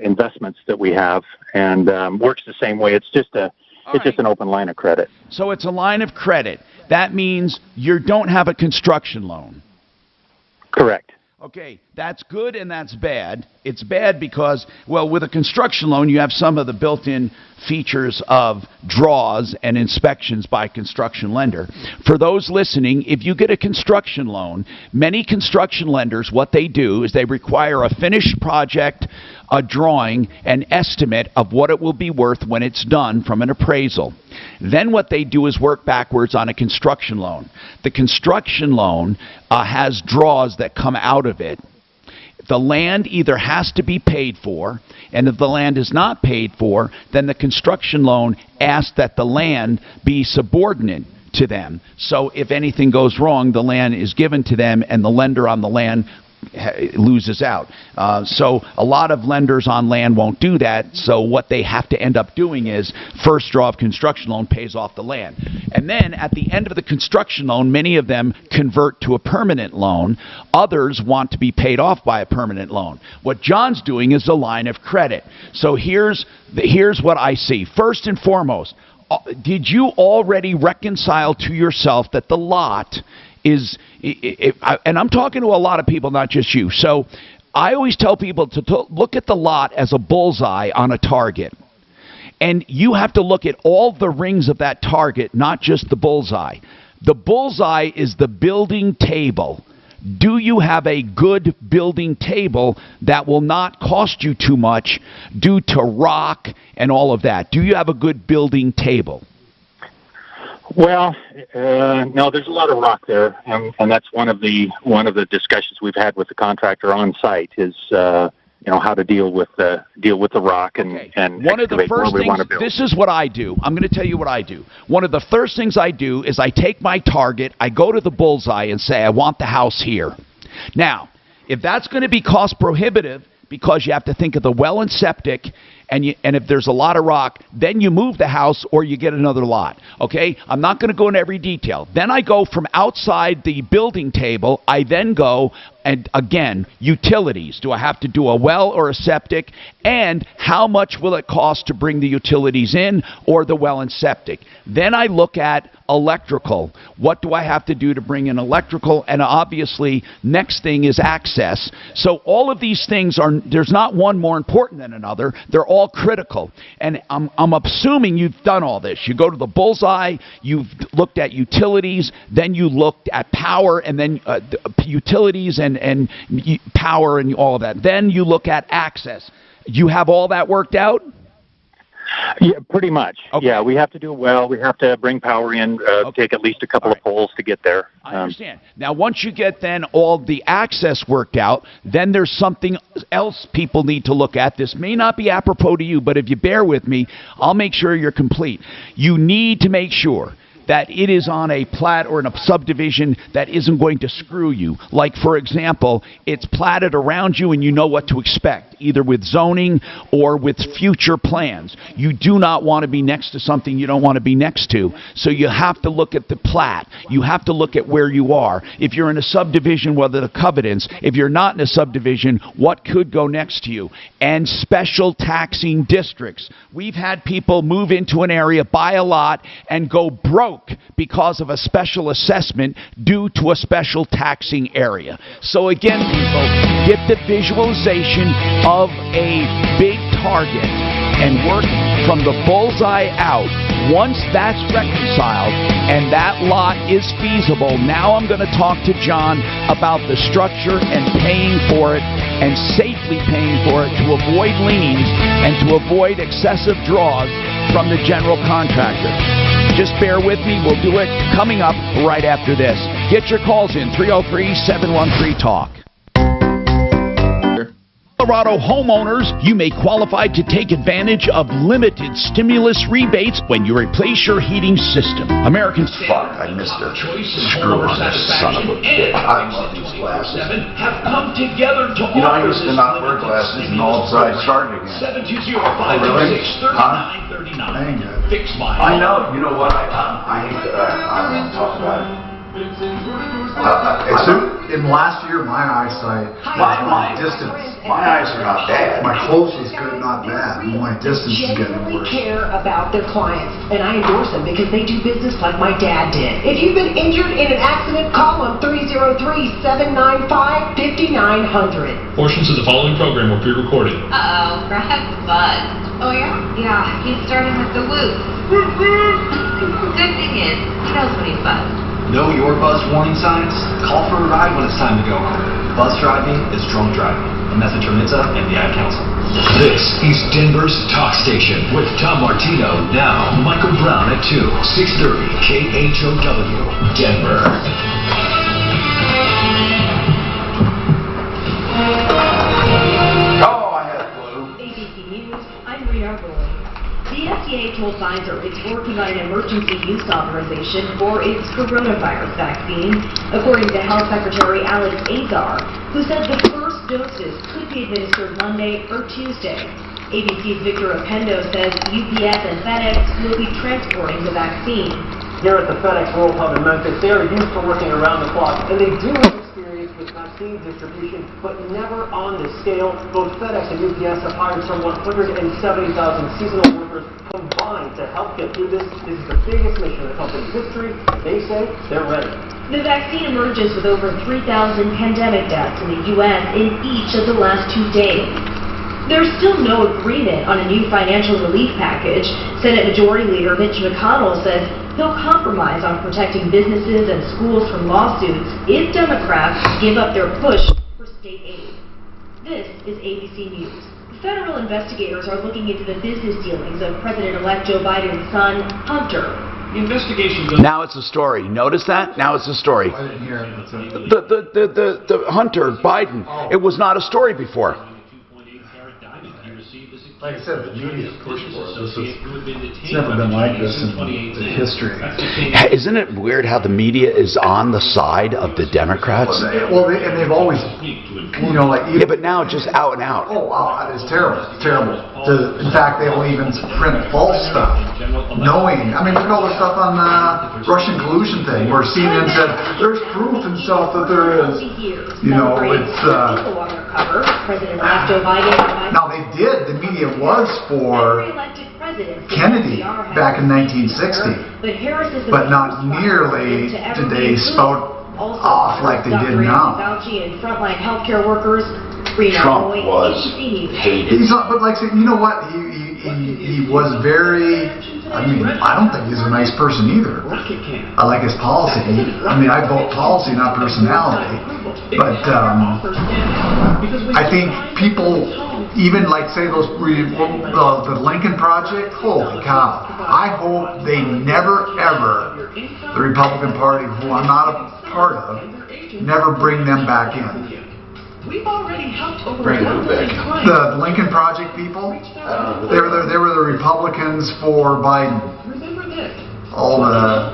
investments that we have, and works the same way. It's just an open line of credit. So it's a line of credit. That means you don't have a construction loan. Correct. Okay, that's good and that's bad. It's bad because, well, with a construction loan, you have some of the built-in features of draws and inspections by construction lender. For those listening, if you get a construction loan, many construction lenders, what they do is they require a finished project, a drawing, an estimate of what it will be worth when it's done from an appraisal. Then what they do is work backwards on a construction loan. The construction loan has draws that come out of it. The land either has to be paid for, and if the land is not paid for, then the construction loan asks that the land be subordinate to them. So if anything goes wrong, the land is given to them, and the lender on the land loses out. So a lot of lenders on land won't do that, so what they have to end up doing is first draw of construction loan pays off the land. And then at the end of the construction loan, many of them convert to a permanent loan. Others want to be paid off by a permanent loan. What John's doing is a line of credit. So here's what I see. First and foremost, did you already reconcile to yourself that the lot is, and I'm talking to a lot of people, not just you. So I always tell people to look at the lot as a bullseye on a target. And you have to look at all the rings of that target, not just the bullseye. The bullseye is the building table. Do you have a good building table that will not cost you too much due to rock and all of that? Do you have a good building table? Well, no, there's a lot of rock there, and that's one of the discussions we've had with the contractor on site is how to deal with the rock and one of the first things. This is what I do. I'm going to tell you what I do. One of the first things I do is I take my target, I go to the bullseye, and say I want the house here. Now, if that's going to be cost prohibitive because you have to think of the well and septic, and if there's a lot of rock, then you move the house or you get another lot. Okay? I'm not going to go into every detail. Then I go from outside the building table. I then go, and again, utilities. Do I have to do a well or a septic? And how much will it cost to bring the utilities in or the well and septic? Then I look at electrical. What do I have to do to bring in electrical? And obviously, next thing is access. So all of these things there's not one more important than another. They're all critical. And I'm assuming you've done all this. You go to the bullseye, you've looked at utilities, then you looked at power, and then utilities and power and all of that. Then you look at access. You have all that worked out? Yeah, pretty much. Okay. Yeah, we have to do a well. We have to bring power in, take at least a couple of poles to get there. I understand. Now, once you get then all the access worked out, then there's something else people need to look at. This may not be apropos to you, but if you bear with me, I'll make sure you're complete. You need to make sure that it is on a plat or in a subdivision that isn't going to screw you. Like, for example, it's platted around you and you know what to expect, either with zoning or with future plans. You do not want to be next to something you don't want to be next to. So you have to look at the plat. You have to look at where you are. If you're in a subdivision, what are the covenants? If you're not in a subdivision, what could go next to you? And special taxing districts. We've had people move into an area, buy a lot, and go broke because of a special assessment due to a special taxing area. So again, people, get the visualization of a big target and work from the bullseye out. Once that's reconciled and that lot is feasible, now I'm going to talk to John about the structure and paying for it and safely paying for it to avoid liens and to avoid excessive draws from the general contractor. Just bear with me. We'll do it coming up right after this. Get your calls in, 303-713-TALK. Colorado homeowners, you may qualify to take advantage of limited stimulus rebates when you replace your heating system. Americans... Fuck, I missed a screw on this son of a bitch. I love these glasses. Have come together to You know, I used to not wear glasses and all of a sudden I started again. 720-526-3939. Fix my... I know. You know what? I hate that. I don't want to talk about it. In last year, my eyesight, my distance, my eyes are not bad. My close is good, not bad. My distance is getting worse. Care about their clients, and I endorse them because they do business like my dad did. If you've been injured in an accident, call them 303-795-5900. Portions of the following program were pre-recorded. Uh-oh, Brad's buzzed. Oh, yeah? Yeah, he's starting with the whoop. Good thing is, he knows when he's buzzed. Know your buzz warning signs? Call for a ride when it's time to go home. Buzz driving is drunk driving. A message from NHTSA and the Ad Council. This is Denver's Talk Station with Tom Martino. Now, Michael Brown at 2, 630 KHOW, Denver. Oh, I had a clue. ABC News, I'm Rita Roy. The FDA told Pfizer it's working on an emergency use authorization for its coronavirus vaccine, according to Health Secretary Alex Azar, who said the first doses could be administered Monday or Tuesday. ABC's Victor Opendo says UPS and FedEx will be transporting the vaccine. Here at the FedEx World Hub in Memphis, they are used to working around the clock, and they do have experience with vaccine distribution, but never on this scale. Both FedEx and UPS have hired some 170,000 seasonal workers combined to help get through this. This is the biggest mission in the company's history, and they say they're ready. The vaccine emerges with over 3,000 pandemic deaths in the U.S. in each of the last 2 days. There's still no agreement on a new financial relief package. Senate Majority Leader Mitch McConnell says he'll compromise on protecting businesses and schools from lawsuits if Democrats give up their push for state aid. This is ABC News. Federal investigators are looking into the business dealings of President-elect Joe Biden's son, Hunter. The investigation goes... Now it's a story. Notice that? Now it's a story. I didn't hear it. The Hunter Biden. It was not a story before. Like I said, the media pushed for it. It's never been like this in history. Isn't it weird how the media is on the side of the Democrats? Well, and they've always, you know, like... Yeah, but now just out and out. Oh, wow, it's terrible. It's terrible. In fact, they will even print false stuff. Knowing, I mean, look at all the stuff on the Russian collusion thing, where CNN said, there's proof and stuff that there is. You know, it's... Now, they did. The media was for Kennedy back in 1960, but not nearly did they spout off like they did now. Trump was hated. He's not, but like, you know what? He was very... I mean, I don't think he's a nice person either. I like his policy. I mean, I vote policy, not personality. But I think people, even like say those the Lincoln Project, holy cow! I hope they never ever, the Republican Party, who I'm not a part of, never bring them back in. We've already helped over The Lincoln Project people, they were the Republicans for Biden. All they're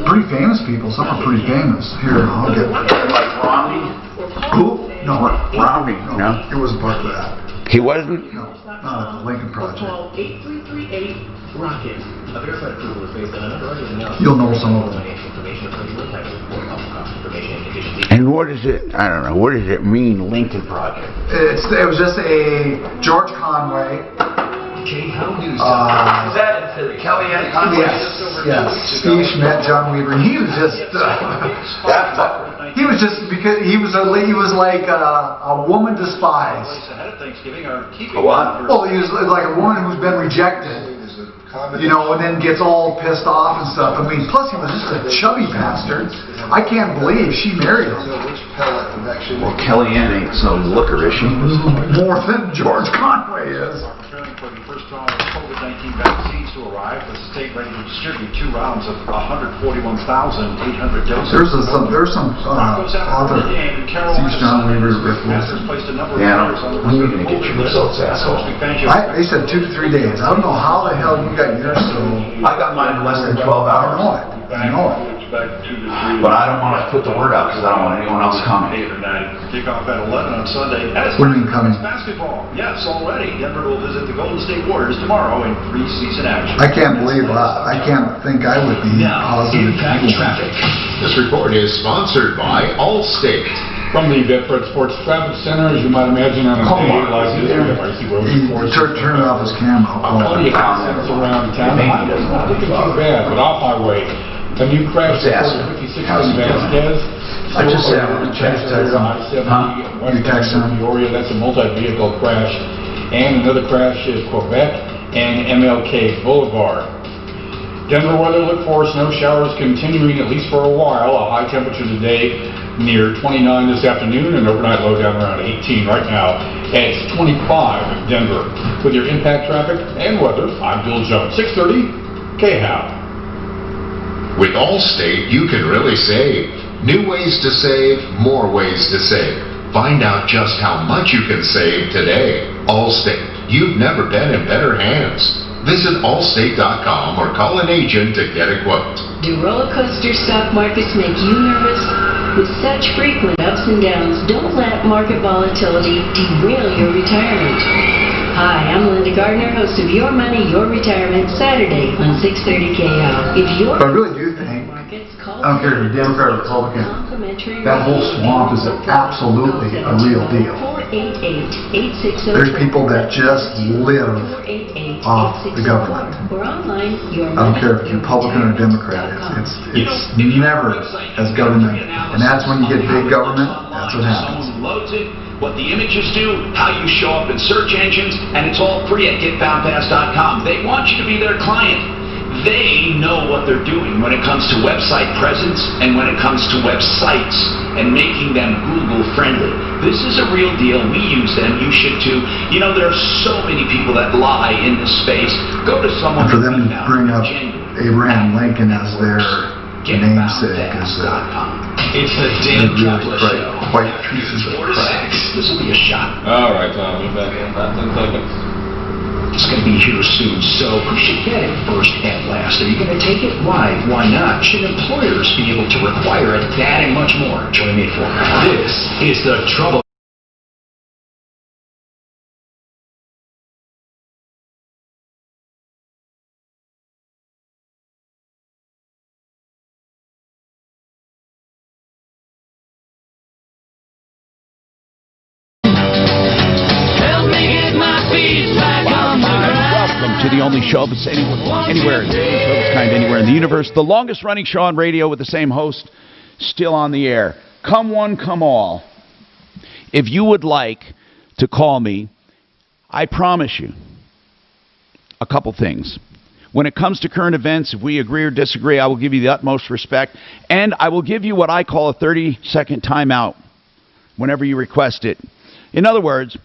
pretty famous people. Some are pretty famous. Here, I'll get like Romney. Who? No, Romney. No, he wasn't part of that. He wasn't. No, not the Lincoln Project. Call 8338 Rocket. A verified approval is based on a number of other You'll know some of them. And what is it? I don't know. What does it mean, Lincoln Project? It was just a George Conway. Is that Kellyanne Conway? Yes. Steve Schmidt, John Weaver. He was just that fucker. He was just because he was like a woman despised. A what? Well, he was like a woman who's been rejected. You know, and then gets all pissed off and stuff. I mean, plus he was just a chubby bastard. I can't believe she married him. Well, Kellyanne ain't some looker, is she? More than George Conway is. For the first round of COVID-19 vaccines to arrive, the state ready to distribute 2 rounds of 141,800 doses. There's some other Steve John Weaver ripples. Yeah, when are you going to get your results, asshole? They said 2 to 3 days. I don't know how the hell you got yours so... I got mine in less than 12 hours. I know it. But I don't want to put the word out because I don't want anyone else coming. Kickoff at 11 on Sunday. What do you mean coming? Basketball. Yes, already. Denver will visit the Golden State Warriors tomorrow in preseason action. I can't believe I can't think I would be positive people. Traffic. This report is sponsored by Allstate. From the Bedford Sports Traffic Center, as you might imagine, on a day like this, we have icy roads, of course. Turn off his camera. Plenty of accidents around town. I'm not looking too bad, but off-highway, a new crash reported 56 in Vasquez. I just said I want to text him. You text him? Peoria, that's a multi-vehicle crash. And another crash is Quebec and MLK Boulevard. Denver weather, look for snow showers continuing at least for a while. A high temperature today near 29 this afternoon, and overnight low down around 18 right now. It's 25 in Denver. With your impact traffic and weather, I'm Bill Jones. 630 KHOW. With Allstate, you can really save. New ways to save, more ways to save. Find out just how much you can save today. Allstate. You've never been in better hands. Visit allstate.com or call an agent to get a quote. Do roller coaster stock markets make you nervous? With such frequent ups and downs, don't let market volatility derail your retirement. Hi, I'm Linda Gardner, host of Your Money, Your Retirement, Saturday on 630 KL. If you're I really do think, I don't care if you're Democrat or Republican, that whole swamp is absolutely a real deal. There's people that just live off the government. I don't care if you're Republican or Democrat. It's never as government. And that's when you get big government, that's what happens. What the images do, how you show up in search engines, and it's all free at getfoundfast.com. They want you to be their client. They know what they're doing when it comes to website presence and when it comes to websites and making them Google friendly. This is a real deal. We use them. You should too. You know, there are so many people that lie in this space. Go to someone. And for them to bring up Abraham Lincoln as their namesake is it's the Dan Troubleshooter Show. Quite pieces of crap. This will be a shot. All right, Tom. We'll be back in about 10 seconds. It's going to be here soon, so who should get it first and last? Are you going to take it? Why? Why not? Should employers be able to require it? That and much more. Join me for this is the Trouble. To the only show of its anywhere in the universe, the longest running show on radio with the same host, still on the air. Come one, come all. If you would like to call me, I promise you a couple things. When it comes to current events, if we agree or disagree, I will give you the utmost respect, and I will give you what I call a 30-second timeout whenever you request it. In other words,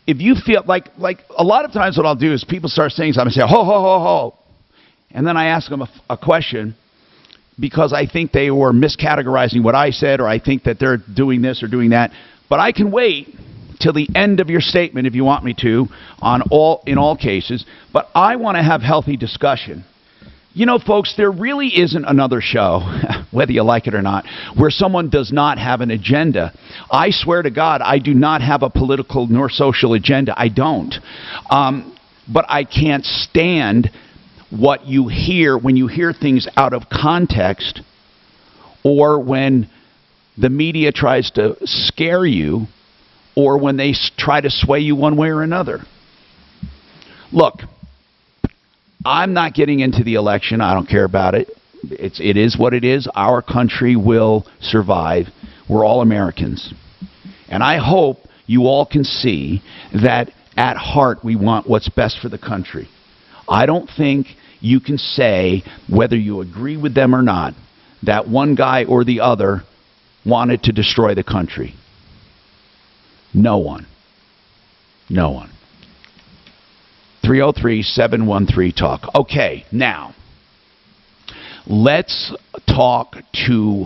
if you feel like a lot of times what I'll do is people start saying something, I say, ho, ho, ho, ho. And then I ask them a question because I think they were miscategorizing what I said, or I think that they're doing this or doing that. But I can wait till the end of your statement if you want me to in all cases. But I want to have healthy discussion. You know, folks, there really isn't another show, whether you like it or not, where someone does not have an agenda. I swear to God, I do not have a political nor social agenda. I don't. But I can't stand what you hear when you hear things out of context, or when the media tries to scare you, or when they try to sway you one way or another. Look, I'm not getting into the election. I don't care about it. It is what it is. Our country will survive. We're all Americans. And I hope you all can see that at heart we want what's best for the country. I don't think you can say, whether you agree with them or not, that one guy or the other wanted to destroy the country. No one. No one. 303-713-TALK. Okay, now, let's talk to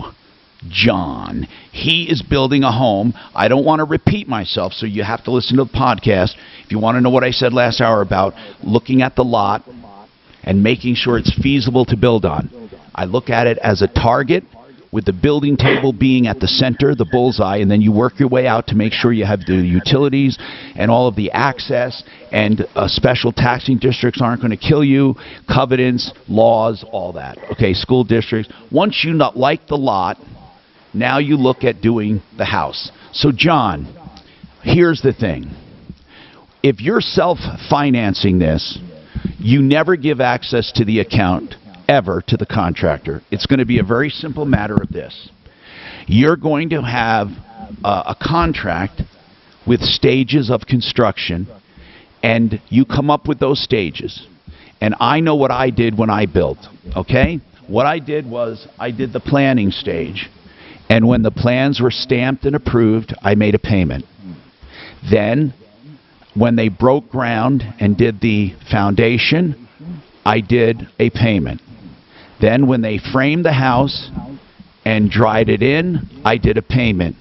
John. He is building a home. I don't want to repeat myself, so you have to listen to the podcast. If you want to know what I said last hour about looking at the lot and making sure it's feasible to build on, I look at it as a target, with the building table being at the center, the bullseye, and then you work your way out to make sure you have the utilities and all of the access, and special taxing districts aren't going to kill you, covenants, laws, all that. Okay, school districts. Once you not like the lot, now you look at doing the house. So, John, here's the thing. If you're self-financing this, you never give access to the account ever to the contractor. It's going to be a very simple matter of this. You're going to have a contract with stages of construction, and you come up with those stages. And I know what I did when I built, okay? What I did was I did the planning stage, and when the plans were stamped and approved, I made a payment. Then, when they broke ground and did the foundation, I did a payment. Then when they framed the house and dried it in, I did a payment.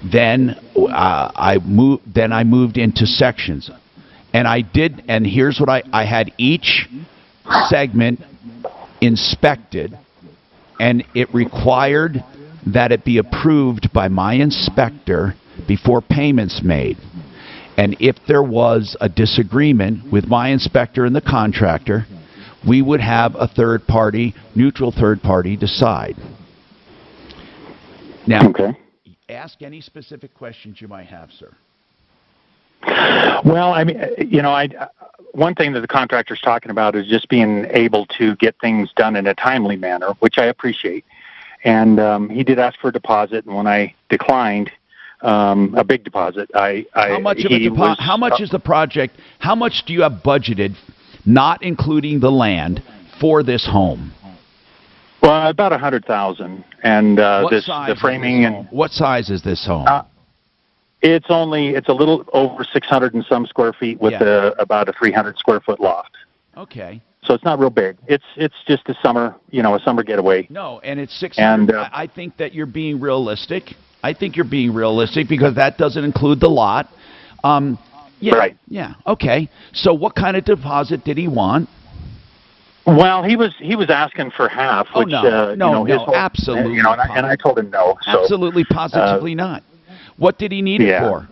Then I moved into sections. And here's what I had each segment inspected, and it required that it be approved by my inspector before payments made. And if there was a disagreement with my inspector and the contractor, we would have a third party, neutral third party, decide. Now, ask any specific questions you might have, sir. Well, I mean, one thing that the contractor's talking about is just being able to get things done in a timely manner, which I appreciate. And he did ask for a deposit, and when I declined a big deposit, How much is the project? How much do you have budgeted, not including the land, for this home? Well, about $100,000, and the framing and what size is this home? It's a little over 600 and some square feet with about a 300 square foot loft. Okay. So it's not real big. It's just a summer getaway. No, and it's 600. And I think that you're being realistic. I think you're being realistic because that doesn't include the lot. Yeah, right. Yeah. Okay. So what kind of deposit did he want? Well, he was asking for half. Which, absolutely. And I told him no. So, absolutely, positively not. What did he need it for?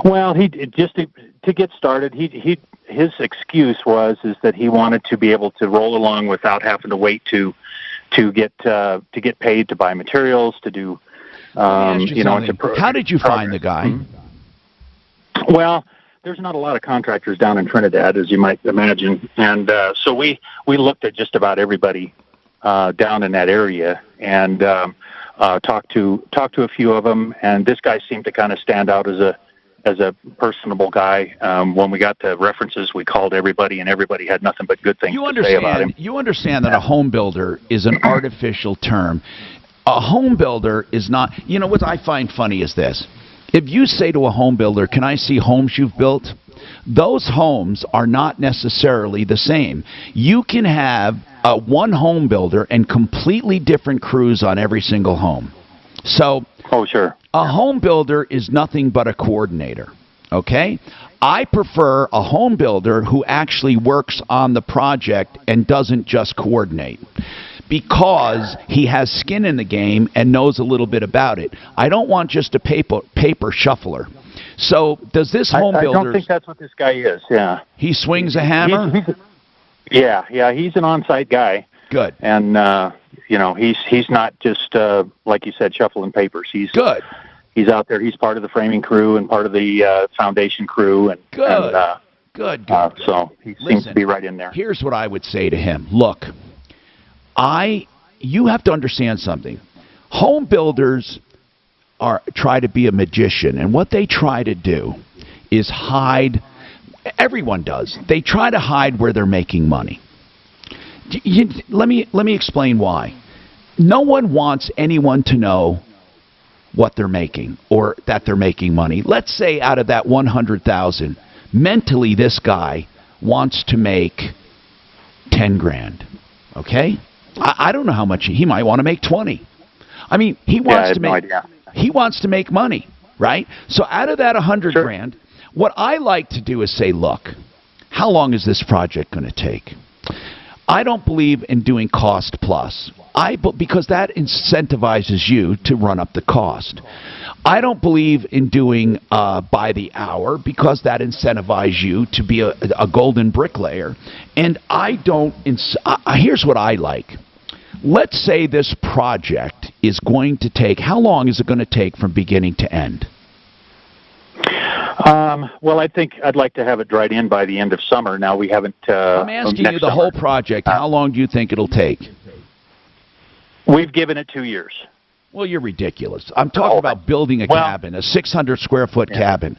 Well, he just to get started. His excuse was that he wanted to be able to roll along without having to wait to get paid to buy materials to do. How did you find the guy? Mm-hmm. Well, there's not a lot of contractors down in Trinidad, as you might imagine, and so we looked at just about everybody down in that area and talked to a few of them. And this guy seemed to kind of stand out as a personable guy. When we got the references, we called everybody, and everybody had nothing but good things to say about him. You understand that a home builder is an artificial term. A home builder is not. You know what I find funny is this. If you say to a home builder, "Can I see homes you've built?" Those homes are not necessarily the same. You can have one home builder and completely different crews on every single home. So, sure. A home builder is nothing but a coordinator, okay? I prefer a home builder who actually works on the project and doesn't just coordinate, because he has skin in the game and knows a little bit about it. I don't want just a paper shuffler. So does this home builder... I don't think that's what this guy is, yeah. He swings a hammer? He's an on-site guy. Good. And, he's not just, like you said, shuffling papers. He's good. He's out there. He's part of the framing crew and part of the foundation crew. And, good. Good. So he seems to be right in there. Here's what I would say to him. Look, you have to understand something. Home builders try to be a magician, and what they try to do is hide. Everyone does. They try to hide where they're making money. Let me explain why. No one wants anyone to know what they're making or that they're making money. Let's say out of that 100,000, mentally this guy wants to make 10 grand. Okay? I don't know how much he might want to make 20. I mean, he wants to make money, right? So out of that 100 grand, what I like to do is say, look, how long is this project going to take? I don't believe in doing cost plus. Because that incentivizes you to run up the cost. I don't believe in doing by the hour because that incentivizes you to be a golden bricklayer. And I don't. Here's what I like. Let's say this project is going to take. How long is it going to take from beginning to end? Well, I think I'd like to have it dried in by the end of summer. Now we haven't. I'm asking you the whole project. How long do you think it'll take? We've given it 2 years. Well, you're ridiculous. I'm talking about building a cabin, a 600-square-foot cabin.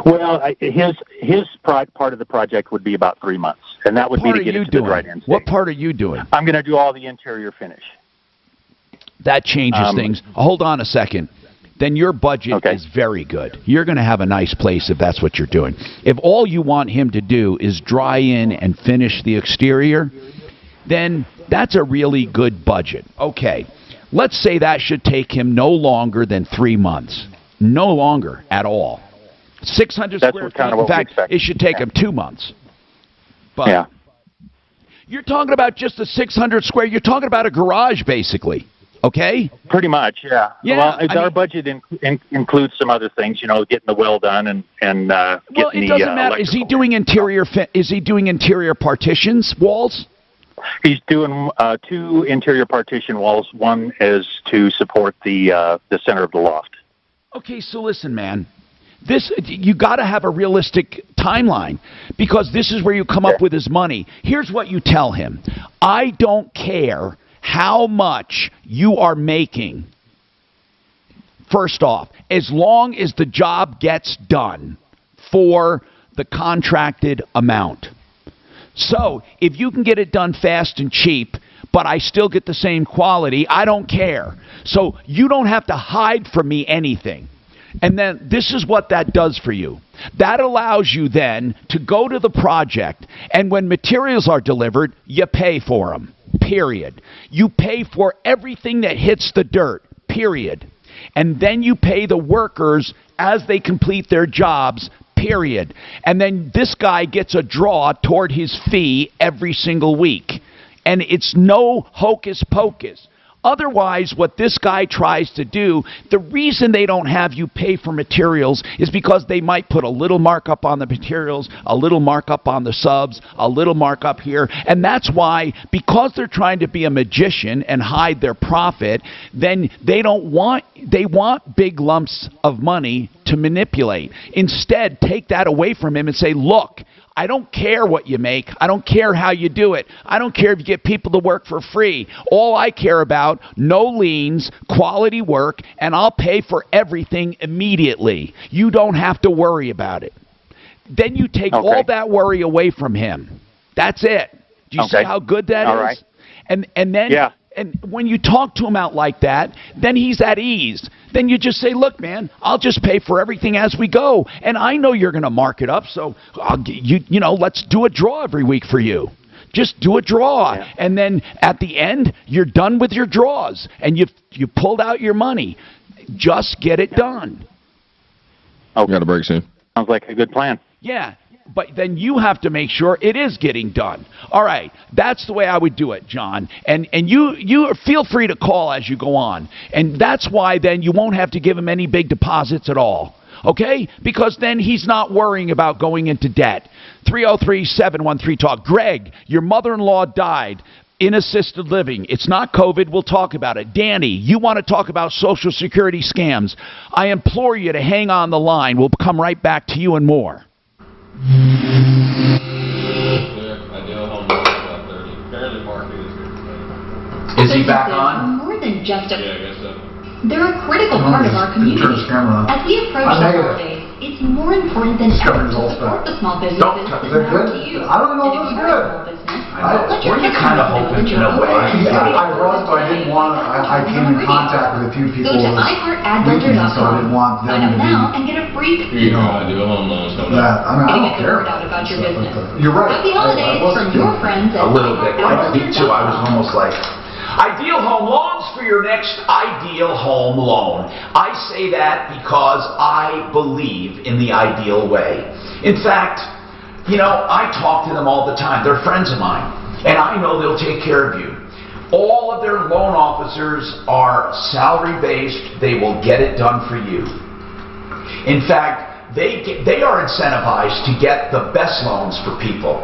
Well, his part of the project would be about 3 months, and that would be to get it to the dried-in stage. What part are you doing? I'm going to do all the interior finish. That changes things. Hold on a second. Then your budget is very good. You're going to have a nice place if that's what you're doing. If all you want him to do is dry in and finish the exterior, then that's a really good budget. Okay, let's say that should take him no longer than 3 months. No longer at all. 600 square feet. In fact, it should take him 2 months. But you're talking about just a 600 square. You're talking about a garage, basically. Okay? Pretty much, yeah. Well, our budget includes some other things, getting the well done and getting well, it doesn't matter. Is he doing interior? Is he doing interior partitions, walls? He's doing 2 interior partition walls. One is to support the center of the loft. Okay, so listen, man. You got to have a realistic timeline because this is where you come up with his money. Here's what you tell him. I don't care how much you are making. First off, as long as the job gets done for the contracted amount. So, if you can get it done fast and cheap, but I still get the same quality, I don't care. So, you don't have to hide from me anything. And then this is what that does for you. That allows you then to go to the project, and when materials are delivered, you pay for them, period. You pay for everything that hits the dirt, period. And then you pay the workers as they complete their jobs, period. And then this guy gets a draw toward his fee every single week. And it's no hocus pocus. Otherwise, what this guy tries to do, the reason they don't have you pay for materials is because they might put a little markup on the materials, a little markup on the subs, a little markup here. And that's why, because they're trying to be a magician and hide their profit, then they want big lumps of money to manipulate. Instead, take that away from him and say, look, I don't care what you make. I don't care how you do it. I don't care if you get people to work for free. All I care about, no liens, quality work, and I'll pay for everything immediately. You don't have to worry about it. Then you take all that worry away from him. That's it. Do you see how good that is? Right. And then and when you talk to him out like that, then he's at ease. Then you just say, look, man, I'll just pay for everything as we go. And I know you're going to mark it up, so let's do a draw every week for you. Just do a draw. Yeah. And then at the end, you're done with your draws. And you pulled out your money. Just get it done. Okay. Got a break soon. Sounds like a good plan. Yeah. But then you have to make sure it is getting done. All right, that's the way I would do it, John. And you feel free to call as you go on. And that's why then you won't have to give him any big deposits at all. Okay? Because then he's not worrying about going into debt. 303-713-TALK. Greg, your mother-in-law died in assisted living. It's not COVID. We'll talk about it. Danny, you want to talk about Social Security scams. I implore you to hang on the line. We'll come right back to you and more. Is he back on? than just a... Yeah, I guess so. They're a critical part of our community. As we approach the holidays, it's more important than ever to support the small businesses that matter to you. I don't know if it's good. Were you kind of hoping in a way? I was, but I didn't want to. I came in contact with a few people Go to this weekend, so I didn't want them Sign up to be. now and get a free... You know, I do home loans. That, I mean, I don't Getting the care. word out about your business. You're right. Happy holidays from your friends at A little bit. Me too. I was almost like, Ideal Home Loans for your next ideal home loan. I say that because I believe in the ideal way. In fact, you know, I talk to them all the time. They're friends of mine, and I know they'll take care of you. All of their loan officers are salary-based. They will get it done for you. In fact, they are incentivized to get the best loans for people.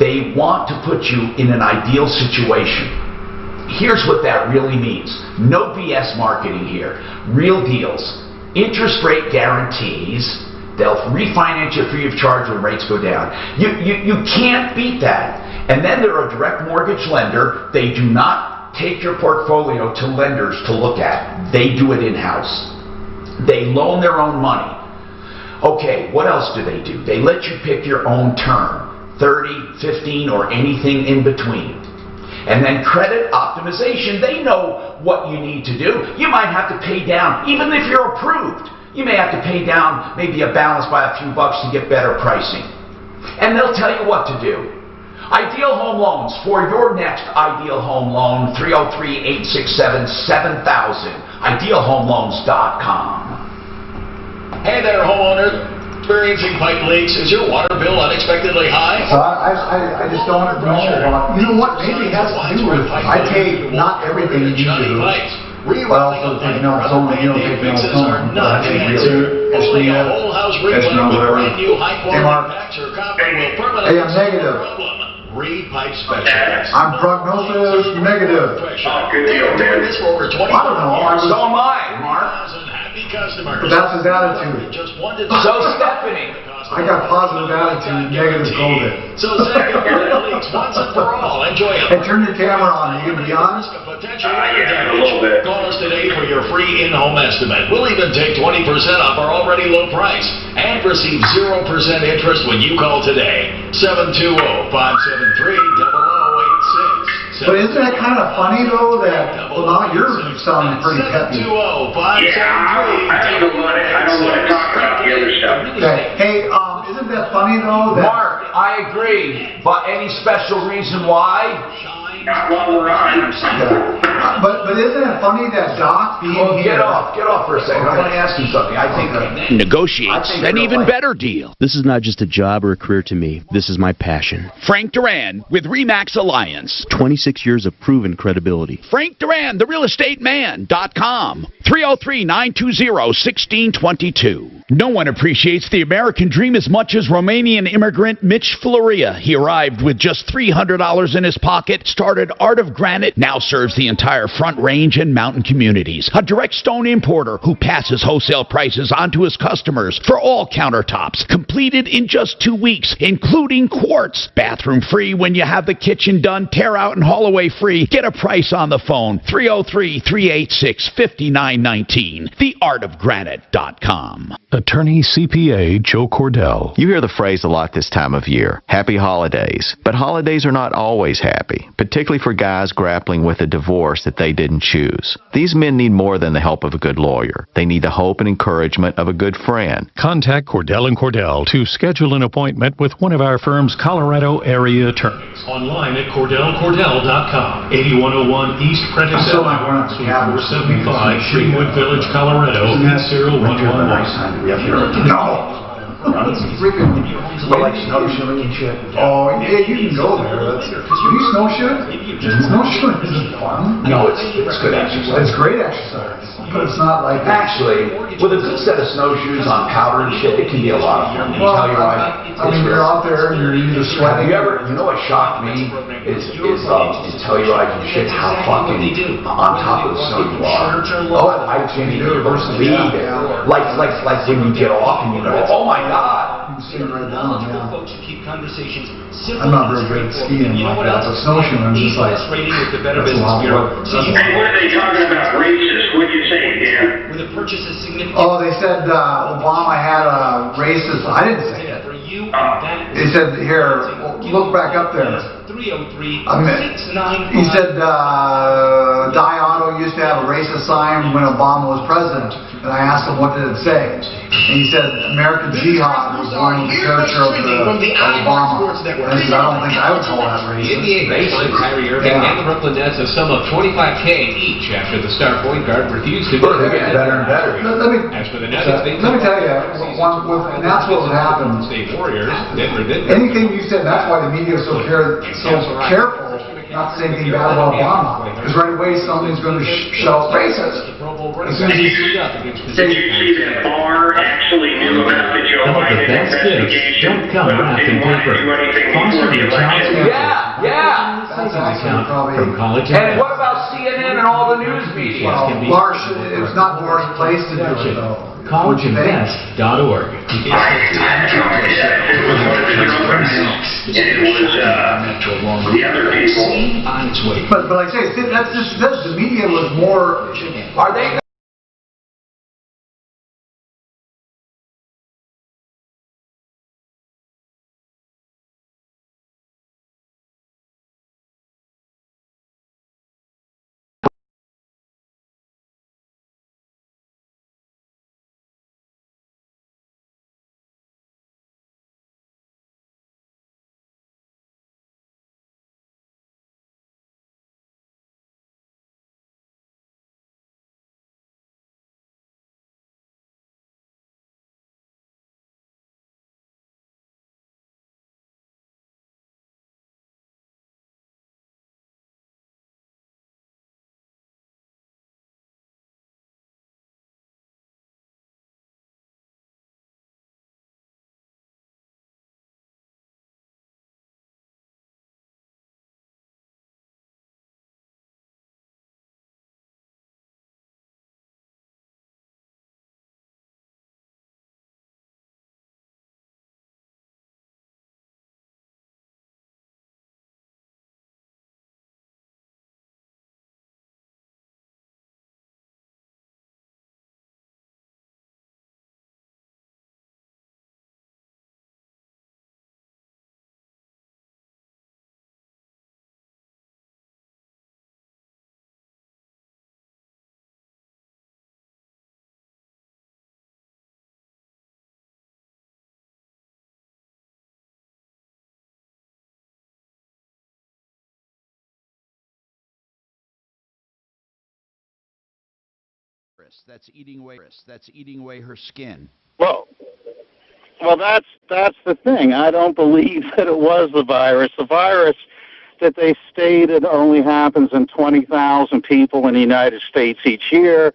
They want to put you in an ideal situation. Here's what that really means. No BS marketing here. Real deals. Interest rate guarantees. They'll refinance you free of charge when rates go down. You can't beat that. And then they're a direct mortgage lender. They do not take your portfolio to lenders to look at. They do it in-house. They loan their own money. Okay, what else do? They let you pick your own term. 30, 15, or anything in between. And then credit optimization, they know what you need to do. You might have to pay down, even if you're approved. You may have to pay down maybe a balance by a few bucks to get better pricing. And they'll tell you what to do. Ideal Home Loans for your next ideal home loan, 303-867-7000, idealhomeloans.com. Hey there, homeowners. Experiencing pipe leaks? Is your water bill unexpectedly high? I just don't know about. You know what? Maybe it has to do with. I pay not everything you do. Well, so you know, it's only you don't take me on the phone. But I think Only a whole house replay with brand new high quality patch or copper will permanently hey, I'm negative. Re-pipe specialist. I'm prognosis negative. They've been doing this for over 20 years. I don't know. So am I, Mark. Customers. That's his attitude. So Stephanie. I got positive attitude, negative COVID. So second leaks once and for all. Enjoy it. Hey, turn your camera on. You gonna be on? Yeah, a little bit. Call us today for your free in-home estimate. We'll even take 20% off our already low price and receive 0% interest when you call today. 720-573-0086. But isn't that kind of funny though that, well now you're sounding pretty peppy. I don't want to talk about the other stuff. Okay. Hey, isn't that funny though that... Mark, I agree, but any special reason why? Not while we're on. But isn't it funny that Doc being here... Get off for a second. I want to ask you something. I think negotiates an even better deal. This is not just a job or a career to me. This is my passion. Frank Duran with RE/MAX Alliance. 26 years of proven credibility. Frank Duran, therealestateman.com. 303-920-1622. No one appreciates the American dream as much as Romanian immigrant Mitch Floria. He arrived with just $300 in his pocket, started Art of Granite, now serves the entire Front Range and mountain communities. A direct stone importer who passes wholesale prices on to his customers for all countertops. Completed in just 2 weeks, including quartz. Bathroom free when you have the kitchen done. Tear out and haul away free. Get a price on the phone. 303-386-5919. TheArtofGranite.com. Attorney CPA Joe Cordell. You hear the phrase a lot this time of year, happy holidays. But holidays are not always happy, particularly for guys grappling with a divorce that they didn't choose. These men need more than the help of a good lawyer. They need the hope and encouragement of a good friend. Contact Cordell & Cordell to schedule an appointment with one of our firm's Colorado area attorneys. Online at CordellCordell.com. 8101 East Prentice Avenue, 475, Greenwood Village, Colorado, 80111. No! Well, like snowshoeing and shit. Oh, yeah, you can go there. You snowshoe? Snowshoeing isn't fun. No, it's good exercise. It's great exercise. But it's not like... Actually, with a good set of snowshoes on powder and shit, it can be a lot of fun. You tell your wife. I mean, you're out there and you're either sweating... You know what shocked me? Is tell your wife and shit how fucking on top of the snow you are. Oh, I can't even believe it. Like when you get off and you go, oh my God. sitting right down, knowledgeable yeah. folks who keep conversations simple I'm not and very good at straightforward. skiing And you know like what that, else? but snowshoeing, I'm just like, B+ rating with the Better that's a Business lot of Bureau. work. So you What are they talking about racist? What are you saying, Dan? with a purchase of significant. Oh, they said Obama had a racist, I didn't say it. For you and that. He said, here, look back up there. 303-695. He said Di Auto used to have a racist sign when Obama was president. And I asked him, what did it say? And he said, American Jihad was one of the character of Obama. And I said, I don't think I would call that The racist. NBA signed Kyrie Irving and the Brooklyn Nets a sum of $25K each after the star point guard refused to They're getting better and better. As for the Nets, they Let me tell you, and that's what would happen. State Warriors, Denver did. Anything you said, that's why the media is so careful not to say anything bad about Obama. Because right away something's going to shout racist. As soon as Did you see that Barr actually knew about the Joe Some of the Biden best gifts investigation, don't come but wrapped in didn't want to paper. do anything Foster before the your child's election? Yeah. That's actually probably... From college And what about CNN and all the news media? Well, Barr, it's not Barr's place to do it, though. collegeinvest.org. It was the other people. On its way. But like I say, that's just the media was more... Are they? That's eating away her skin. Well, that's the thing. I don't believe that it was the virus. The virus that they stated only happens in 20,000 people in the United States each year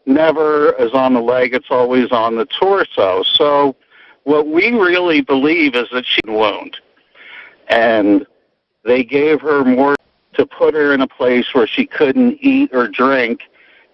never is on the leg. It's always on the torso. So what we really believe is that she had a wound. And they gave her more to put her in a place where she couldn't eat or drink